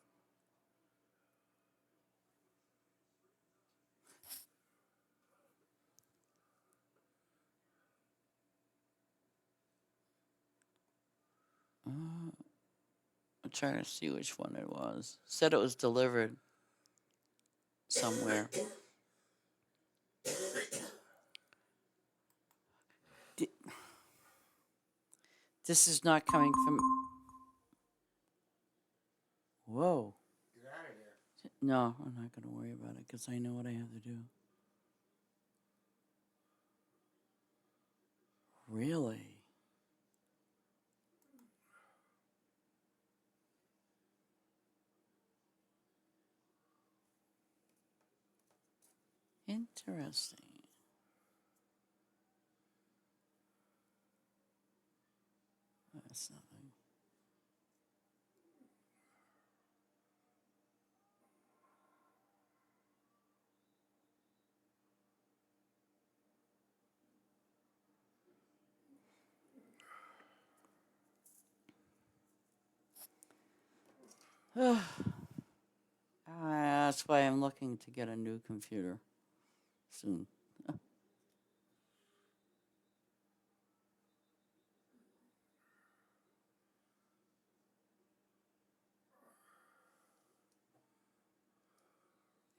I'm trying to see which one it was. Said it was delivered somewhere. This is not coming from. Whoa. Get out of here. No, I'm not going to worry about it because I know what I have to do. Really? Interesting. That's nothing. That's why I'm looking to get a new computer soon.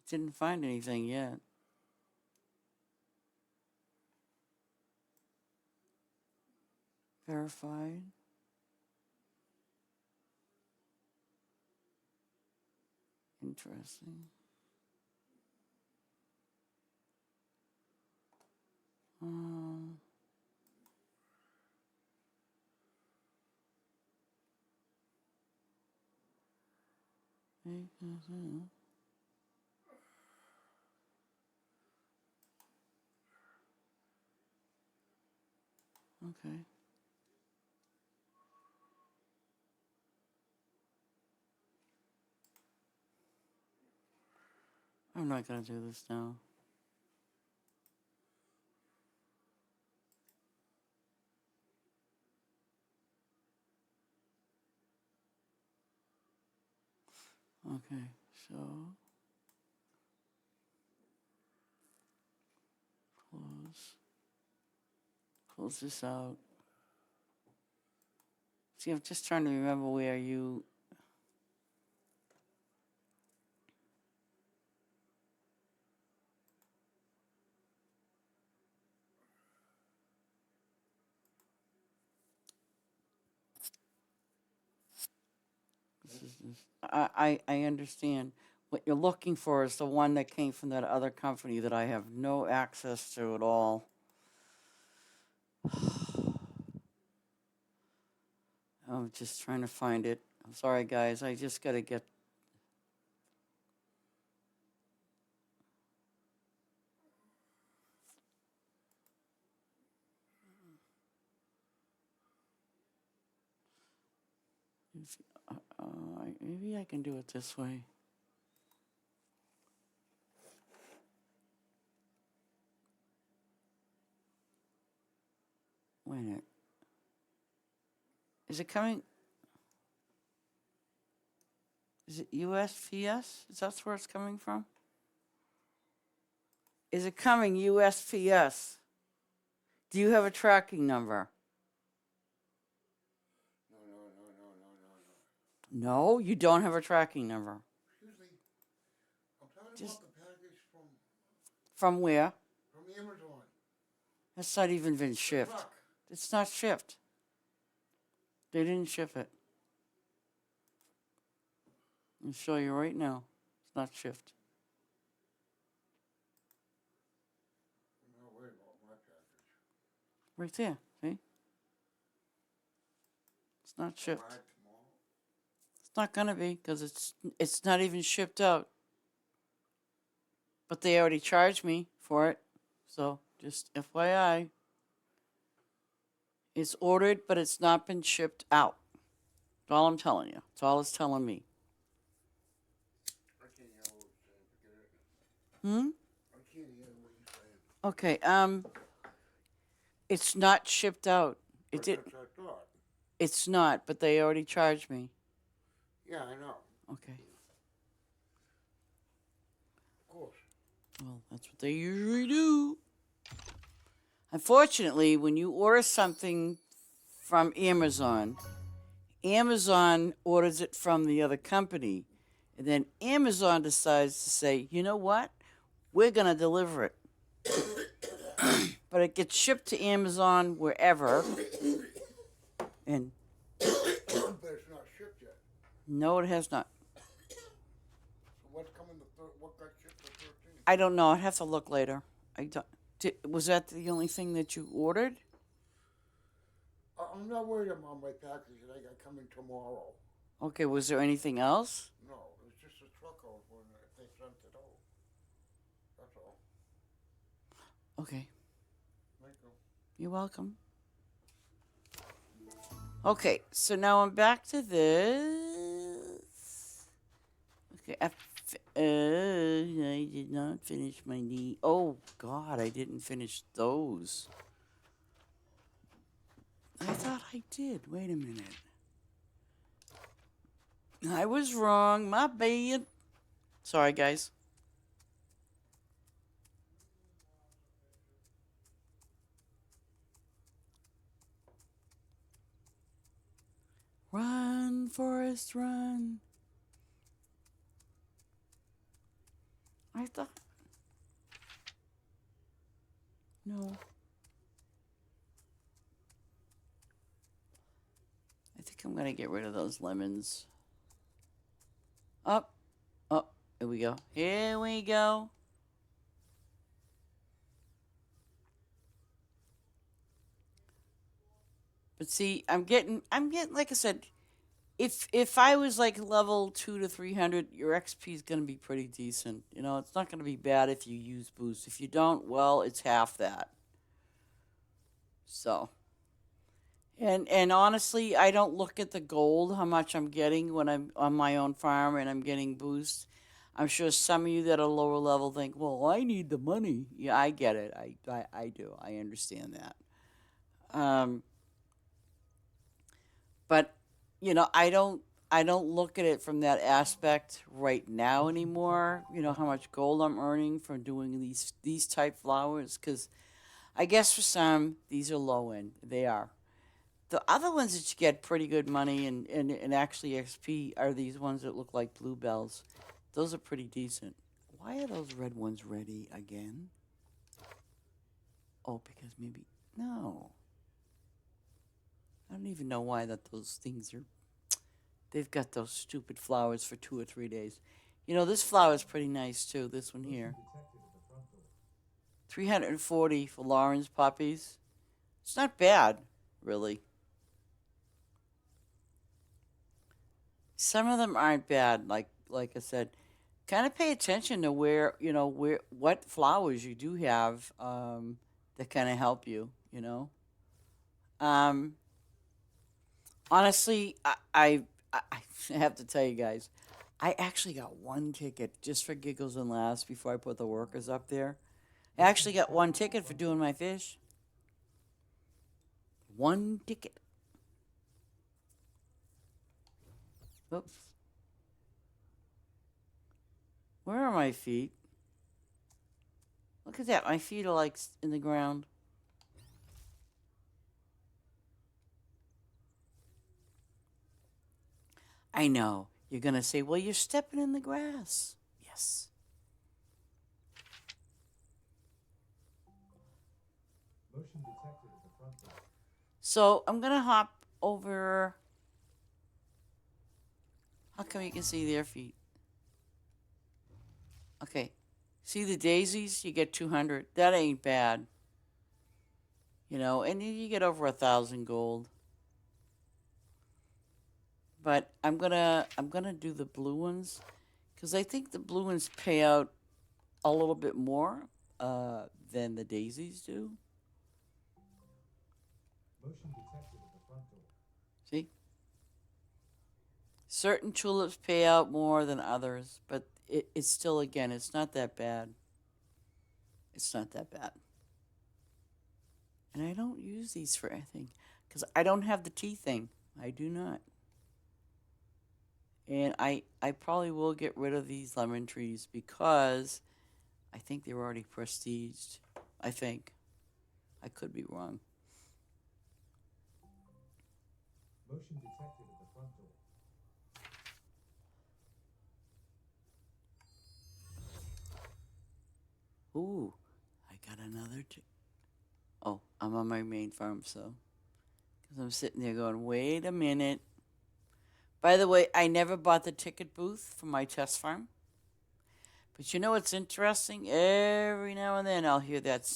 Didn't find anything yet. Verified. Interesting. Um, okay. I'm not going to do this now. Okay, so close this out. See, I'm just trying to remember where you. I understand. What you're looking for is the one that came from that other company that I have no access to at all. I'm just trying to find it. I'm sorry, guys. I just got to get. Maybe I can do it this way. Wait a minute. Is it coming? Is it USPS? Is that where it's coming from? Is it coming USPS? Do you have a tracking number? No, you don't have a tracking number. Excuse me. I'm talking Just- about the package From where? from Amazon. That's not even been shipped. Truck. It's not shipped. They didn't ship it. I'll show you right now. It's not shipped. I'm not worried about my package. Right there. See? It's not shipped. Arrive tomorrow. It's not gonna be because it's not even shipped out. But they already charged me for it, so just FYI. It's ordered, but it's not been shipped out. That's all I'm telling you. That's all it's telling me. I can't hear what you're saying. Forget it. Hmm? I can't hear what you're saying. Okay. It's not shipped out. But that's what I thought. It's not, but they already charged me. Yeah, I know. Okay. Of course. Well, that's what they usually do. Unfortunately, when you order something from Amazon, Amazon orders it from the other company. And then Amazon decides to say, you know what? We're going to deliver it. But it gets shipped to Amazon wherever. And But it's not shipped yet. no, it has not. So what's coming what got shipped the 13th? I don't know. I'd have to look later. Was that the only thing that you ordered? I'm not worried about my package that I got coming tomorrow. Okay, was there anything else? No, it's just a truck out when they sent it out. That's all. Okay. Thank you. You're welcome. Okay, so now I'm back to this. Okay, I did not finish my knee. Oh, God, I didn't finish those. I thought I did. Wait a minute. I was wrong. My bad. Sorry, guys. Run, Forrest, run. I thought. No. I think I'm going to get rid of those lemons. Up. Up. Here we go. Here we go. But see, I'm getting, like I said, if I was like level 2 to 300, your XP is gonna be pretty decent. You know, it's not gonna be bad if you use boost. If you don't, well, it's half that. So, and honestly, I don't look at the gold, how much I'm getting when I'm on my own farm and I'm getting boost. I'm sure some of you that are lower level think, well, I need the money. Yeah, I get it. I do. I understand that. Um, but I don't look at it from that aspect right now anymore. You know how much gold I'm earning from doing these type flowers, because I guess for some these are low end. They are. The other ones that you get pretty good money and actually XP are these ones that look like bluebells. Those are pretty decent. Why are those red ones ready again? Oh, because maybe no. I don't even know why that those things are. They've got those stupid flowers for 2 or 3 days. You know, this flower is pretty nice too. This one here. 340 for Lauren's poppies. It's not bad, really. Some of them aren't bad. Like I said, kind of pay attention to where what flowers you do have that kind of help you. Um, honestly, I have to tell you guys, I actually got one ticket just for giggles and laughs before I put the workers up there. I actually got one ticket for doing my fish. One ticket. Oops. Where are my feet? Look at that. My feet are like in the ground. I know. You're going to say, well, you're stepping in the grass. Yes. So I'm going to hop over. How come you can see their feet? Okay. See the daisies? You get 200. That ain't bad. And you get over 1,000 gold. But I'm gonna do the blue ones because I think the blue ones pay out a little bit more than the daisies do. See, certain tulips pay out more than others, but it's still, again, it's not that bad. It's not that bad. And I don't use these for anything because I don't have the tea thing. I do not. And I probably will get rid of these lemon trees because I think they're already prestiged. I think. I could be wrong. Ooh, I got another. Oh, I'm on my main farm, so. Because I'm sitting there going, wait a minute. By the way, I never bought the ticket booth for my test farm. But you know what's interesting? Every now and then I'll hear that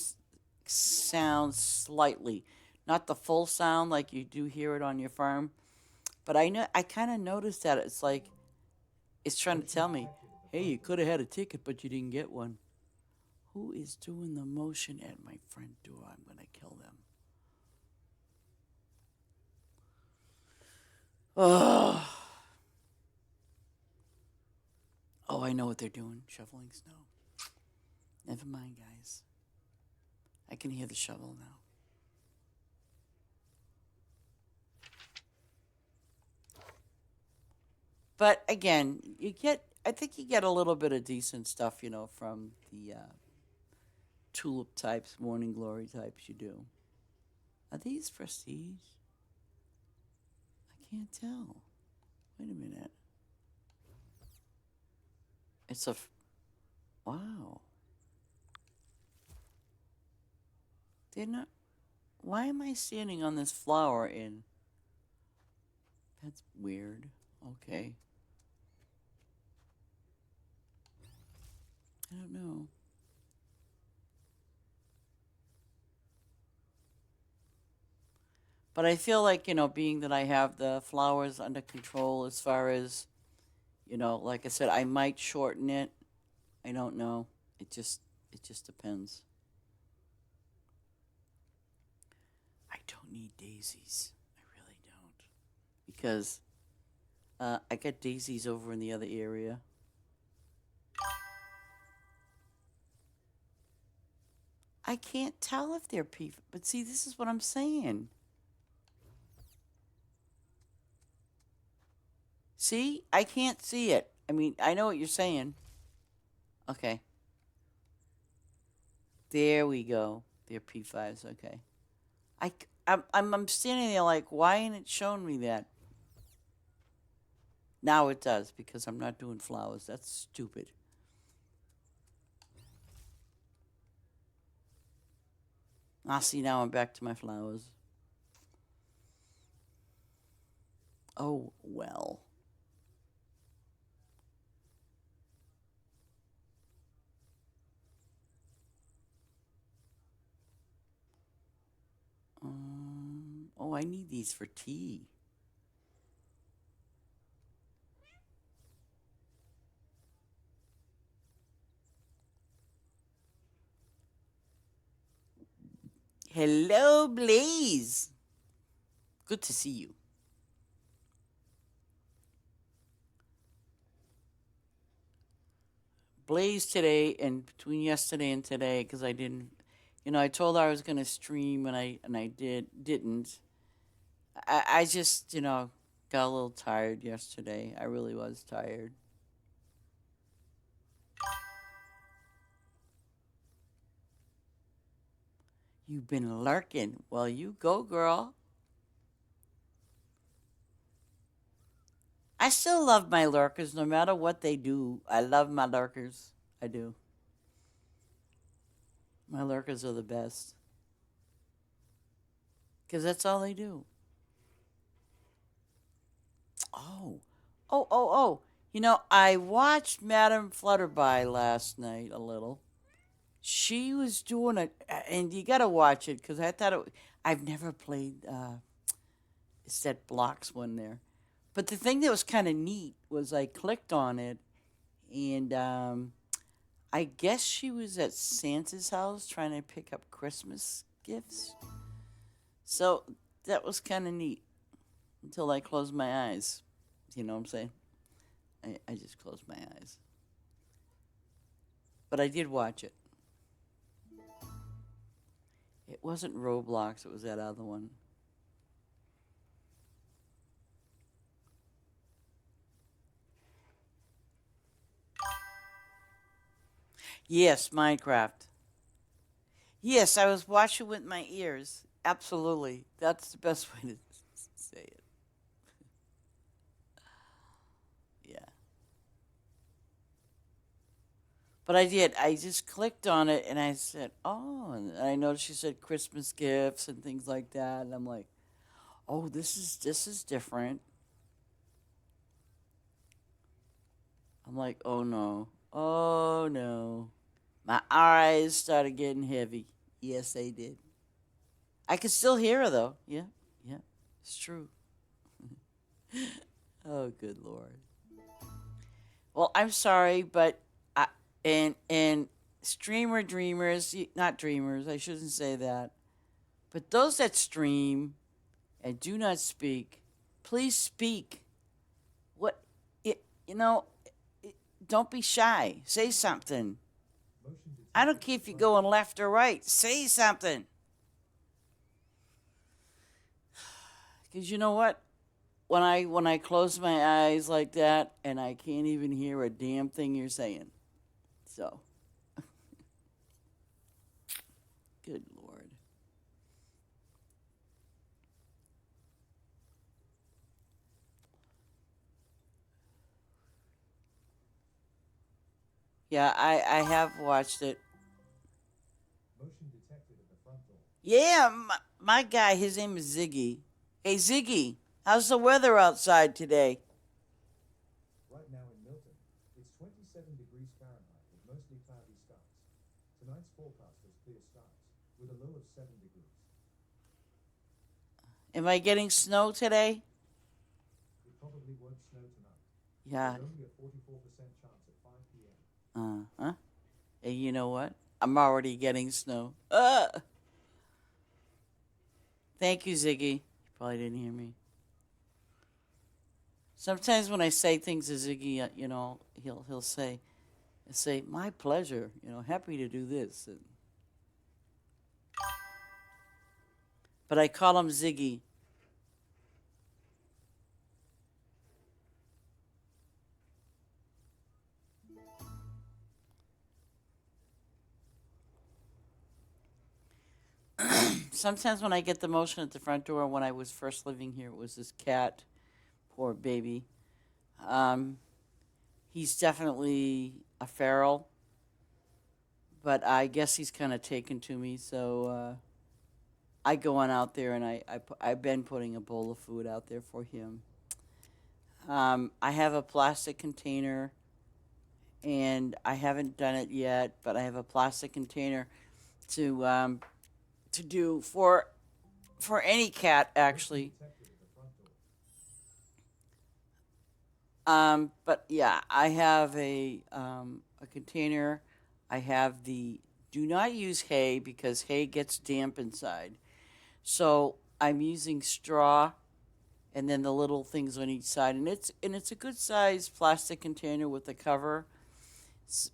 sound slightly. Not the full sound like you do hear it on your farm. But I kind of noticed that it's like, it's trying to tell me, hey, you could have had a ticket, but you didn't get one. Who is doing the motion at my front door? I'm going to kill them. Oh. Oh, I know what they're doing. Shoveling snow. Never mind, guys. I can hear the shovel now. But again, I think you get a little bit of decent stuff, from the tulip types, morning glory types. You do. Are these prestige? I can't tell. Wait a minute. It's wow. They're not. Why am I standing on this flower in? That's weird. Okay. I don't know. But I feel like, being that I have the flowers under control as far as, like I said, I might shorten it. I don't know. It just depends. I don't need daisies. I really don't. Because I got daisies over in the other area. I can't tell if they're but see, this is what I'm saying. See? I can't see it. I mean, I know what you're saying. Okay. There we go. They're P5s. Okay. I'm standing there like, why ain't it showing me that? Now it does because I'm not doing flowers. That's stupid. See, now I'm back to my flowers. Oh, well. Oh, I need these for tea. Hello, Blaze. Good to see you. Blaze today and between yesterday and today, because I didn't, I told her I was gonna stream and I didn't. I just, got a little tired yesterday. I really was tired. You've been lurking. Well, you go, girl. I still love my lurkers no matter what they do. I love my lurkers. I do. My lurkers are the best. Because that's all they do. Oh. Oh, oh, oh. I watched Madame Flutterby last night a little. She was doing it, and you got to watch it because I thought I've never played it's that blocks one there. But the thing that was kind of neat was I clicked on it, and I guess she was at Santa's house trying to pick up Christmas gifts. So that was kind of neat until I closed my eyes. You know what I'm saying? I just closed my eyes. But I did watch it. It wasn't Roblox, it was that other one. Yes, Minecraft. Yes, I was watching with my ears. Absolutely. That's the best way to say it. Yeah. But I did. I just clicked on it and I said, oh, and I noticed she said Christmas gifts and things like that. And I'm like, oh, this is different. I'm like, oh no. Oh no. My eyes started getting heavy. Yes, they did. I can still hear her though. Yeah, yeah, it's true. Oh, good Lord. Well, I'm sorry, but and streamer dreamers, not dreamers. I shouldn't say that. But those that stream and do not speak, please speak. What it you know? It, don't be shy. Say something. I don't care if you're going left or right. Say something. Because you know what? when I close my eyes like that, and I can't even hear a damn thing you're saying. So, good lord. Yeah, I have watched it. Yeah, my guy, his name is Ziggy. Hey Ziggy, how's the weather outside today? Am I getting snow today? Yeah. Huh. Hey, you know what? I'm already getting snow. Thank you, Ziggy. You probably didn't hear me. Sometimes when I say things to Ziggy, he'll say, "My pleasure." Happy to do this. But I call him Ziggy. Sometimes when I get the motion at the front door, when I was first living here, it was this cat, poor baby. Um, he's definitely a feral, but I guess he's kind of taken to me. So I go on out there and I've been putting a bowl of food out there for him. I have a plastic container, and I haven't done it yet, but I have a plastic container to do for any cat actually. But yeah, I have a container. I have the do not use hay because hay gets damp inside. So I'm using straw and then the little things on each side, and it's a good size plastic container with a cover.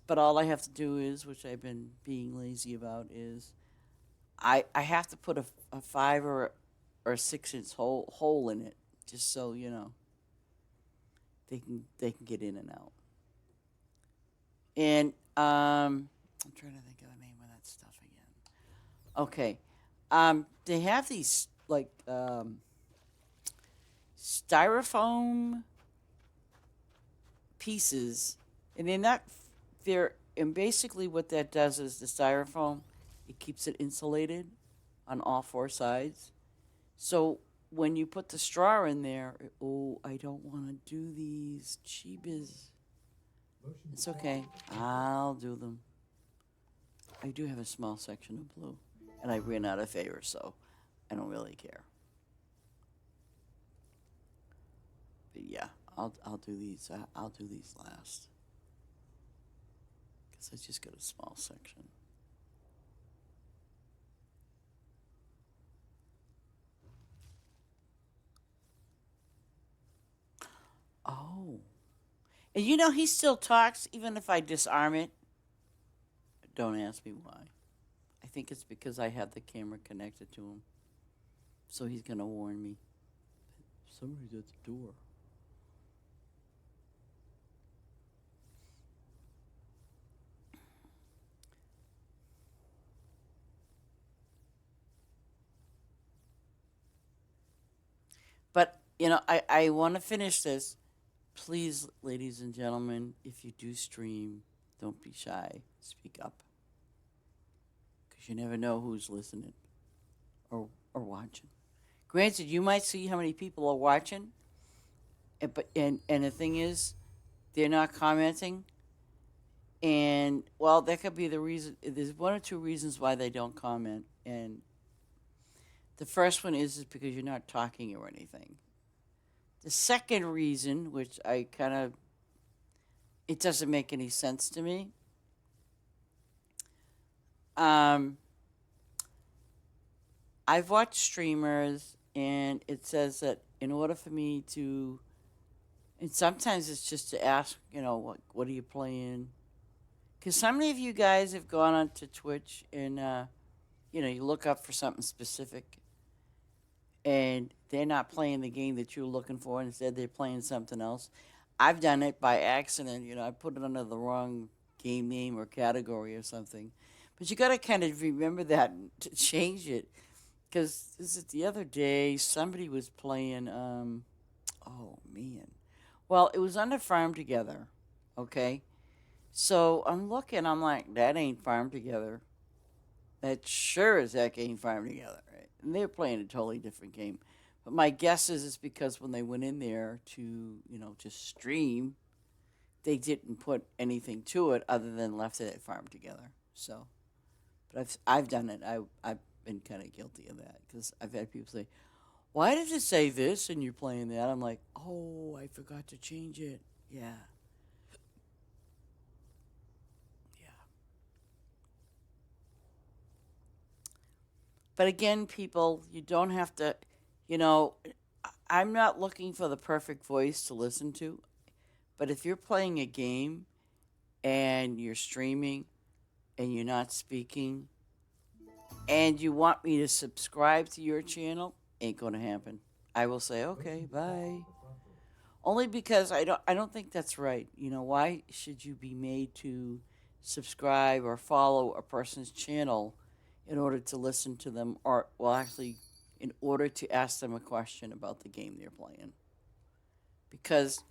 But all I have to do is, which I've been being lazy about, is I have to put a 5 or 6 inch hole in it, just so they can get in and out. And I'm trying to think of the name of that stuff again. Okay, they have these like styrofoam pieces, and they're and basically what that does is the styrofoam, it keeps it insulated on all 4 sides. So when you put the straw in there, oh, I don't want to do these cheebas. It's okay. I'll do them. I do have a small section of blue, and I ran out of favor, so I don't really care. But yeah, I'll do these. I'll do these last because I just got a small section. Oh, and he still talks even if I disarm it. Don't ask me why. I think it's because I have the camera connected to him, so he's gonna warn me. Somebody's at the door. But I want to finish this. Please, ladies and gentlemen, if you do stream, don't be shy. Speak up, because you never know who's listening or watching. Granted, you might see how many people are watching, and the thing is, they're not commenting. And well, that could be the reason. There's 1 or 2 reasons why they don't comment, and the first one is because you're not talking or anything. The second reason, which it doesn't make any sense to me. Um, I've watched streamers, and it says that in order for me to, and sometimes it's just to ask, what are you playing? Because so many of you guys have gone onto Twitch and, you look up for something specific, and they're not playing the game that you're looking for. Instead, they're playing something else. I've done it by accident. I put it under the wrong game name or category or something. But you got to kind of remember that to change it. Because this is the other day, somebody was playing. Oh man. Well, it was under Farm Together. Okay. So I'm looking. I'm like, that ain't Farm Together. That sure as heck ain't Farm Together, right? And they're playing a totally different game. But my guess is it's because when they went in there to, to stream, they didn't put anything to it other than left it at Farm Together. So, but I've done it. I've been kind of guilty of that because I've had people say, "Why does it say this and you're playing that?" I'm like, "Oh, I forgot to change it." Yeah, yeah. But again, people, you don't have to, you know, I'm not looking for the perfect voice to listen to, but if you're playing a game and you're streaming and you're not speaking and you want me to subscribe to your channel, ain't going to happen. I will say, "Okay, bye." Only because I don't think that's right. Why should you be made to subscribe or follow a person's channel in order to listen to them, or well, actually, in order to ask them a question about the game they're playing? Because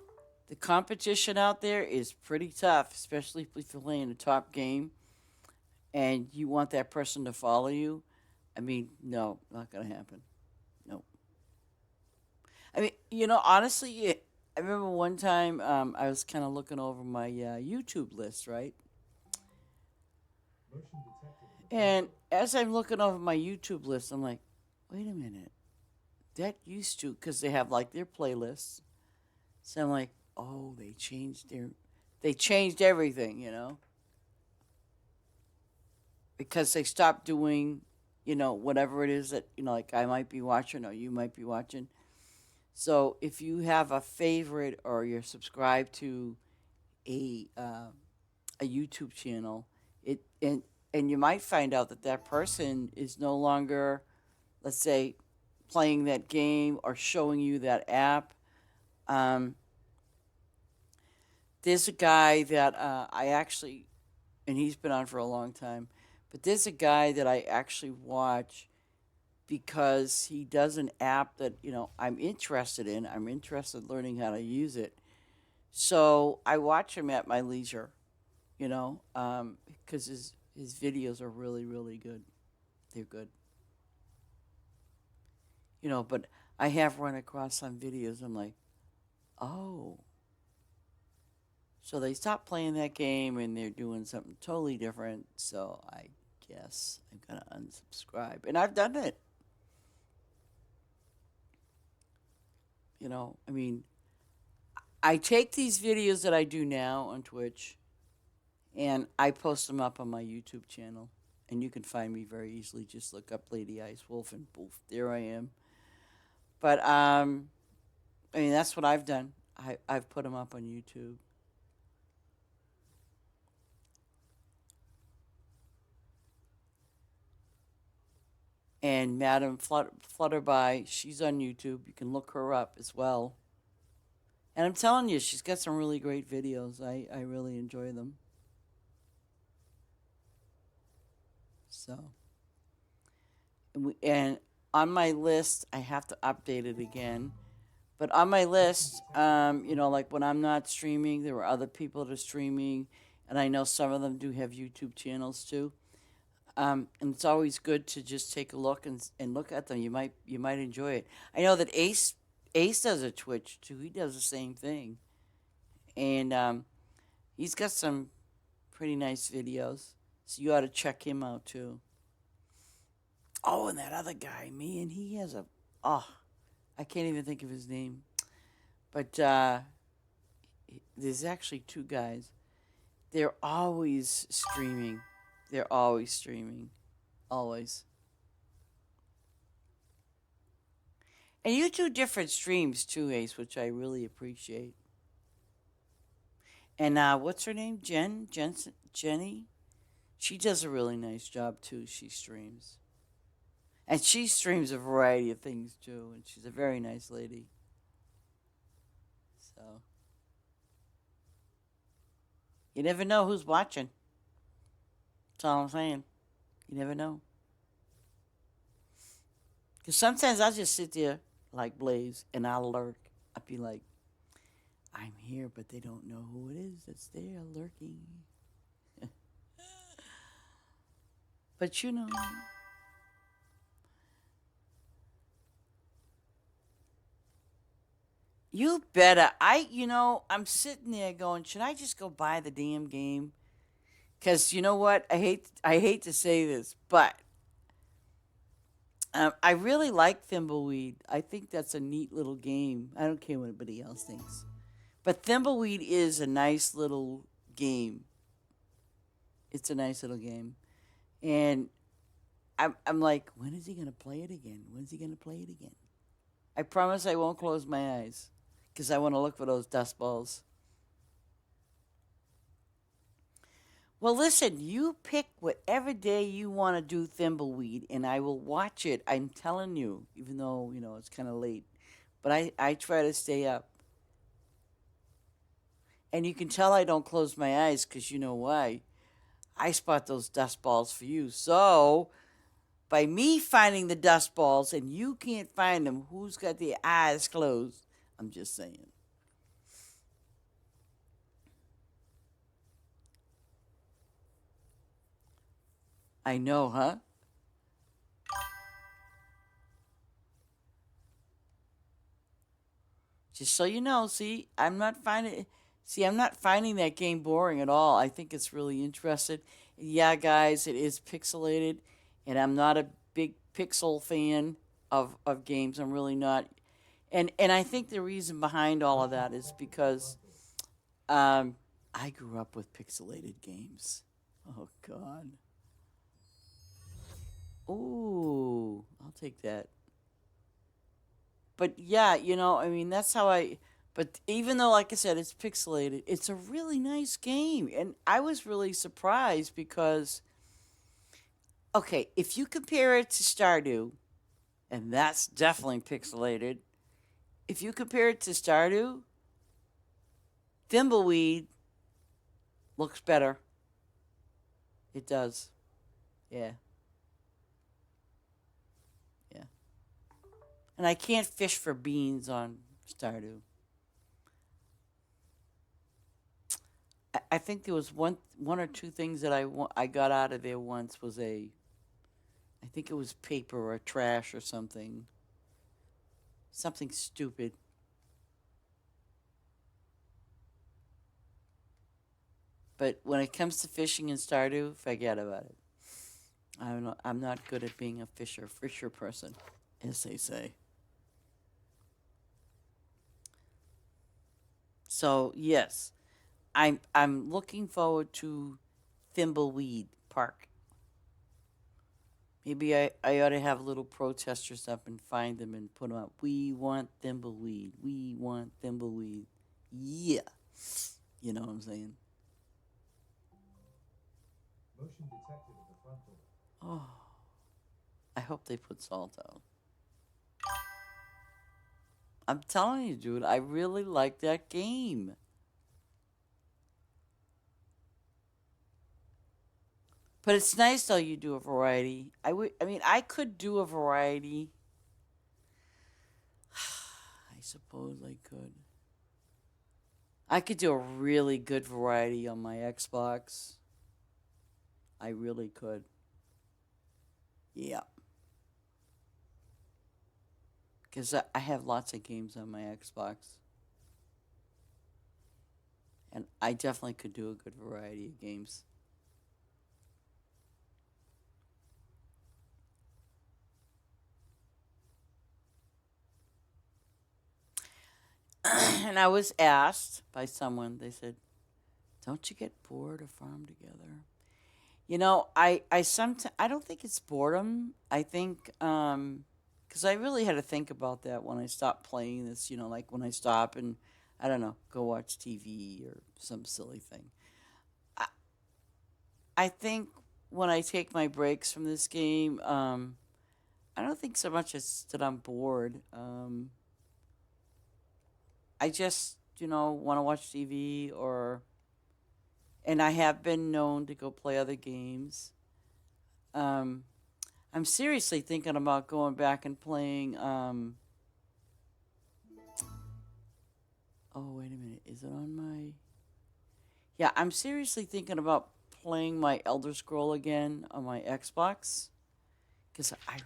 the competition out there is pretty tough, especially if you're playing a top game and you want that person to follow you. I mean, no, not gonna happen. No. I mean, honestly, I remember one time I was kind of looking over my YouTube list, right? And as I'm looking over my YouTube list, I'm like, wait a minute, that used to, because they have like their playlists. So I'm like, oh, they changed everything, because they stopped doing, whatever it is that like I might be watching or you might be watching. So if you have a favorite or you're subscribed to a a YouTube channel, and you might find out that that person is no longer, let's say, playing that game or showing you that app. Um, there's a guy that I actually, and he's been on for a long time, but there's a guy that I actually watch because he does an app that I'm interested in. I'm interested in learning how to use it. So I watch him at my leisure, because his videos are really really good. They're good, But I have run across some videos. I'm like, oh, so they stopped playing that game and they're doing something totally different. So I guess I'm gonna unsubscribe, and I've done it. I mean, I take these videos that I do now on Twitch and I post them up on my YouTube channel. And you can find me very easily. Just look up Ladyicewolf and poof, there I am. But I mean that's what I've done. I've put them up on YouTube. And Madam Flutterby, she's on YouTube. You can look her up as well. And I'm telling you, she's got some really great videos. I really enjoy them. So, and on my list, I have to update it again. But on my list, like when I'm not streaming, there are other people that are streaming, and I know some of them do have YouTube channels too. And it's always good to just take a look and look at them. You might enjoy it. I know that Ace does a Twitch too. He does the same thing, and he's got some pretty nice videos. So you ought to check him out too. Oh, and that other guy, man, he has a oh, I can't even think of his name. But there's actually two guys. They're always streaming. They're always streaming. Always. And you do different streams too, Ace, which I really appreciate. And what's her name? Jenny? She does a really nice job too. She streams. And she streams a variety of things too, and she's a very nice lady. So you never know who's watching. That's all I'm saying. You never know. Because sometimes I'll just sit there like Blaze and I'll lurk. I'll be like, I'm here, but they don't know who it is that's there lurking. But you know, you better. I'm sitting there going, should I just go buy the damn game? Because you know what? I hate to say this, but I really like Thimbleweed. I think that's a neat little game. I don't care what anybody else thinks. But Thimbleweed is a nice little game. It's a nice little game. And I'm like, when is he going to play it again? When is he going to play it again? I promise I won't close my eyes because I want to look for those dust balls. Well, listen, you pick whatever day you want to do Thimbleweed, and I will watch it. I'm telling you, even though, it's kind of late. But I try to stay up. And you can tell I don't close my eyes because you know why. I spot those dust balls for you. So, by me finding the dust balls and you can't find them, who's got their eyes closed? I'm just saying. I know, huh? Just so you know, I'm not finding that game boring at all. I think it's really interesting. Yeah, guys, it is pixelated, and I'm not a big pixel fan of games. I'm really not. And I think the reason behind all of that is because um, I grew up with pixelated games. Oh God. Ooh, I'll take that. But yeah, I mean, that's how I. But even though, like I said, it's pixelated, it's a really nice game, and I was really surprised because, okay, if you compare it to Stardew, and that's definitely pixelated. If you compare it to Stardew, Thimbleweed looks better. It does. Yeah, yeah. And I can't fish for beans on Stardew. I think there was one or two things that I got out of there once was I think it was paper or trash or something stupid. But when it comes to fishing in Stardew, forget about it. I'm not good at being a fisher person, as they say. So yes, I'm looking forward to Thimbleweed Park. Maybe I ought to have little protesters up and find them and put them up. We want Thimbleweed. We want Thimbleweed. Yeah. You know what I'm saying? Oh, I hope they put salt out. I'm telling you, dude, I really like that game. But it's nice though you do a variety. I mean I could do a variety. I suppose I could. I could do a really good variety on my Xbox. I really could. Yeah. Because I have lots of games on my Xbox. And I definitely could do a good variety of games. And I was asked by someone, they said, don't you get bored of Farm Together? I don't think it's boredom. I think, because I really had to think about that when I stopped playing this, like when I stop and, I don't know, go watch TV or some silly thing. I, I think when I take my breaks from this game, I don't think so much as that I'm bored. I just, want to watch TV and I have been known to go play other games. Um, I'm seriously thinking about going back and playing. Oh, wait a minute. Is it on my. Yeah, I'm seriously thinking about playing my Elder Scroll again on my Xbox because I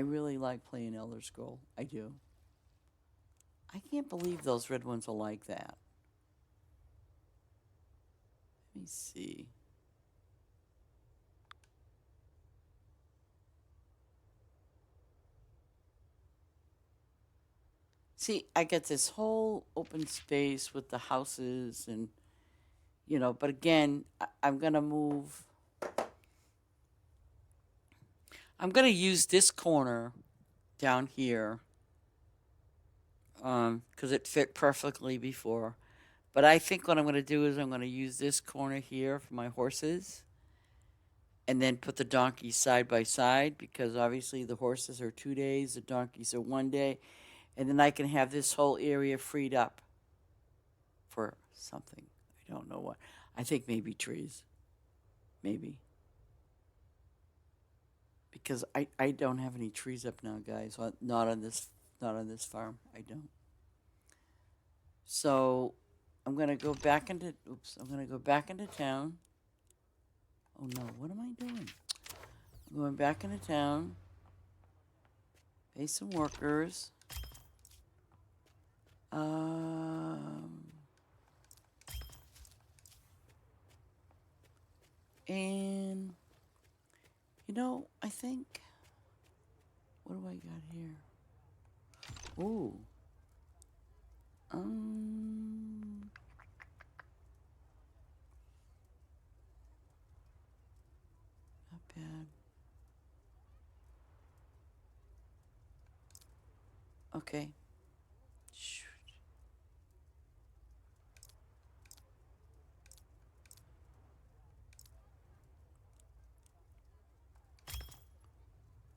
really like playing Elder Scroll. I do. I can't believe those red ones are like that. Let me see. See, I get this whole open space with the houses and, but again, I'm going to move. I'm going to use this corner down here because it fit perfectly before. But I think what I'm going to do is I'm going to use this corner here for my horses and then put the donkeys side by side because obviously the horses are 2 days, the donkeys are 1 day. And then I can have this whole area freed up for something. I don't know what. I think maybe trees. Maybe. Because I don't have any trees up now, guys. Not on this farm. I don't. So I'm gonna go back into town. Oh no, what am I doing? I'm going back into town. Pay some workers. And I think what do I got here? Ooh. Not bad. Okay. Shoot.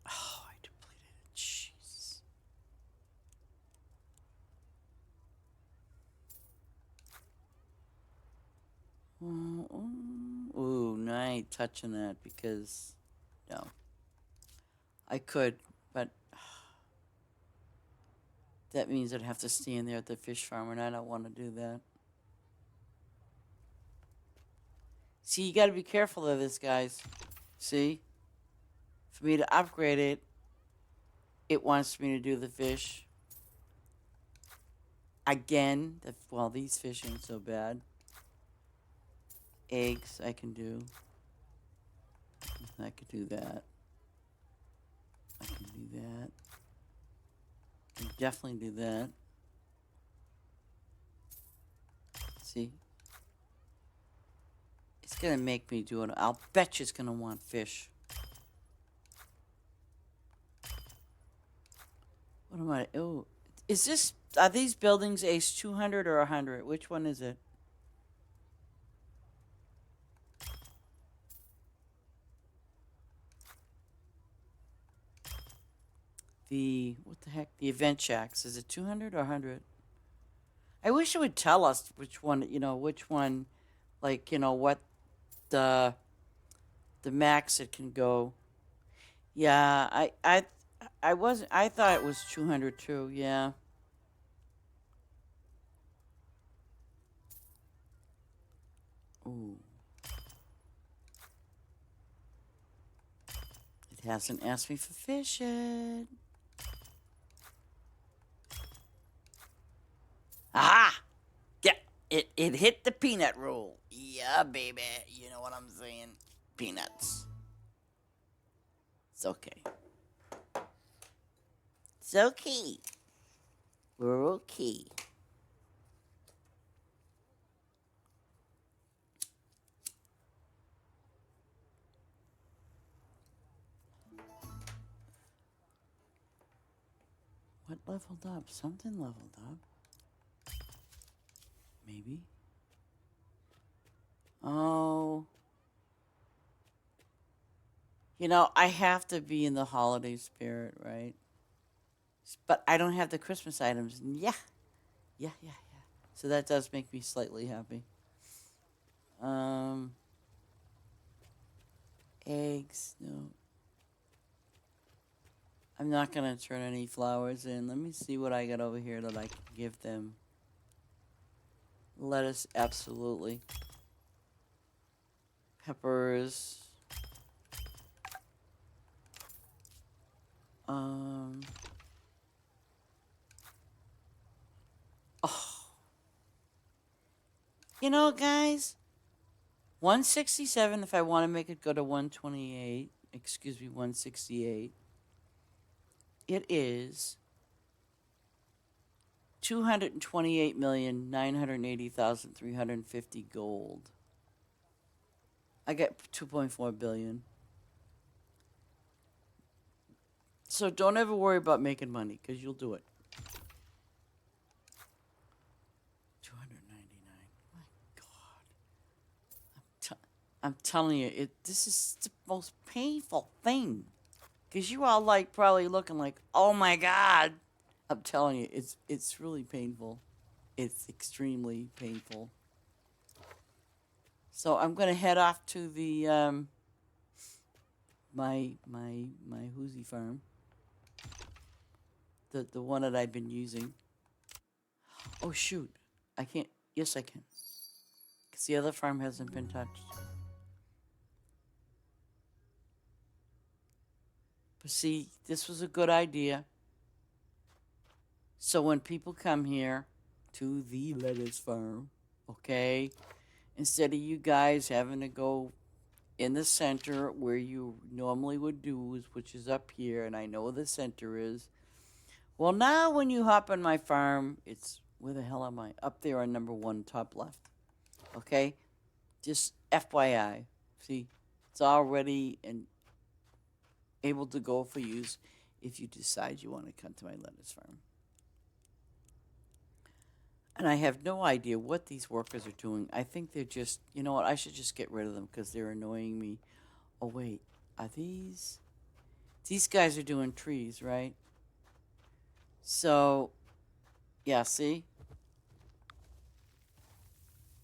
Oh, I depleted it. Jeez. Ooh, no, I ain't touching that because, no. I could, but that means I'd have to stand there at the fish farm, and I don't want to do that. See, you got to be careful of this, guys. See? For me to upgrade it, it wants me to do the fish. Again, these fish ain't so bad. Eggs, I can do. I could do that. I can do that. I can definitely do that. See? It's going to make me do it. I'll bet you it's going to want fish. What am I? Oh, are these buildings Ace 200 or 100? Which one is it? What the heck? The event shacks. Is it 200 or 100? I wish it would tell us which one, what the max it can go. Yeah, I thought it was 200 too. Yeah. Ooh. It hasn't asked me for fish yet. Aha! Yeah, it hit the peanut rule. Yeah, baby. You know what I'm saying? Peanuts. It's okay. It's okay. We're okay. What leveled up? Something leveled up. Maybe. Oh. You know, I have to be in the holiday spirit, right? But I don't have the Christmas items. Yeah, yeah, yeah, yeah. So that does make me slightly happy. Um, eggs, no. I'm not gonna turn any flowers in. Let me see what I got over here that I can give them. Lettuce, absolutely. Peppers. Um. Oh, you know, guys, 167. If I want to make it go to 128, excuse me, 168. It is 228,980,350 gold. I get 2.4 billion. So don't ever worry about making money because you'll do it. 299. My God. I'm telling you, this is the most painful thing. Because you all like probably looking like, oh my God. I'm telling you, it's really painful. It's extremely painful. So I'm gonna head off to the my Hoosie farm. The one that I've been using. Oh shoot. I can't, yes I can. Because the other farm hasn't been touched. But see, this was a good idea. So when people come here to the lettuce farm, okay, instead of you guys having to go in the center where you normally would do, which is up here, and I know where the center is. Well, now when you hop on my farm, it's, where the hell am I? Up there on number 1, top left. Okay? Just FYI. See, it's already and able to go for use if you decide you want to come to my lettuce farm. And I have no idea what these workers are doing. I think they're just, you know what, I should just get rid of them because they're annoying me. Oh, wait, are these? These guys are doing trees, right? So, yeah, see?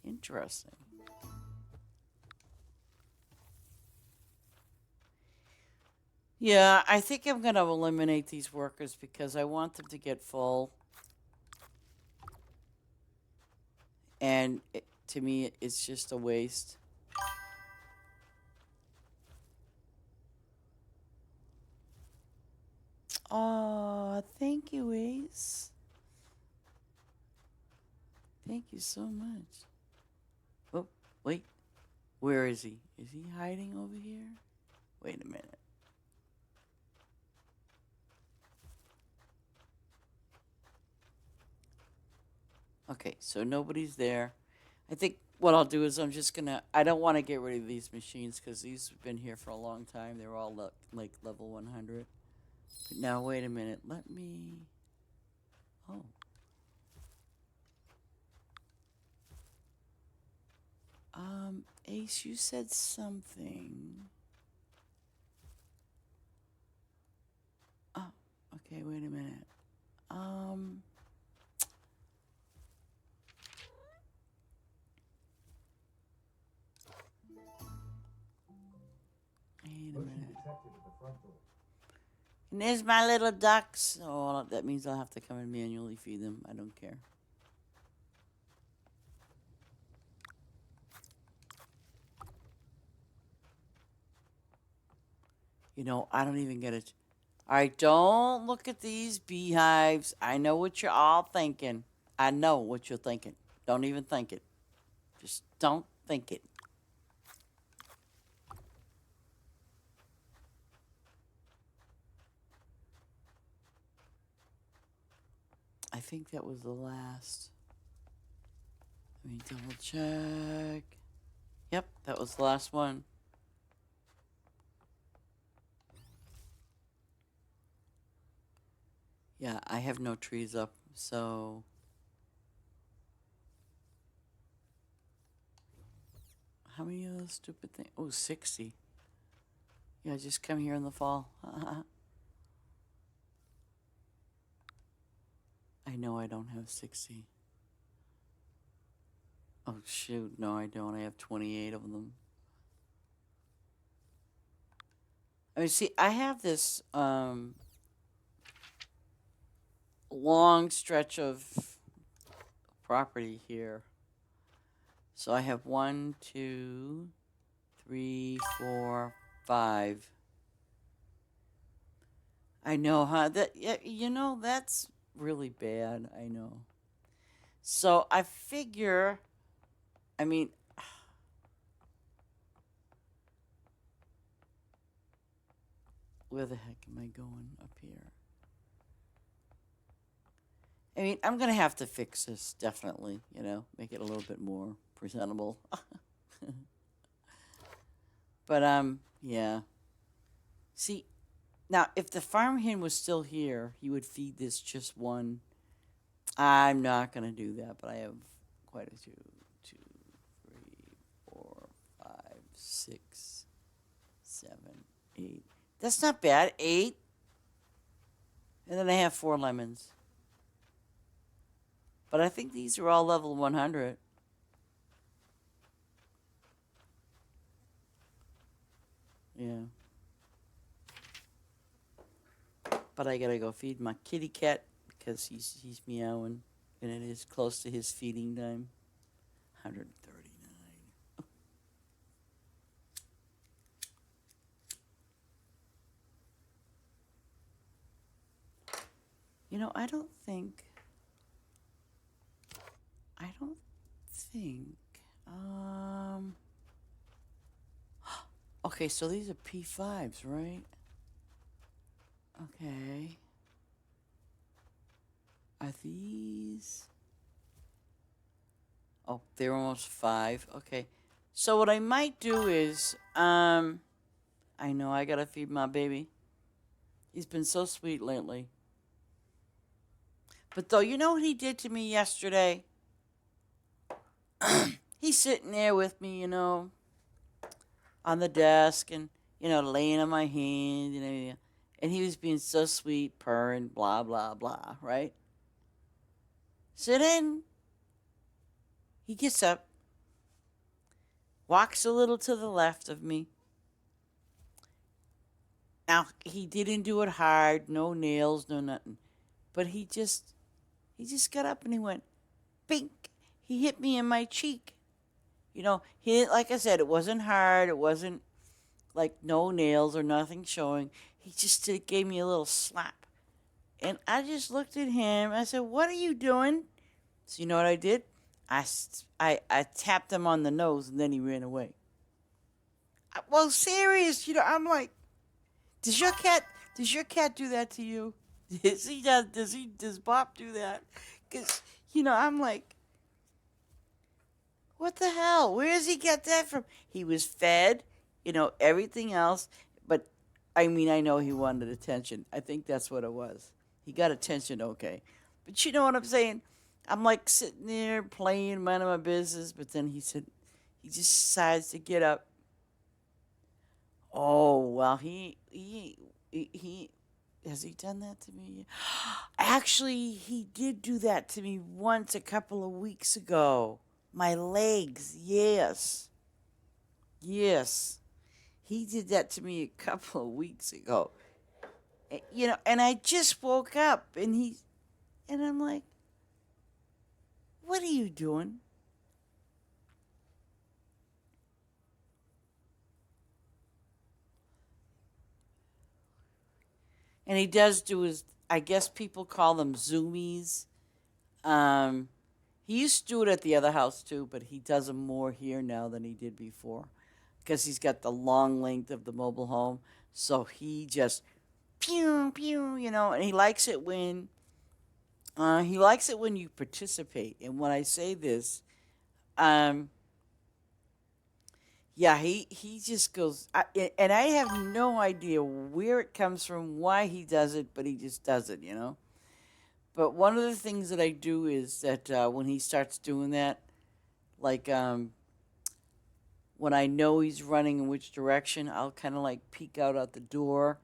Interesting. Yeah, I think I'm going to eliminate these workers because I want them to get full. And to me, it's just a waste. Oh, thank you, Ace. Thank you so much. Oh, wait. Where is he? Is he hiding over here? Wait a minute. Okay, so nobody's there. I think what I'll do is I'm just gonna. I don't want to get rid of these machines because these have been here for a long time. They're all like level 100. But now wait a minute. Let me. Oh. Ace, you said something. Oh, okay. Wait a minute. Um. Wait a minute. And there's my little ducks. Oh, that means I'll have to come and manually feed them. I don't care. You know, I don't even get it. All right, don't look at these beehives. I know what you're all thinking. I know what you're thinking. Don't even think it. Just don't think it. I think that was the last. Let me double check. Yep, that was the last one. Yeah, I have no trees up, so. How many of those stupid things? Oh, 60. Yeah, just come here in the fall. I know I don't have 60. Oh, shoot. No, I don't. I have 28 of them. I mean, see, I have this long stretch of property here. So I have 1, 2, 3, 4, 5. I know, huh? That that's really bad. I know. So I figure, I mean, where the heck am I going up here? I mean, I'm gonna have to fix this definitely. Make it a little bit more presentable. But yeah. See, now if the farm hen was still here, he would feed this just one. I'm not gonna do that, but I have quite a few. 2, 3, 4, 5, 6, 7, 8. That's not bad. 8. And then I have 4 lemons. But I think these are all level 100. Yeah. But I gotta go feed my kitty cat because he's meowing, and it is close to his feeding time. 139. I don't think. Um. Okay, so these are P5s, right? Okay. Are these? Oh, they're almost 5. Okay. So what I might do is, I know I gotta feed my baby. He's been so sweet lately. But though, you know what he did to me yesterday? He's sitting there with me, on the desk and, laying on my hand, and he was being so sweet, purring, blah, blah, blah, right? So then he gets up, walks a little to the left of me. Now, he didn't do it hard, no nails, no nothing. But he just got up and he went, bink. He hit me in my cheek. He didn't, like I said, it wasn't hard. It wasn't like no nails or nothing showing. He just gave me a little slap. And I just looked at him. I said, what are you doing? So you know what I did? I tapped him on the nose and then he ran away. Well, serious, I'm like, does your cat do that to you? Does Bob do that? Because, I'm like, what the hell? Where does he get that from? He was fed, everything else. But, I mean, I know he wanted attention. I think that's what it was. He got attention, okay. But you know what I'm saying? I'm like sitting there playing, minding my business. But then he just decides to get up. Oh, well, he has he done that to me? Actually, he did do that to me once a couple of weeks ago. My legs, yes. Yes. He did that to me a couple of weeks ago. And I just woke up and I'm like, what are you doing? And he does do his, I guess people call them zoomies. He used to do it at the other house too, but he does them more here now than he did before because he's got the long length of the mobile home. So he just pew pew, and he likes it when you participate. And when I say this, um, yeah, he just goes, and I have no idea where it comes from, why he does it, but he just does it. But one of the things that I do is that when he starts doing that, like when I know he's running in which direction, I'll kind of like peek out the door,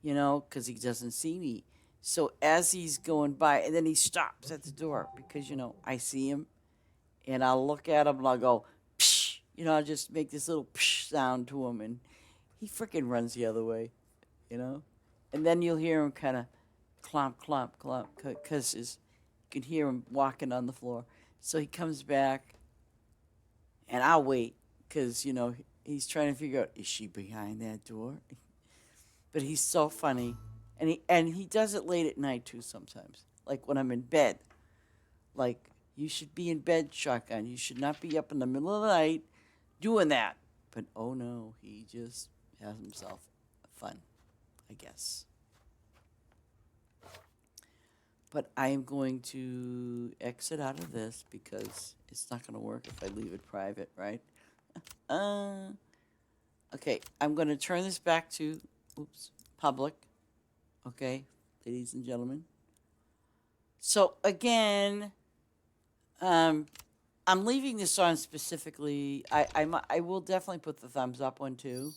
because he doesn't see me. So as he's going by, and then he stops at the door because, I see him, and I'll look at him and I'll go, psh, I'll just make this little psh sound to him, and he freaking runs the other way, you know? And then you'll hear him kind of clomp, clomp, clomp, because you can hear him walking on the floor. So he comes back, and I'll wait, because, he's trying to figure out, is she behind that door? But he's so funny. And he does it late at night, too, sometimes. Like when I'm in bed. Like, you should be in bed, Shotgun. You should not be up in the middle of the night doing that. But, oh, no, he just has himself fun, I guess. But I am going to exit out of this because it's not going to work if I leave it private, right? Okay, I'm going to turn this back to, public. Okay, ladies and gentlemen. So, again, I'm leaving this on specifically. I will definitely put the thumbs up one, too.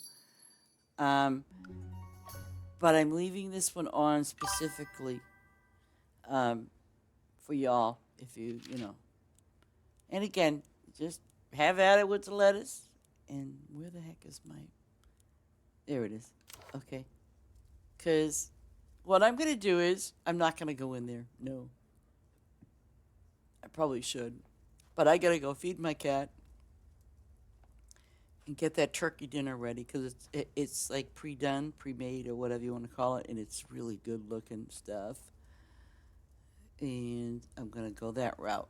But I'm leaving this one on specifically for y'all, if you know. And again, just have at it with the lettuce. And where the heck is my... There it is. Okay. Because what I'm going to do is, I'm not going to go in there. No. I probably should. But I got to go feed my cat and get that turkey dinner ready, because it's like pre-done, pre-made, or whatever you want to call it, and it's really good-looking stuff. And I'm going to go that route.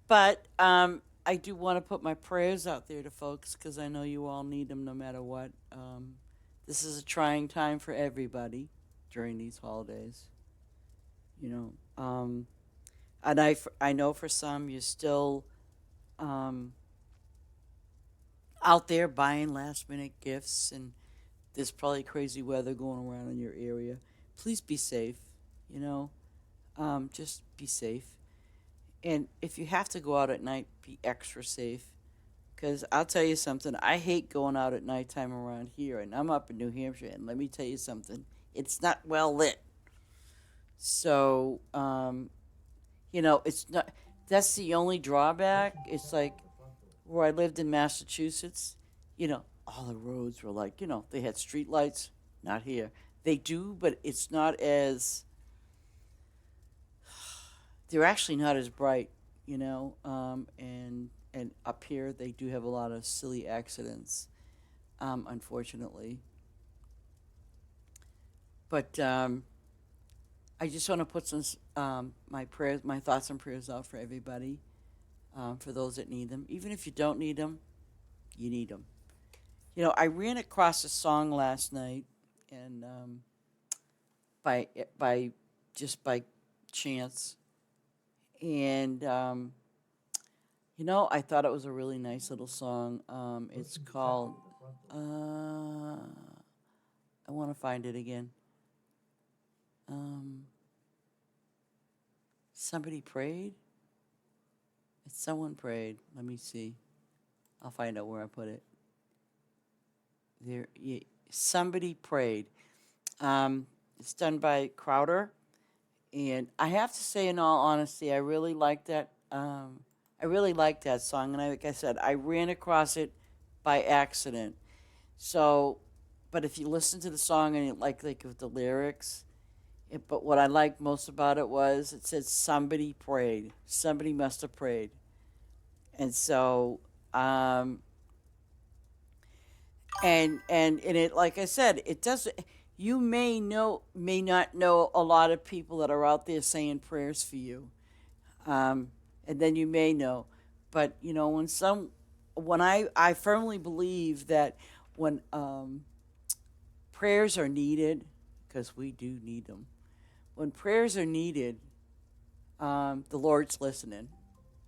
But I do want to put my prayers out there to folks, because I know you all need them no matter what. This is a trying time for everybody during these holidays. And I know for some you're still out there buying last-minute gifts, and there's probably crazy weather going around in your area. Please be safe, just be safe. And if you have to go out at night, be extra safe. Because I'll tell you something, I hate going out at nighttime around here, and I'm up in New Hampshire, and let me tell you something, it's not well lit. So, it's not, that's the only drawback. It's like where I lived in Massachusetts, all the roads were like, they had street lights. Not here. They do, but it's not as, they're actually not as bright, and up here they do have a lot of silly accidents, unfortunately. But I just want to put some my thoughts and prayers out for everybody, for those that need them. Even if you don't need them, you need them. I ran across a song last night, and by by chance, and I thought it was a really nice little song. It's called, I want to find it again. Somebody prayed? It's someone prayed. Let me see. I'll find out where I put it. There, somebody prayed. It's done by Crowder. And I have to say, in all honesty, I really like that. I really like that song, and like I said, I ran across it by accident. So, but if you listen to the song and you like with the lyrics, but what I liked most about it was it said somebody prayed. Somebody must have prayed, and so and it, like I said, it doesn't. You may not know a lot of people that are out there saying prayers for you, and then you may know, but when I firmly believe that when prayers are needed, because we do need them, when prayers are needed, the Lord's listening.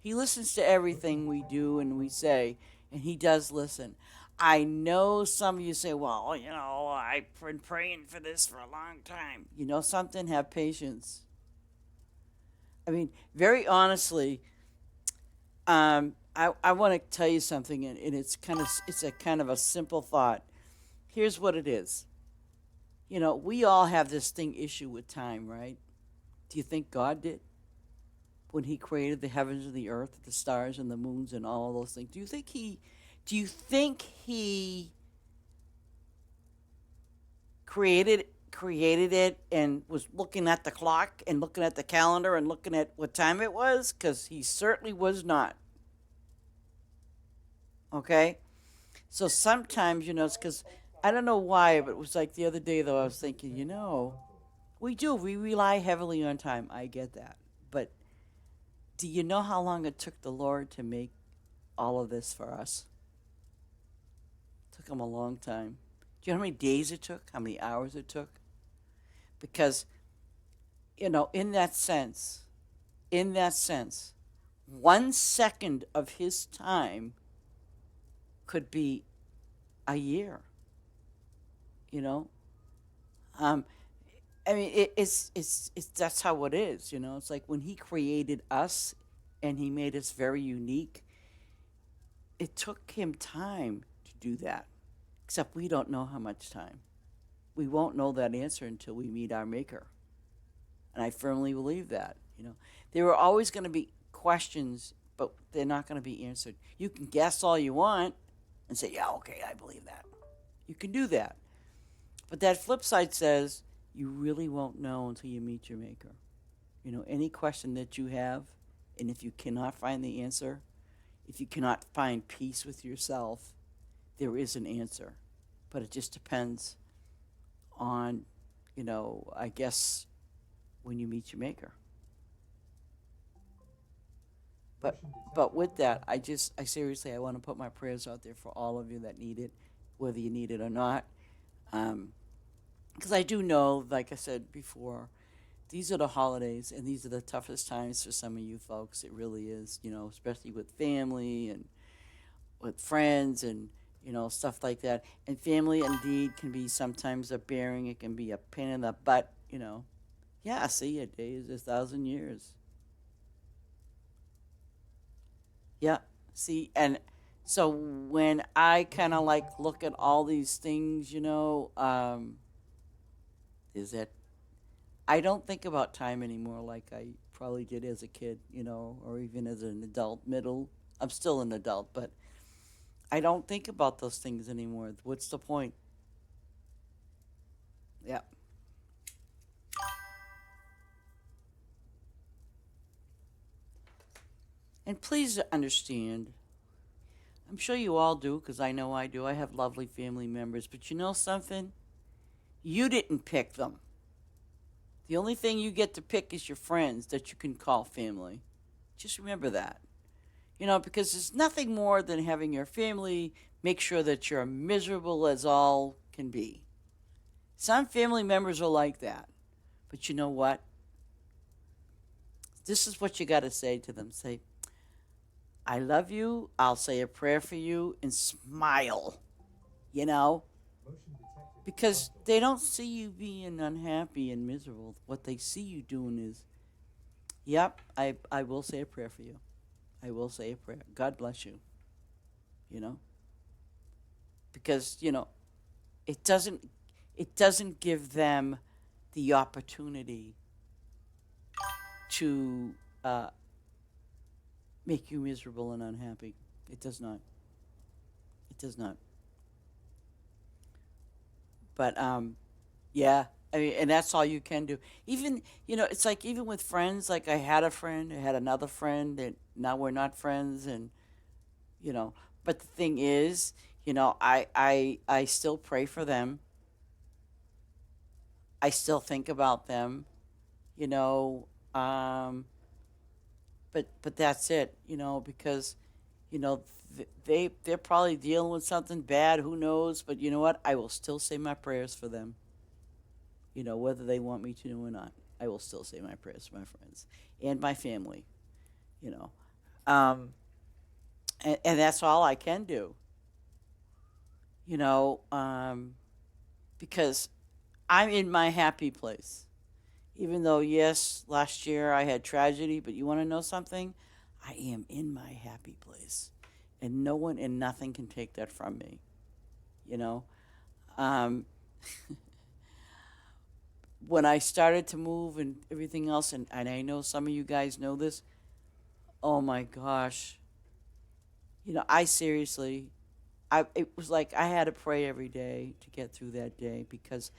He listens to everything we do and we say, and He does listen. I know some of you say, well, I've been praying for this for a long time. You know something? Have patience. I mean, very honestly, I want to tell you something, and it's a kind of a simple thought. Here's what it is. We all have this thing issue with time, right? Do you think God did when He created the heavens and the earth, the stars and the moons and all of those things? Do you think He created it and was looking at the clock and looking at the calendar and looking at what time it was? Because He certainly was not. Okay, so sometimes it's because I don't know why, but it was like the other day though. I was thinking, we rely heavily on time. I get that, but do you know how long it took the Lord to make all of this for us? It took Him a long time. Do you know how many days it took? How many hours it took? Because in that sense, in that sense, 1 second of His time could be a year. You know, um, I mean, it's that's how it is. It's like when He created us, and He made us very unique. It took Him time to do that. Except we don't know how much time. We won't know that answer until we meet our Maker, and I firmly believe that. There are always going to be questions, but they're not going to be answered. You can guess all you want and say, "Yeah, okay, I believe that." You can do that, but that flip side says you really won't know until you meet your Maker. Any question that you have, and if you cannot find the answer, if you cannot find peace with yourself, there is an answer. But it just depends on, I guess, when you meet your Maker. But but with that, I seriously, I want to put my prayers out there for all of you that need it, whether you need it or not. Um, because I do know, like I said before, these are the holidays, and these are the toughest times for some of you folks. It really is, especially with family and with friends and stuff like that. And family indeed can be sometimes a bearing. It can be a pain in the butt. Yeah, see, a day is 1,000 years. Yeah, see, and so when I kind of like look at all these things, is that I don't think about time anymore like I probably did as a kid, or even as an adult. Middle, I'm still an adult, but I don't think about those things anymore. What's the point? Yeah. And please understand, I'm sure you all do, because I know I do. I have lovely family members, but you know something? You didn't pick them. The only thing you get to pick is your friends that you can call family. Just remember that. Because there's nothing more than having your family make sure that you're miserable as all can be. Some family members are like that. But you know what? This is what you got to say to them. Say, I love you. I'll say a prayer for you and smile, you know? Because they don't see you being unhappy and miserable. What they see you doing is, yep, I will say a prayer for you. I will say a prayer. God bless you, you know? Because, it doesn't it doesn't give them the opportunity to make you miserable and unhappy. It does not. It does not. But yeah, I mean, and that's all you can do. Even it's like even with friends. Like I had a friend, I had another friend, and now we're not friends. And you know, but the thing is, I still pray for them. I still think about them. You know, but that's it. Because they're probably dealing with something bad. Who knows? But you know what? I will still say my prayers for them. Whether they want me to or not. I will still say my prayers for my friends and my family. You know, um, and that's all I can do. You know, because I'm in my happy place. Even though, yes, last year I had tragedy, but you want to know something? I am in my happy place. And no one and nothing can take that from me, you know? Um, when I started to move and everything else, and I know some of you guys know this, oh my gosh. I seriously, it was like I had to pray every day to get through that day because,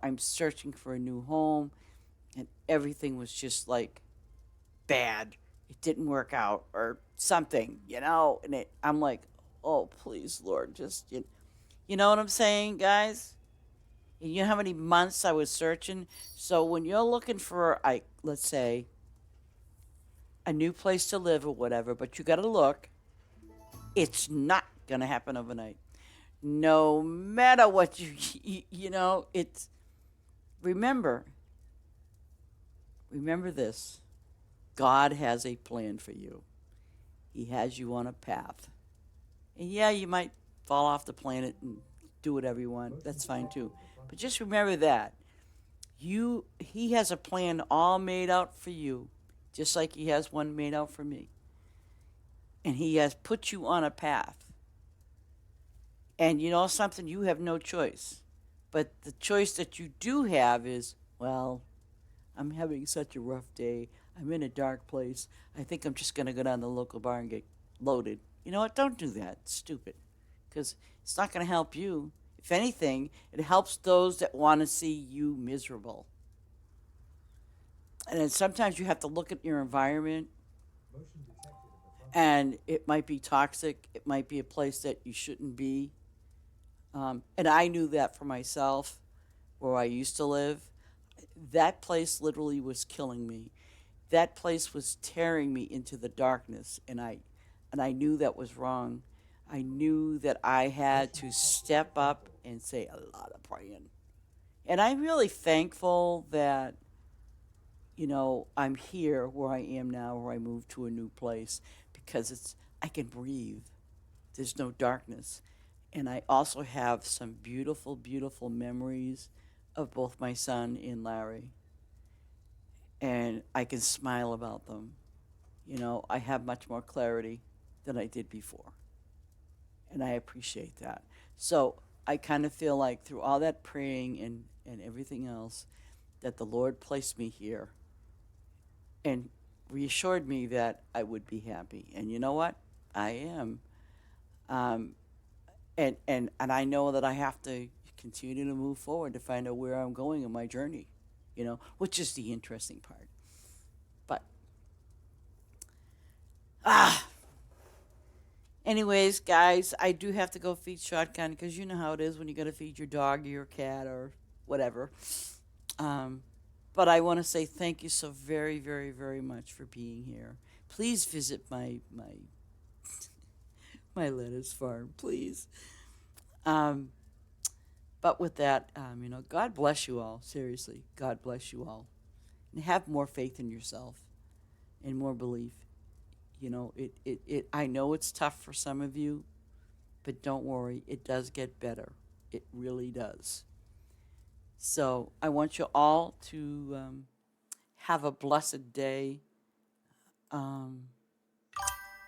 I'm searching for a new home and everything was just like bad. It didn't work out or something, and I'm like, oh, please, Lord, just, you know what I'm saying, guys? And you know how many months I was searching? So when you're looking for, let's say, a new place to live or whatever, but you got to look, it's not going to happen overnight. No matter what it's, remember, remember this. God has a plan for you. He has you on a path. And yeah, you might fall off the planet and do whatever you want. That's fine too. But just remember that he has a plan all made out for you, just like he has one made out for me. And he has put you on a path. And you know something, you have no choice. But the choice that you do have is, well, I'm having such a rough day. I'm in a dark place. I think I'm just going to go down to the local bar and get loaded. You know what? Don't do that. It's stupid. Because it's not going to help you. If anything, it helps those that want to see you miserable. And then sometimes you have to look at your environment, and it might be toxic. It might be a place that you shouldn't be. And I knew that for myself, where I used to live. That place literally was killing me. That place was tearing me into the darkness, and I knew that was wrong. I knew that I had to step up and say a lot of praying. And I'm really thankful that I'm here where I am now, where I moved to a new place, because I can breathe. There's no darkness. And I also have some beautiful, beautiful memories of both my son and Larry. And I can smile about them. I have much more clarity than I did before. And I appreciate that. So I kind of feel like through all that praying and everything else, that the Lord placed me here and reassured me that I would be happy. And you know what? I am. Um, and I know that I have to continue to move forward to find out where I'm going in my journey, which is the interesting part. But ah, anyways, guys, I do have to go feed Shotgun because you know how it is when you got to feed your dog or your cat or whatever. Um, but I want to say thank you so very, very, very much for being here. Please visit my lettuce farm, please. Um, but with that, God bless you all. Seriously, God bless you all, and have more faith in yourself and more belief. I know it's tough for some of you, but don't worry, it does get better. It really does. So I want you all to have a blessed day, um,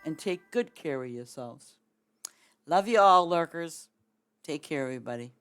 and take good care of yourselves. Love you all, lurkers. Take care, everybody.